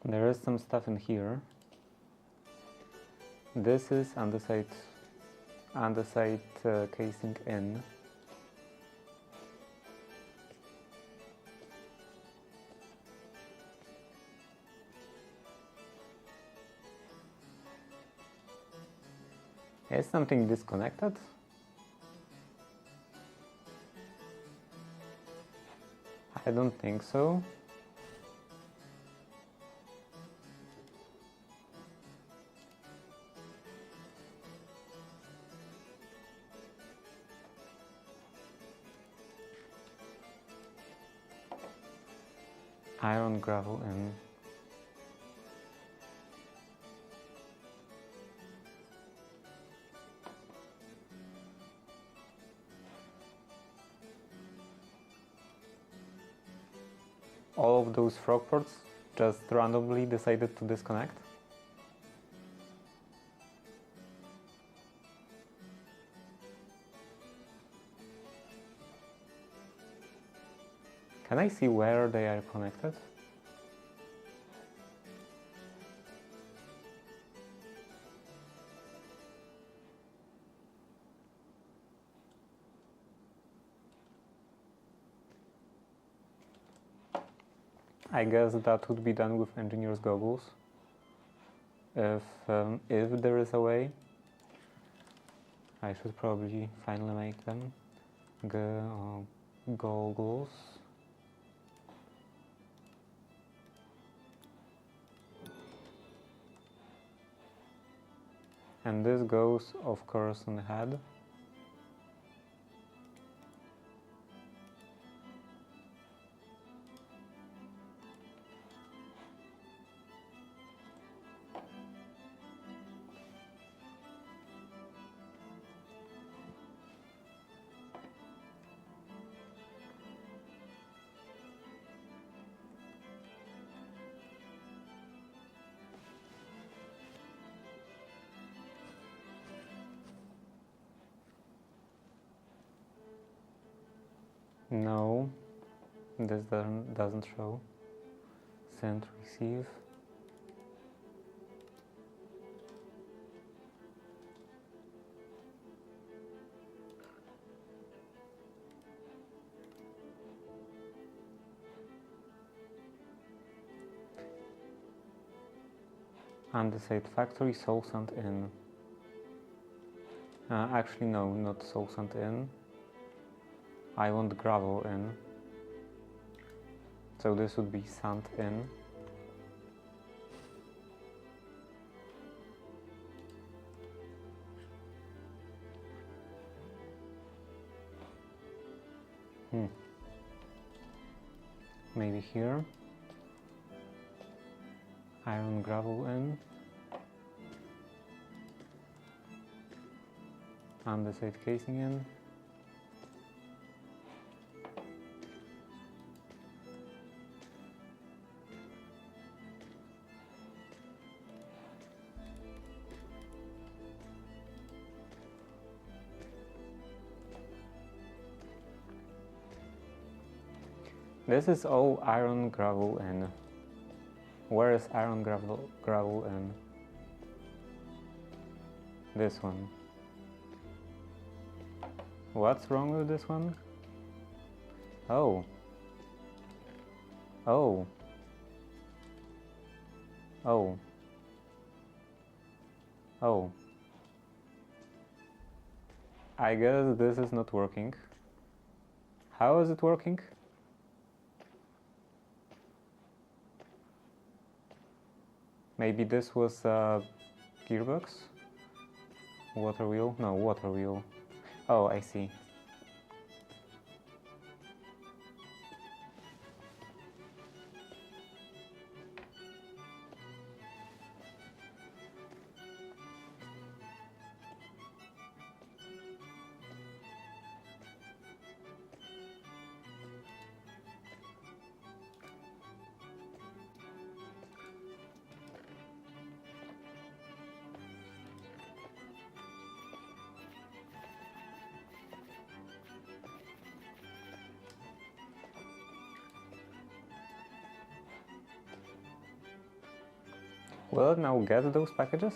There is some stuff in here. This is andesite casing in. Is something disconnected? I don't think so. Iron gravel in. All of those frog ports just randomly decided to disconnect. Can I see where they are connected? I guess that would be done with engineer's goggles. If there is a way, I should probably finally make them. Goggles. And this goes, of course, on the head. No, this doesn't show. Send, receive. Andesite factory, soul sand in. Actually no, not soul sand in. I want gravel in. So this would be sand in. Maybe here. Iron gravel in. Andesite casing in. This is all iron gravel in. Where is iron gravel in? This one. What's wrong with this one? Oh. Oh. Oh. Oh. I guess this is not working. How is it working? Maybe this was a gearbox? Water wheel? No, water wheel. Oh, I see. Will it now get those packages?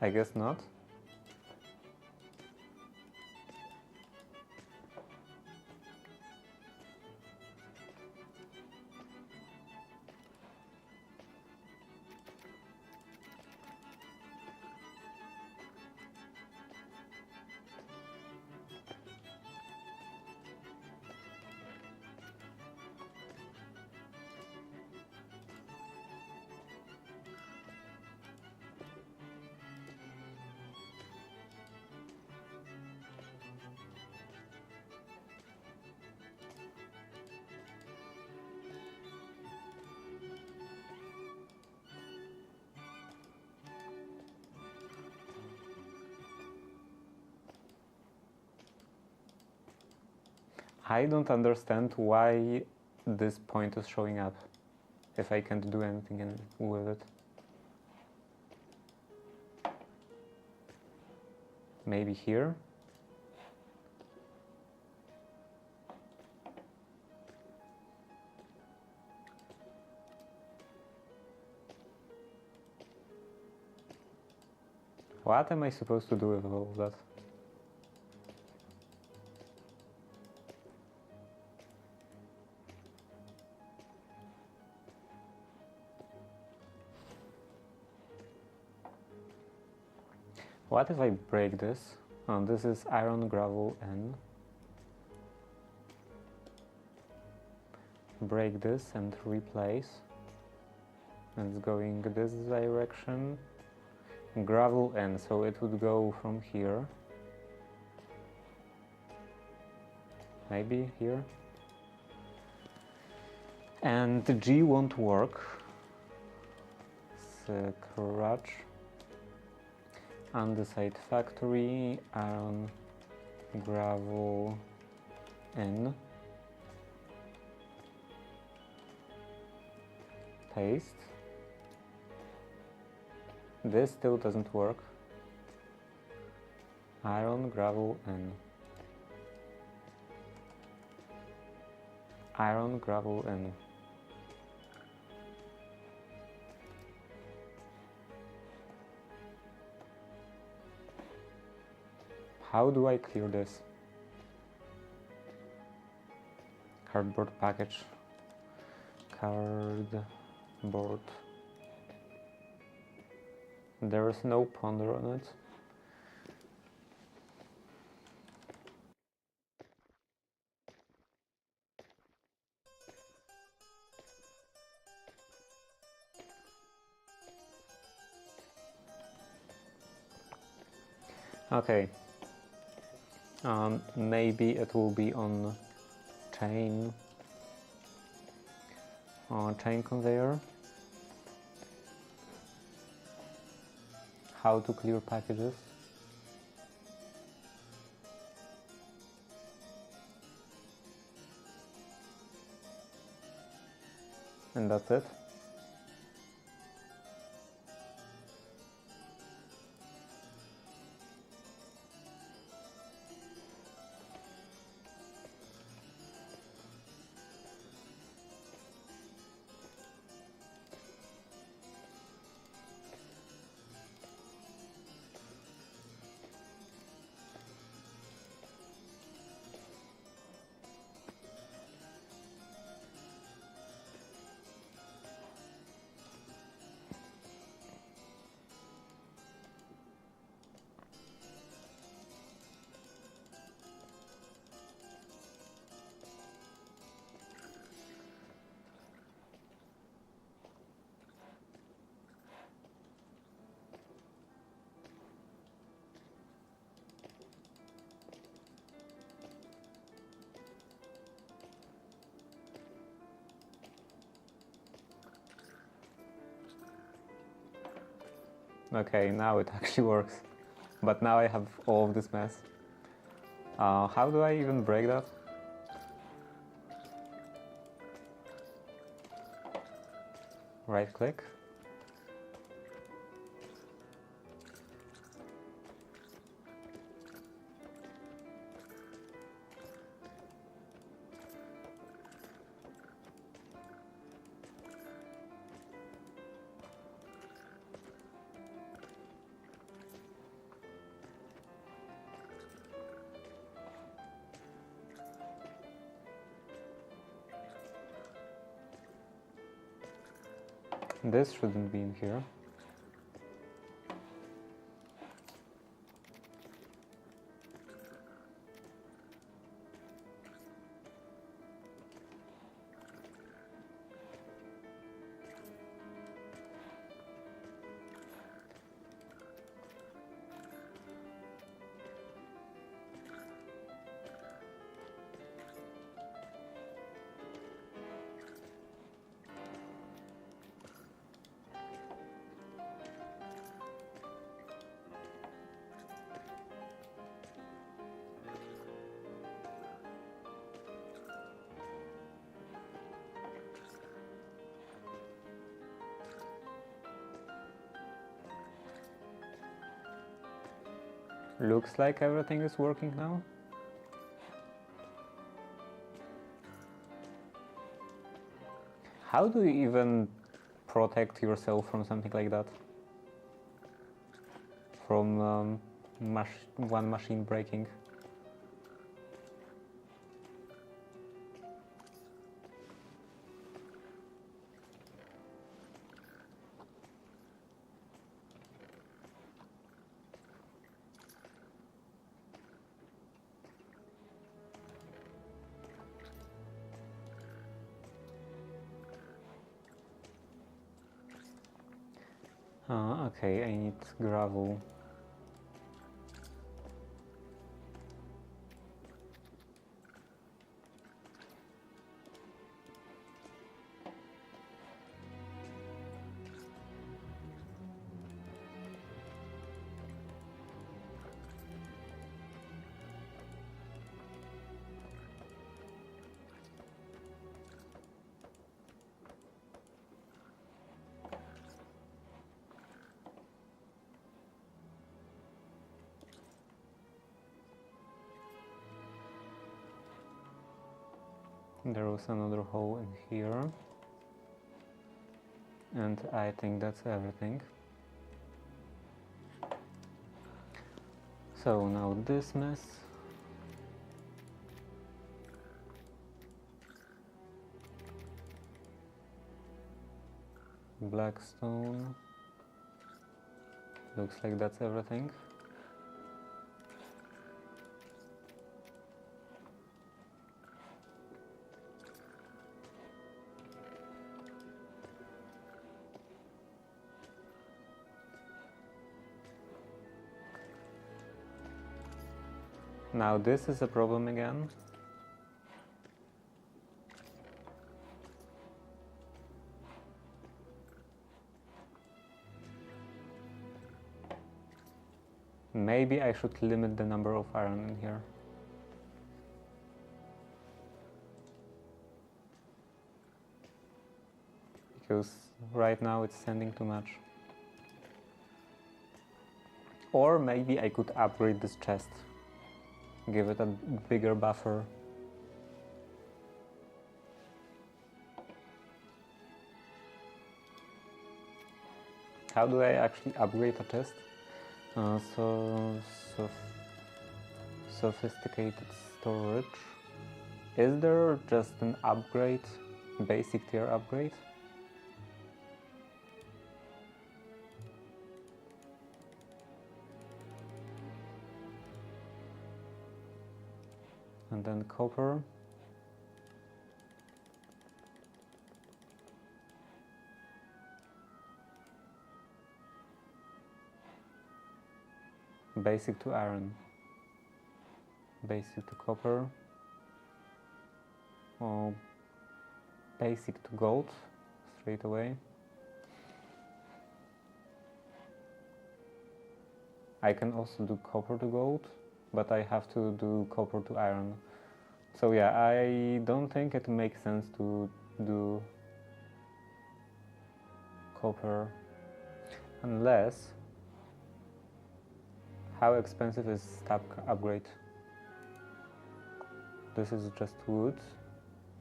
I guess not. I don't understand why this point is showing up if I can't do anything with it. Maybe here? What am I supposed to do with all of that? What if I break this? Oh, this is iron, gravel, N. Break this and replace. It's going this direction. Gravel N, so it would go from here. Maybe here. And the G won't work. Scratch. Andesite factory, iron, gravel, N. Paste. This still doesn't work. Iron, gravel, N. Iron, gravel, N. How do I clear this? Cardboard package. Cardboard. There is no ponder on it. Okay. Maybe it will be on chain conveyor. How to clear packages. And that's it. Okay, now it actually works. But now I have all of this mess. How do I even break that? Right click. This shouldn't be in here. Looks like everything is working now. How do you even protect yourself from something like that? From one machine breaking? Okay, I need gravel. There was another hole in here, and I think that's everything. So now this mess. Blackstone. Looks like that's everything. Now this is a problem again. Maybe I should limit the number of iron in here. Because right now it's sending too much. Or maybe I could upgrade this chest. Give it a bigger buffer. How do I actually upgrade a chest? Sophisticated storage. Is there just an upgrade? Basic tier upgrade? And then copper. Basic to iron. Basic to copper. Or basic to gold straight away. I can also do copper to gold, but I have to do copper to iron. So yeah, I don't think it makes sense to do copper unless... How expensive is stab upgrade? This is just wood.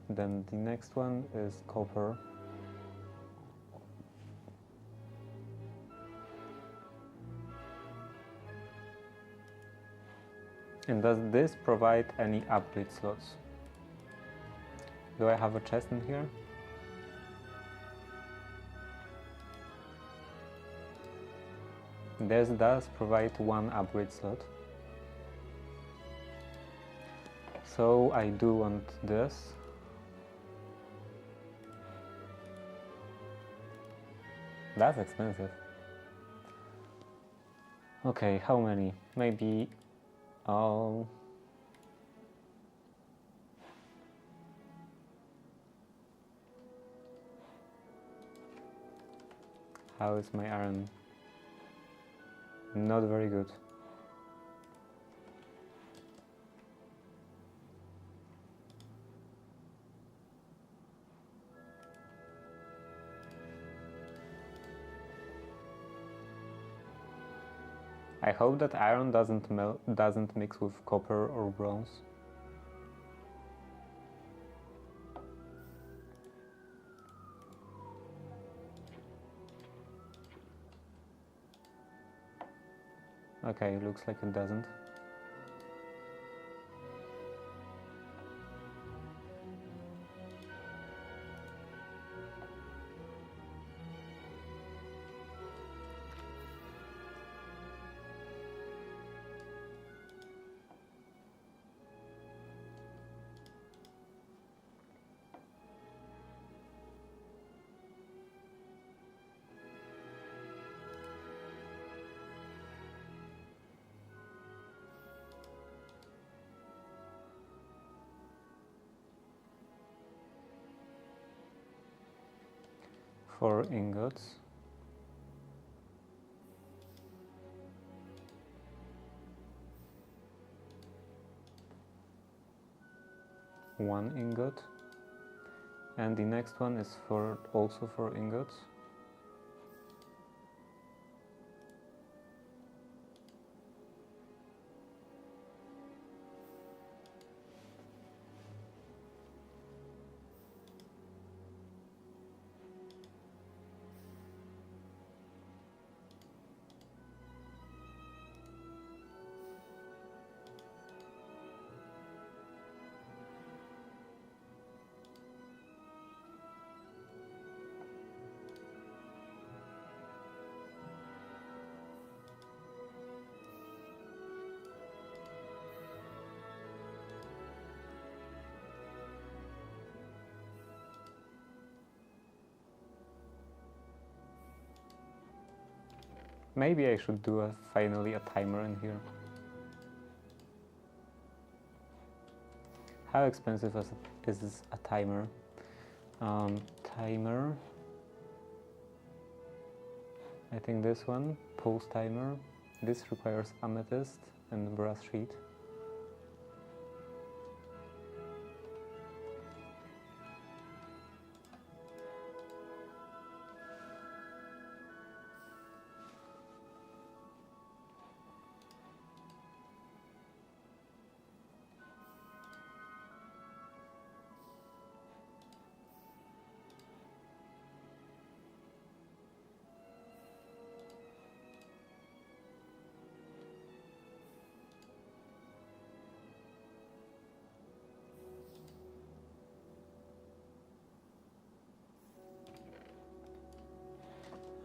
Then the next one is copper. And does this provide any upgrade slots? Do I have a chest in here? This does provide one upgrade slot. So I do want this. That's expensive. Okay, how many? Maybe all. How is my iron? Not very good. I hope that iron doesn't mix with copper or bronze. Okay, looks like it doesn't. Four ingots. One ingot. And the next one is also 4 ingots. Maybe I should do finally a timer in here. How expensive is a timer? Timer. I think this one, pulse timer. This requires amethyst and brass sheet.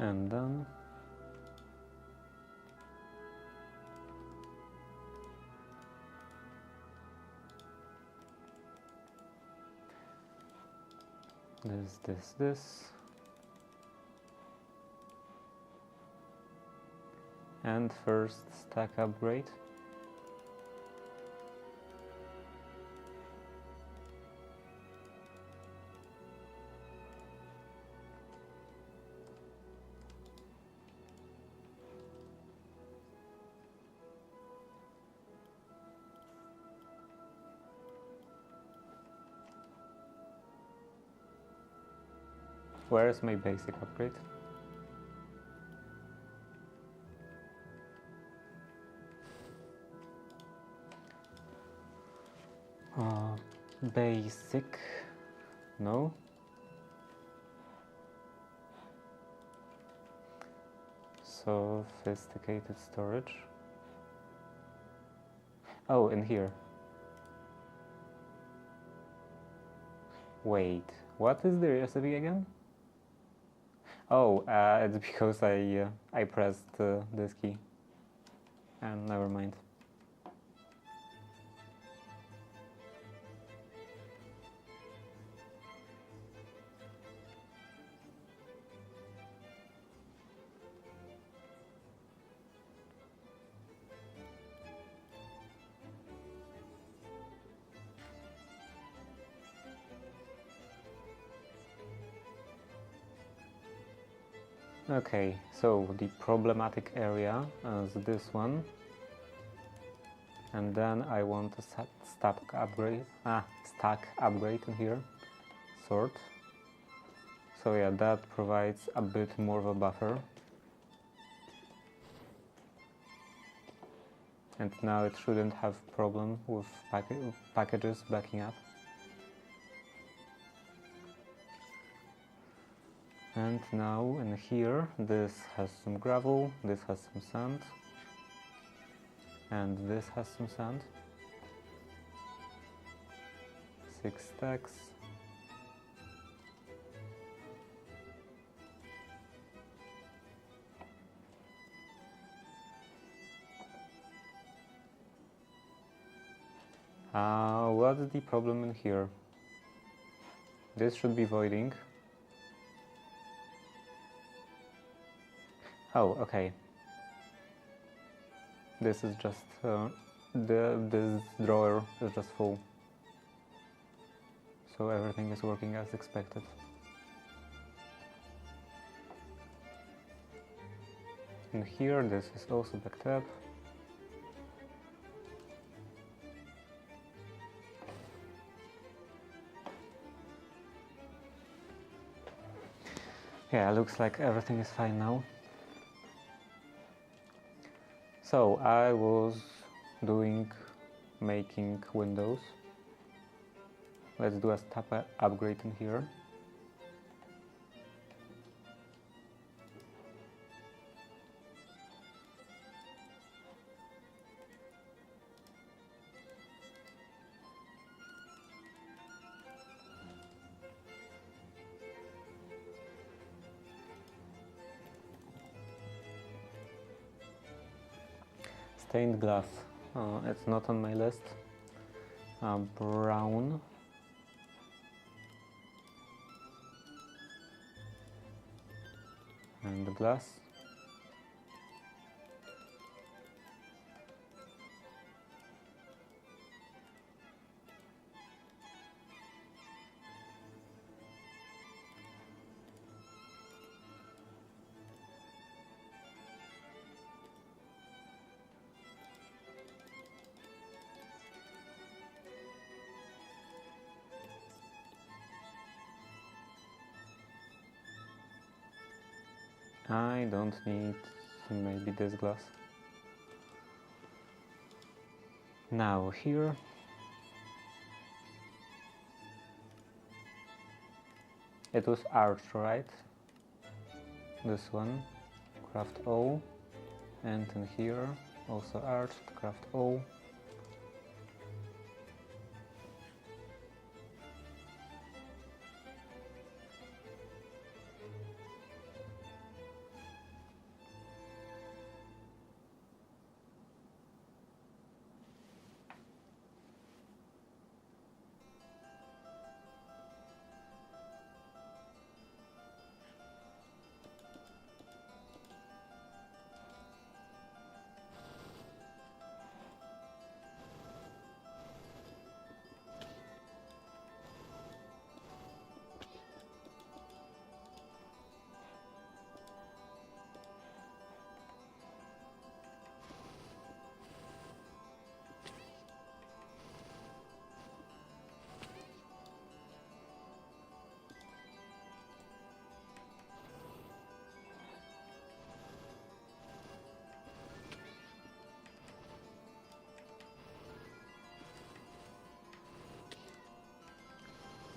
And done. This. And first stack upgrade. Where is my basic upgrade? Basic, no. Sophisticated storage. Oh, in here. Wait, what is the recipe again? Oh, it's because I pressed this key. And never mind. Okay, so the problematic area is this one, and then I want to set stack upgrade in here, sort. So yeah, that provides a bit more of a buffer. And now it shouldn't have problem with packages backing up. And now in here, this has some gravel, this has some sand, and this has some sand. 6 stacks. What's the problem in here? This should be voiding. Oh, okay. This is just this drawer is just full, so everything is working as expected. And here, this is also backed up. Yeah, looks like everything is fine now. So I was making windows. Let's do a step upgrade in here. Stained glass. It's not on my list. Brown. And the glass. I don't need maybe this glass. Now here, it was arched, right? This one, craft O, and in here also arched, craft O.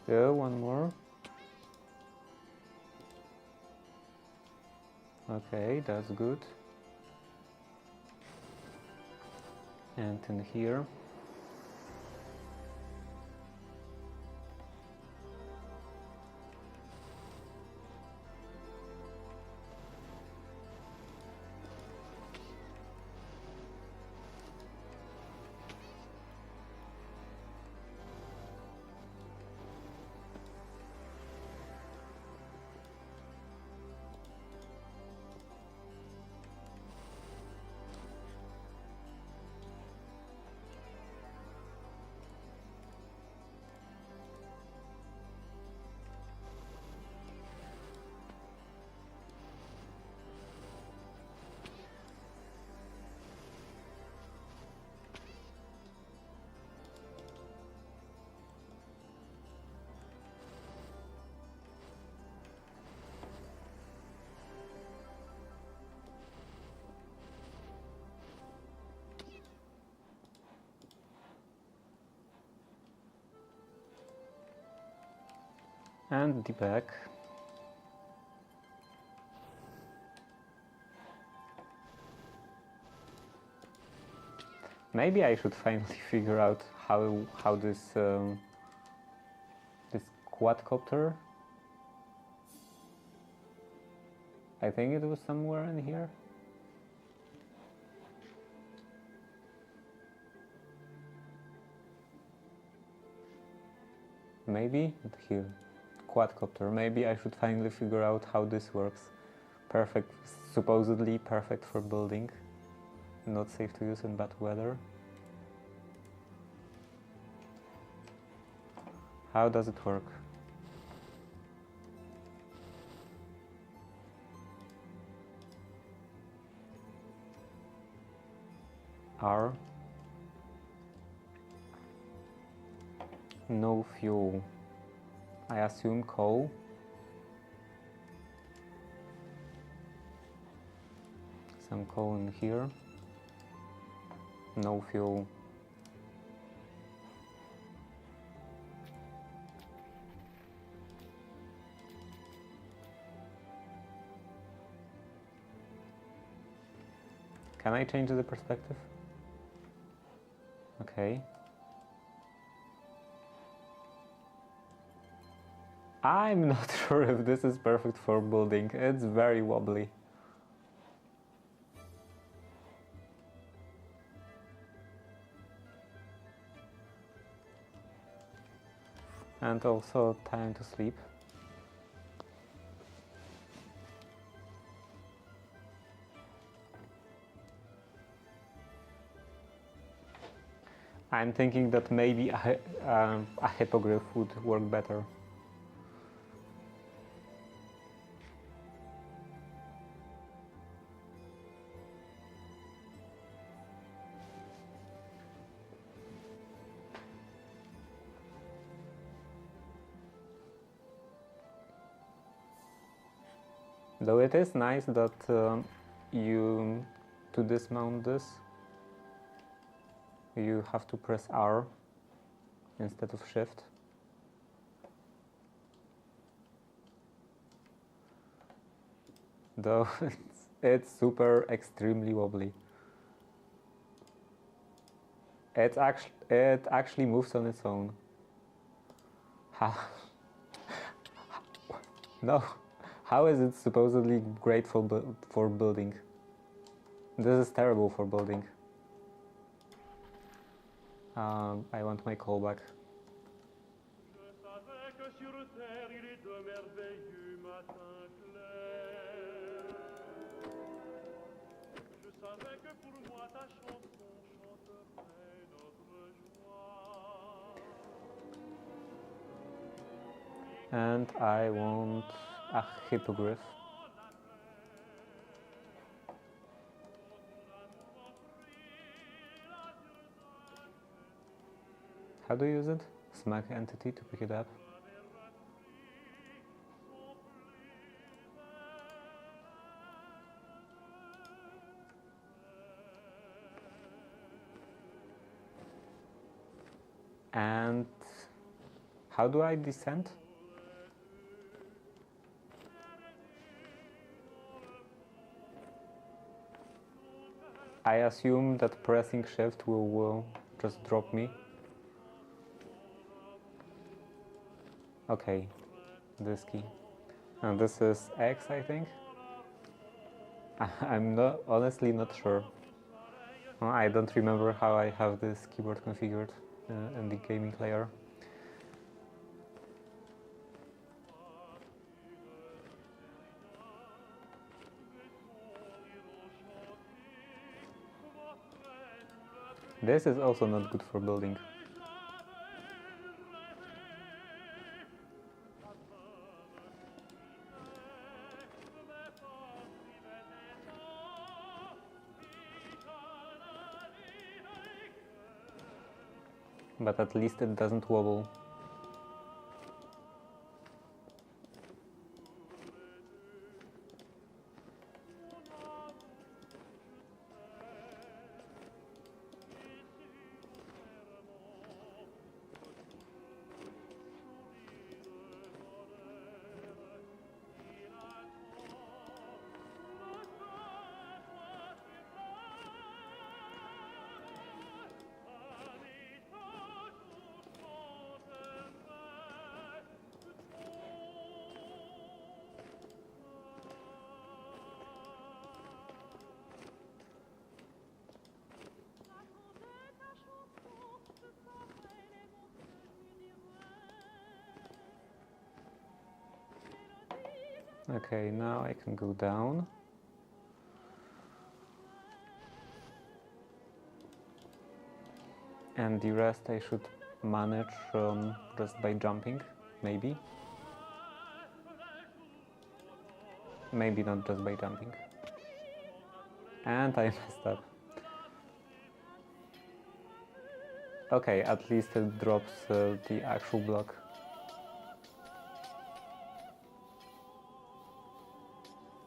Yeah, one more. Okay, that's good. And in here, and the back. Maybe I should finally figure out how this this quadcopter. I think it was somewhere in here. Maybe here, quadcopter. Maybe I should finally figure out how this works. Perfect, supposedly perfect for building. Not safe to use in bad weather. How does it work? R. No fuel. I assume coal. Some coal in here. No fuel. Can I change the perspective? Okay. I'm not sure if this is perfect for building. It's very wobbly. And also time to sleep. I'm thinking that maybe a hippogriff would work better. Though it is nice that to dismount this, you have to press R instead of Shift. Though it's super extremely wobbly. It actually moves on its own. No. How is it supposedly great for building? This is terrible for building. I want my call back. And I want a hippogriff. How do you use it? Smack entity to pick it up. And how do I descend? I assume that pressing shift will just drop me. Okay, this key. And this is X, I think? I'm honestly not sure. I don't remember how I have this keyboard configured in the gaming layer. This is also not good for building. But at least it doesn't wobble. Okay, now I can go down. And the rest I should manage just by jumping, maybe. Maybe not just by jumping. And I messed up. Okay, at least it drops the actual block.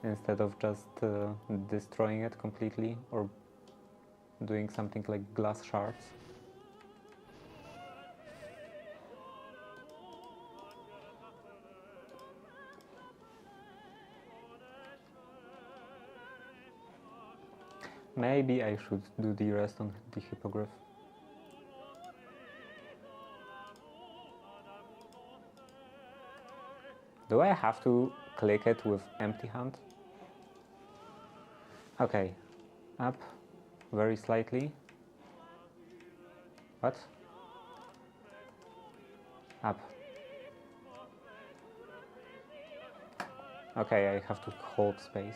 Instead of just destroying it completely or doing something like glass shards. Maybe I should do the rest on the hippogriff. Do I have to click it with empty hand? Okay, up very slightly. What? Up. Okay, I have to hold space.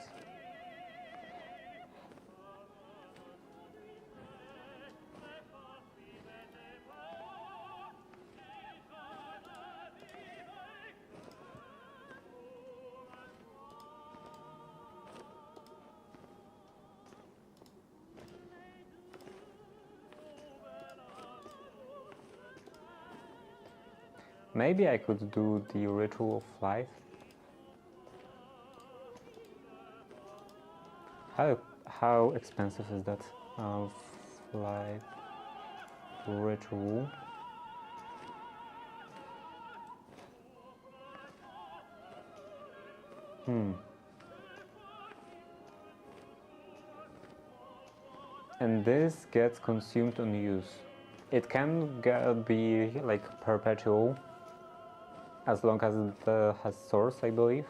Maybe I could do the ritual of flight. How expensive is that flight ritual? And this gets consumed on use. It can be like perpetual as long as it has source, I believe.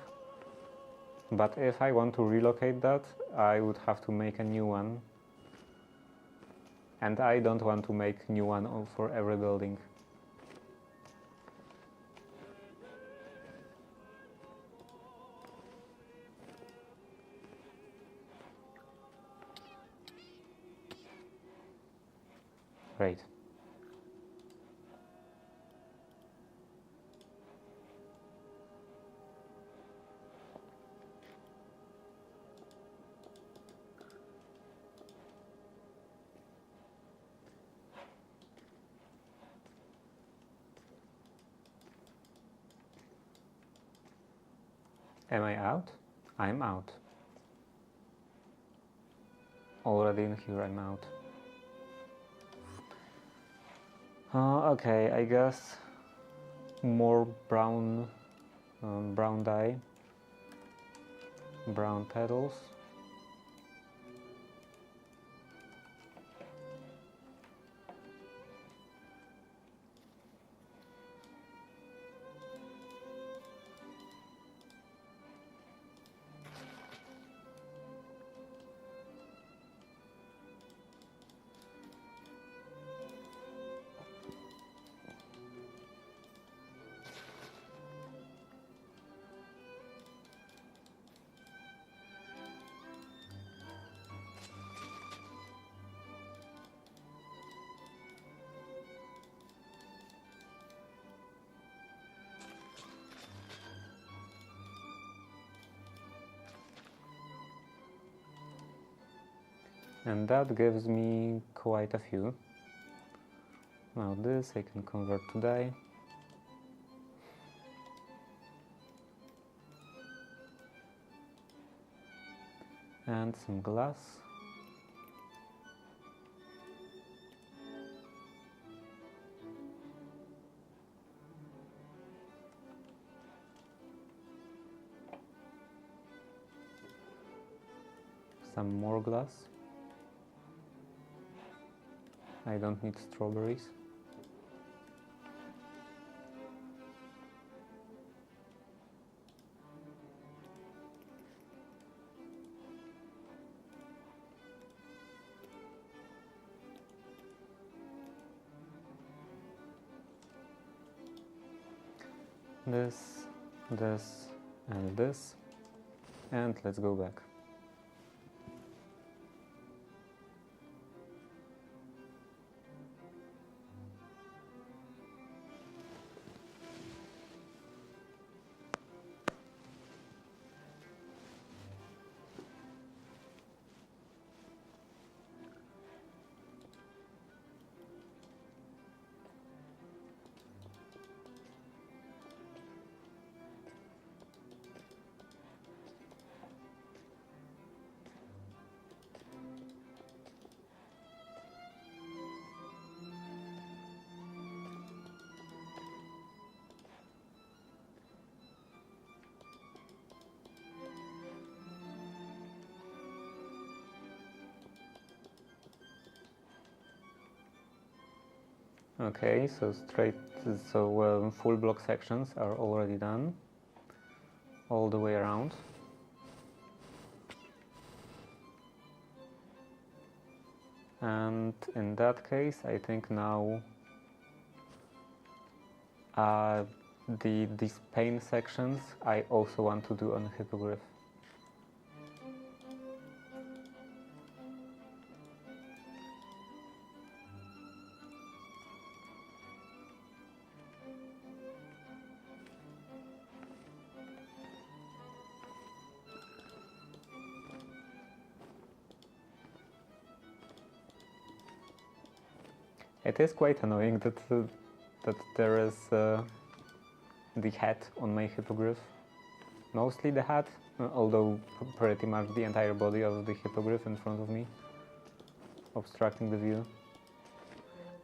But if I want to relocate that, I would have to make a new one. And I don't want to make new one for every building. Great. Am I out? I'm out. Already in here, I'm out. Okay, I guess more brown dye, brown petals. And that gives me quite a few. Now this I can convert to dye. And some glass. Some more glass. I don't need strawberries. This, and this. And let's go back. Okay, so full block sections are already done all the way around. And in that case, I think now these pane sections I also want to do on Hippogriff. It is quite annoying that there is the head on my Hippogriff. Mostly the head, although pretty much the entire body of the Hippogriff in front of me, obstructing the view.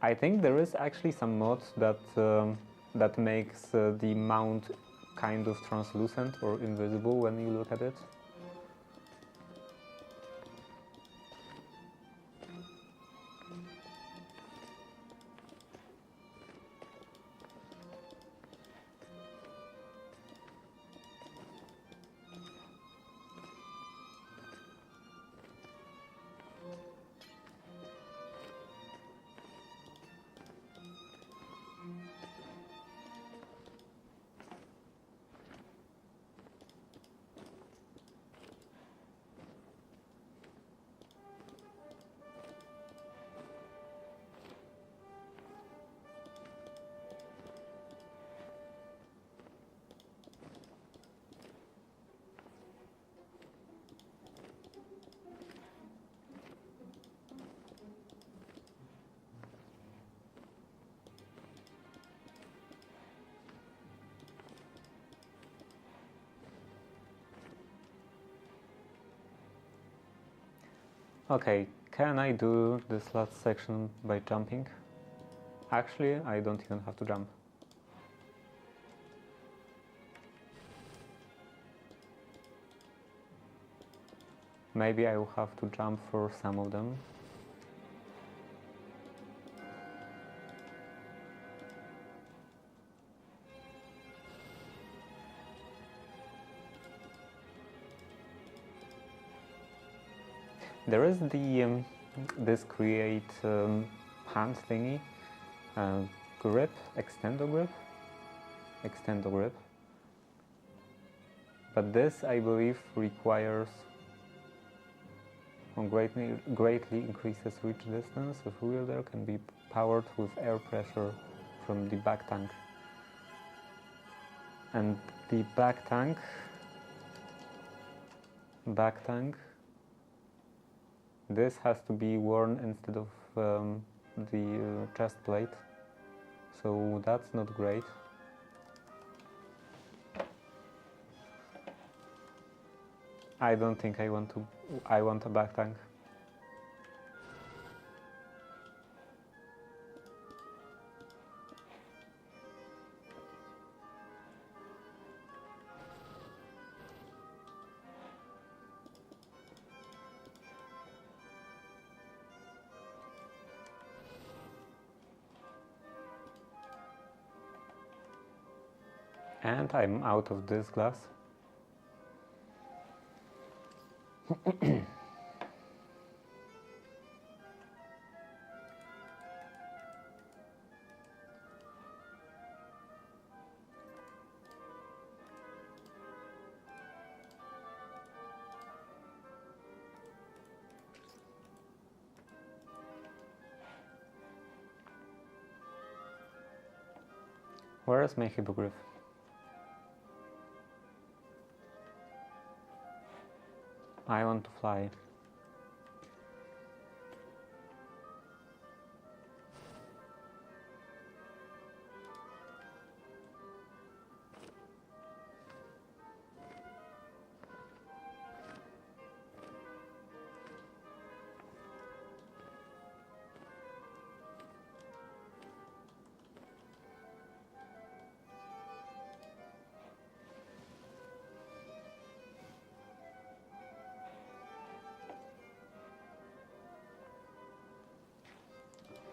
I think there is actually some mod that makes the mount kind of translucent or invisible when you look at it. Okay, can I do this last section by jumping? Actually, I don't even have to jump. Maybe I will have to jump for some of them. There is this create hand thingy, grip, extendo grip. But this, I believe, requires greatly increases reach distance of wielder, can be powered with air pressure from the back tank. And the back tank, this has to be worn instead of the chest plate, so that's not great. I don't think I want a back tank. And I'm out of this glass. Where is my hippogriff? I want to fly.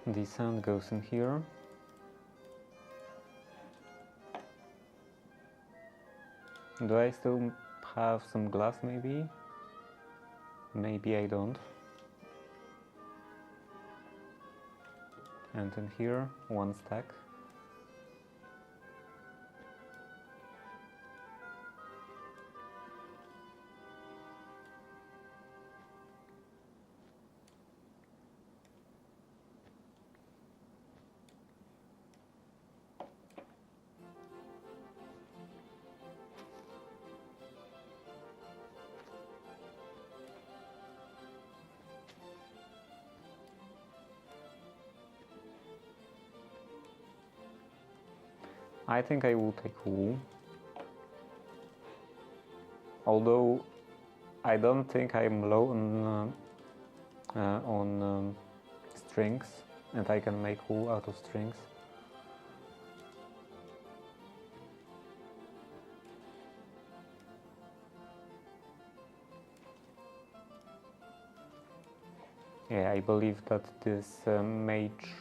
The sand goes in here. Do I still have some glass maybe? Maybe I don't. And in here, one stack. I think I will take wool. Although I don't think I'm low on strings, and I can make wool out of strings. Yeah, I believe that this mage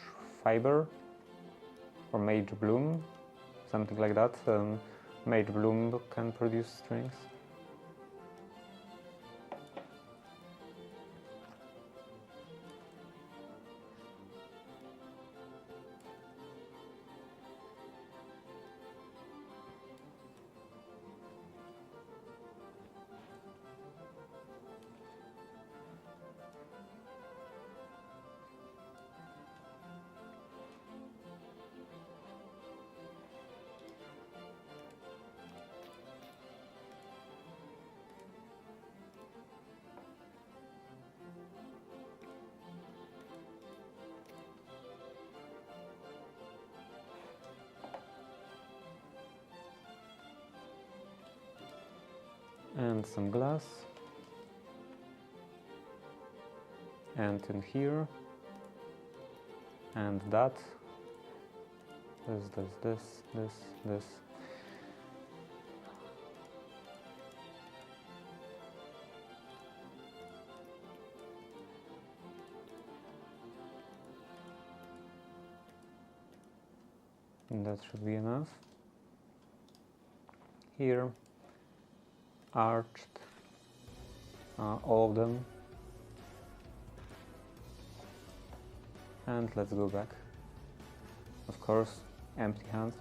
fiber or mage bloom, something like that, mage bloom can produce strings. And some glass, and in here, and that, this. And that should be enough. Here, arched, all of them. And let's go back. Of course, empty hands.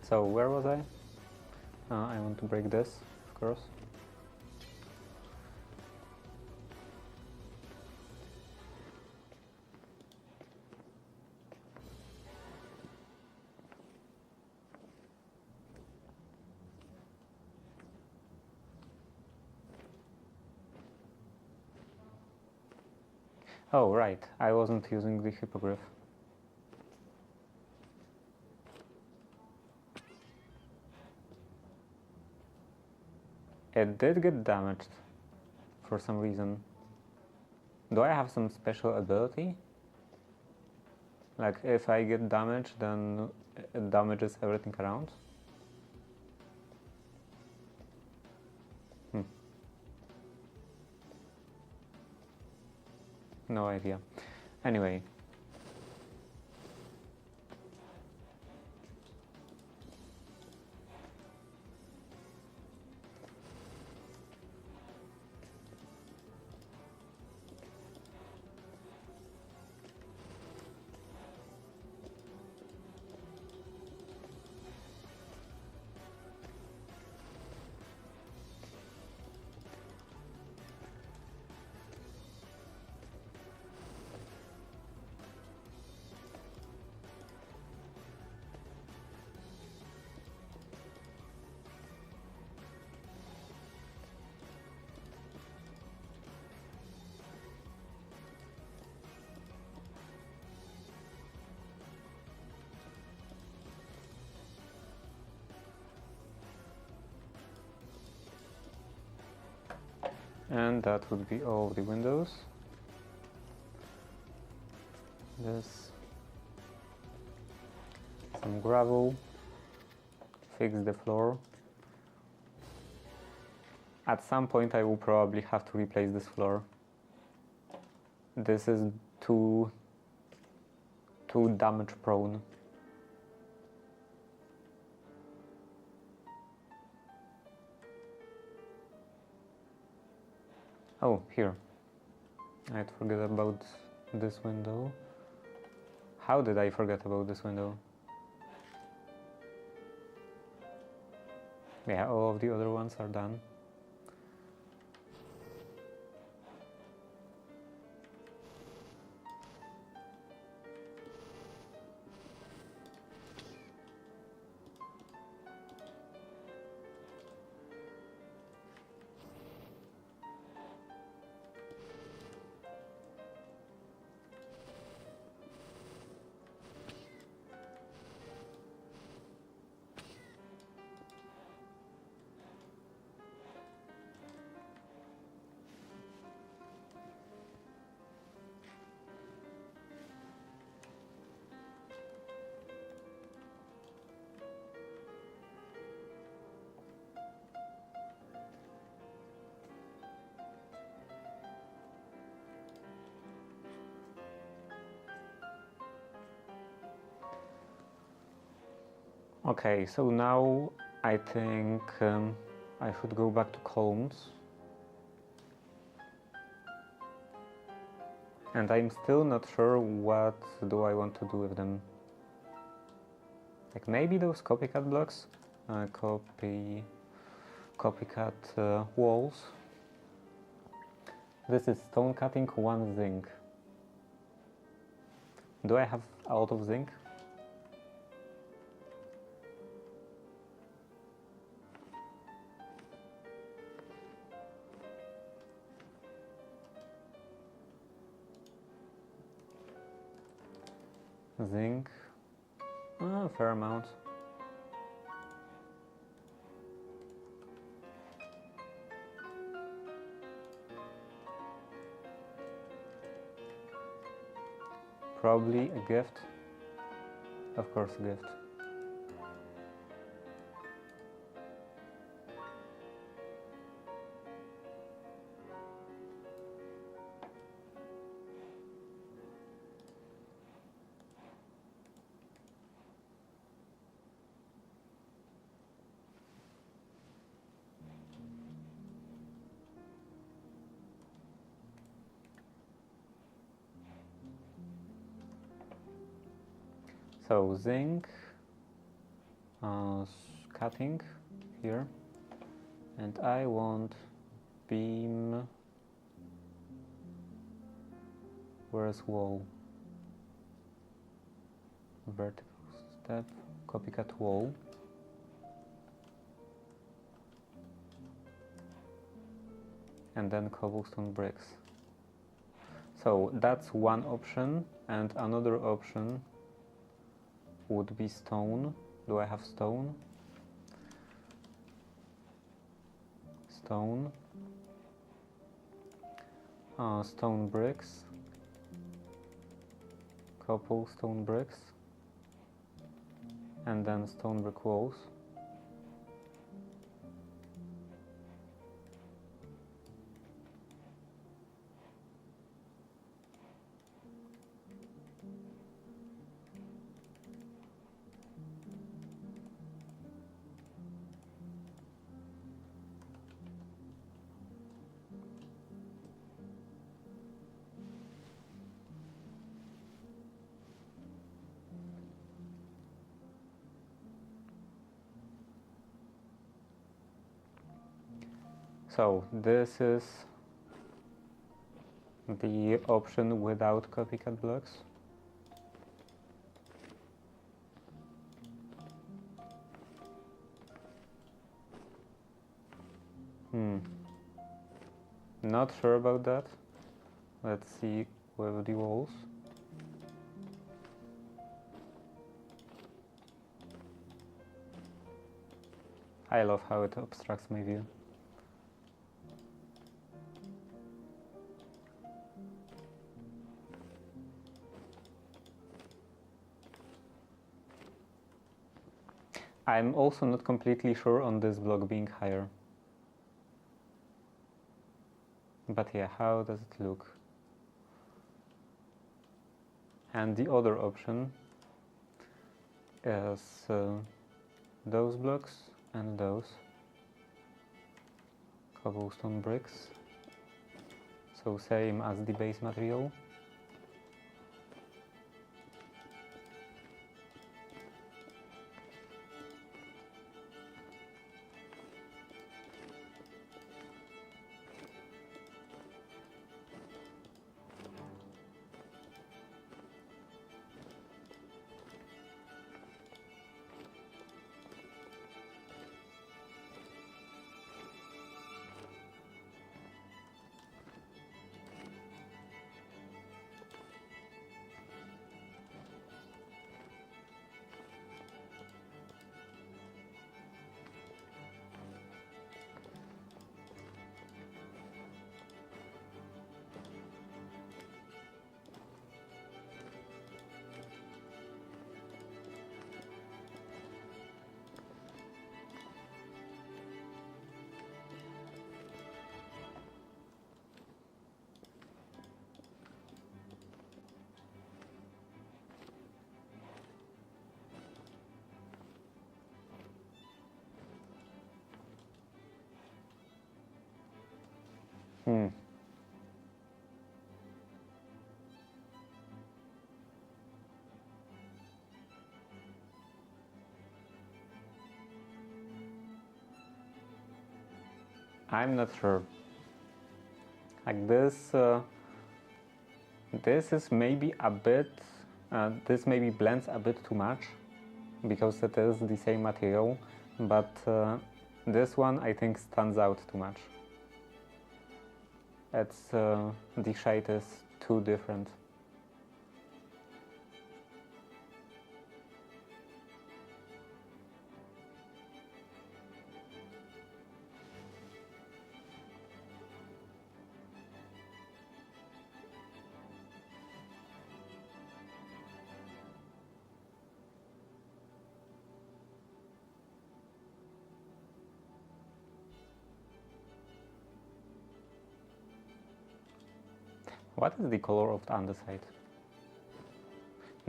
So where was I? I want to break this, of course. Oh, right, I wasn't using the hippogriff. It did get damaged for some reason. Do I have some special ability? Like, if I get damaged, then it damages everything around? No idea. Anyway. And that would be all of the windows. This, some gravel, fix the floor. At some point I will probably have to replace this floor. This is too damage prone. Oh, here. I'd forget about this window. How did I forget about this window? Yeah, all of the other ones are done. Okay, so now I think I should go back to columns. And I'm still not sure what do I want to do with them. Like maybe those copycat blocks, copycat walls. This is stone cutting, 1 zinc. Do I have a lot of zinc? Zinc, a fair amount. Probably a gift. Of course, a gift. So zinc, cutting here, and I want beam. Where's wall? Vertical step, copycat wall. And then cobblestone bricks. So that's one option, and another option would be stone. Do I have stone? Stone. Stone bricks. Cobblestone bricks. And then stone brick walls. So this is the option without copycat blocks. Not sure about that. Let's see with the walls. I love how it obstructs my view. I'm also not completely sure on this block being higher. But yeah, how does it look? And the other option is those blocks and those cobblestone bricks. So same as the base material. I'm not sure. Like this is maybe a bit, this maybe blends a bit too much because it is the same material, but this one I think stands out too much. It's, the shade is too different. What is the color of the andesite?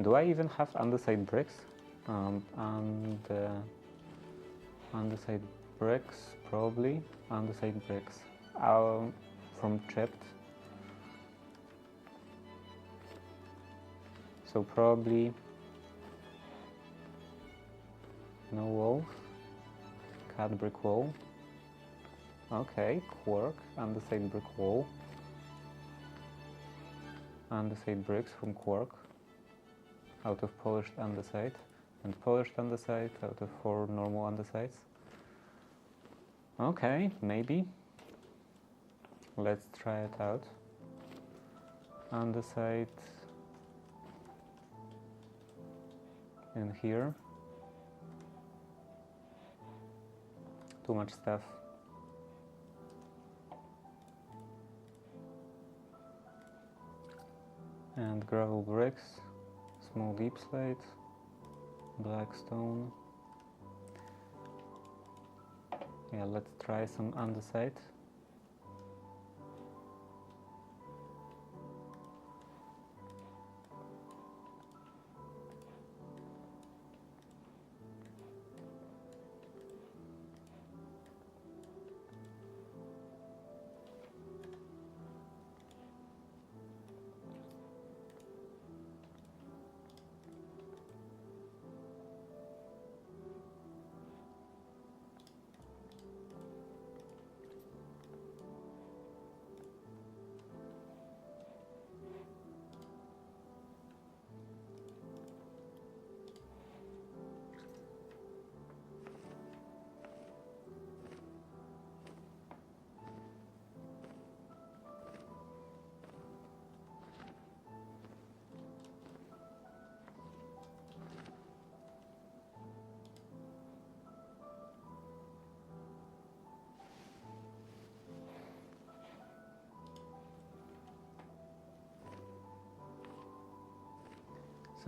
Do I even have andesite bricks? And andesite bricks, probably. Andesite bricks from chipped. So probably no walls. Cut brick wall. Okay, quark, andesite brick wall. Andesite bricks from quark out of polished andesite, and polished andesite out of 4 normal andesites. Okay, maybe. Let's try it out. Andesite in here. Too much stuff. And gravel bricks, small deep slate, black stone. Yeah, let's try some andesite.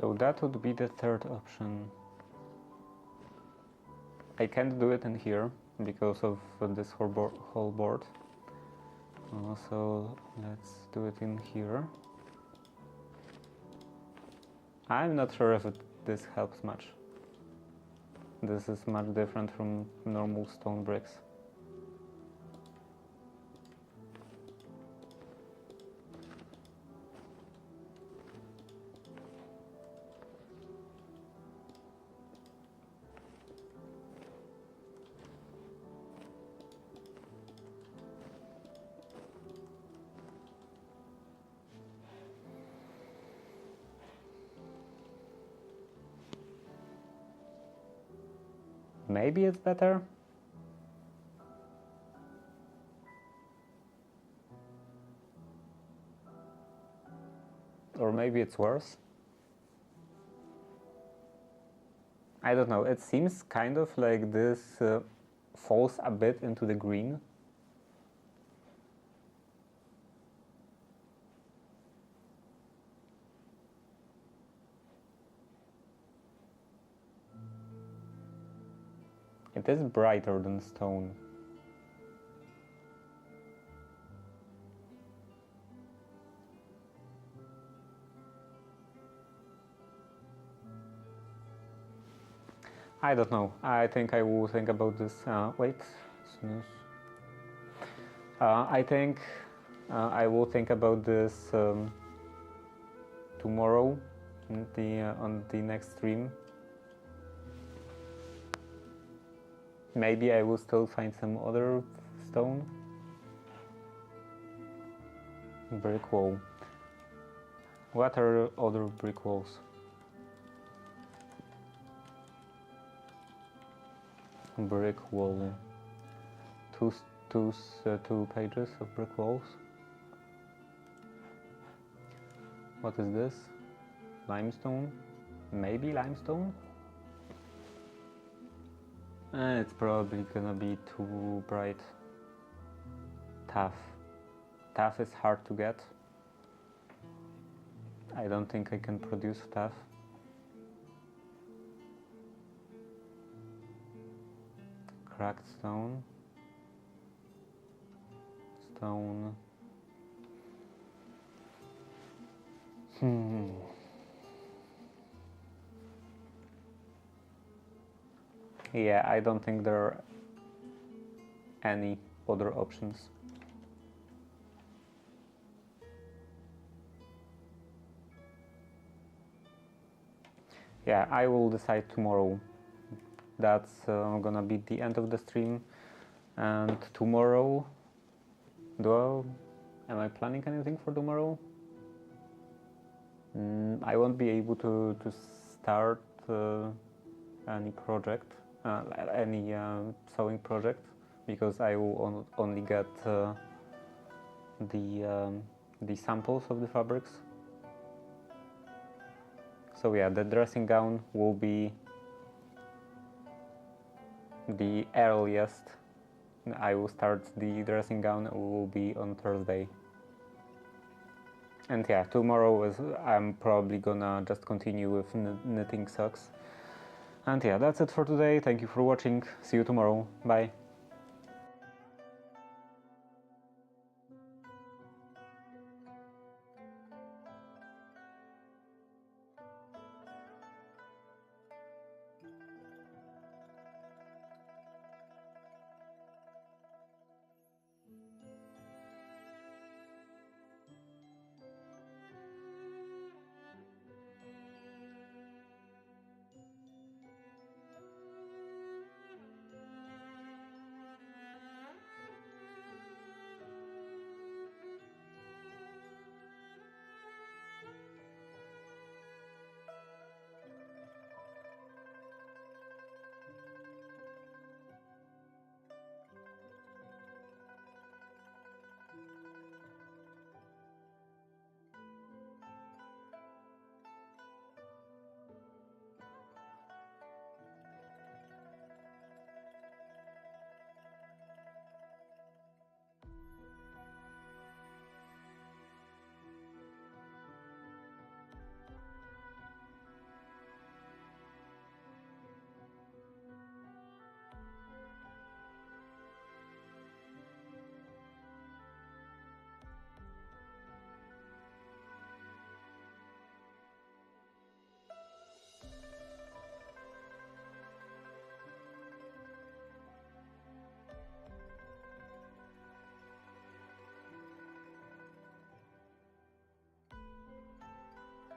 So that would be the third option. I can't do it in here because of this whole board. So let's do it in here. I'm not sure if this helps much. This is much different from normal stone bricks. Maybe it's better. Or maybe it's worse. I don't know, it seems kind of like this falls a bit into the green. It is brighter than stone. I don't know. I think I will think about this. Wait, snooze. I think I will think about this tomorrow on the next stream. Maybe I will still find some other stone. Brick wall. What are other brick walls? Brick wall. Two pages of brick walls. What is this? Limestone? Maybe limestone? It's probably gonna be too bright. Tuff. Tuff is hard to get. I don't think I can produce tuff. Cracked stone. Stone. Yeah, I don't think there are any other options. Yeah, I will decide tomorrow. That's gonna be the end of the stream. And tomorrow, am I planning anything for tomorrow? I won't be able to start any project, any sewing project, because I will only get the samples of the fabrics. So yeah, the dressing gown will be the earliest I will start the dressing gown will be on Thursday. And yeah, tomorrow I'm probably gonna just continue with knitting socks. And yeah, that's it for today. Thank you for watching. See you tomorrow. Bye.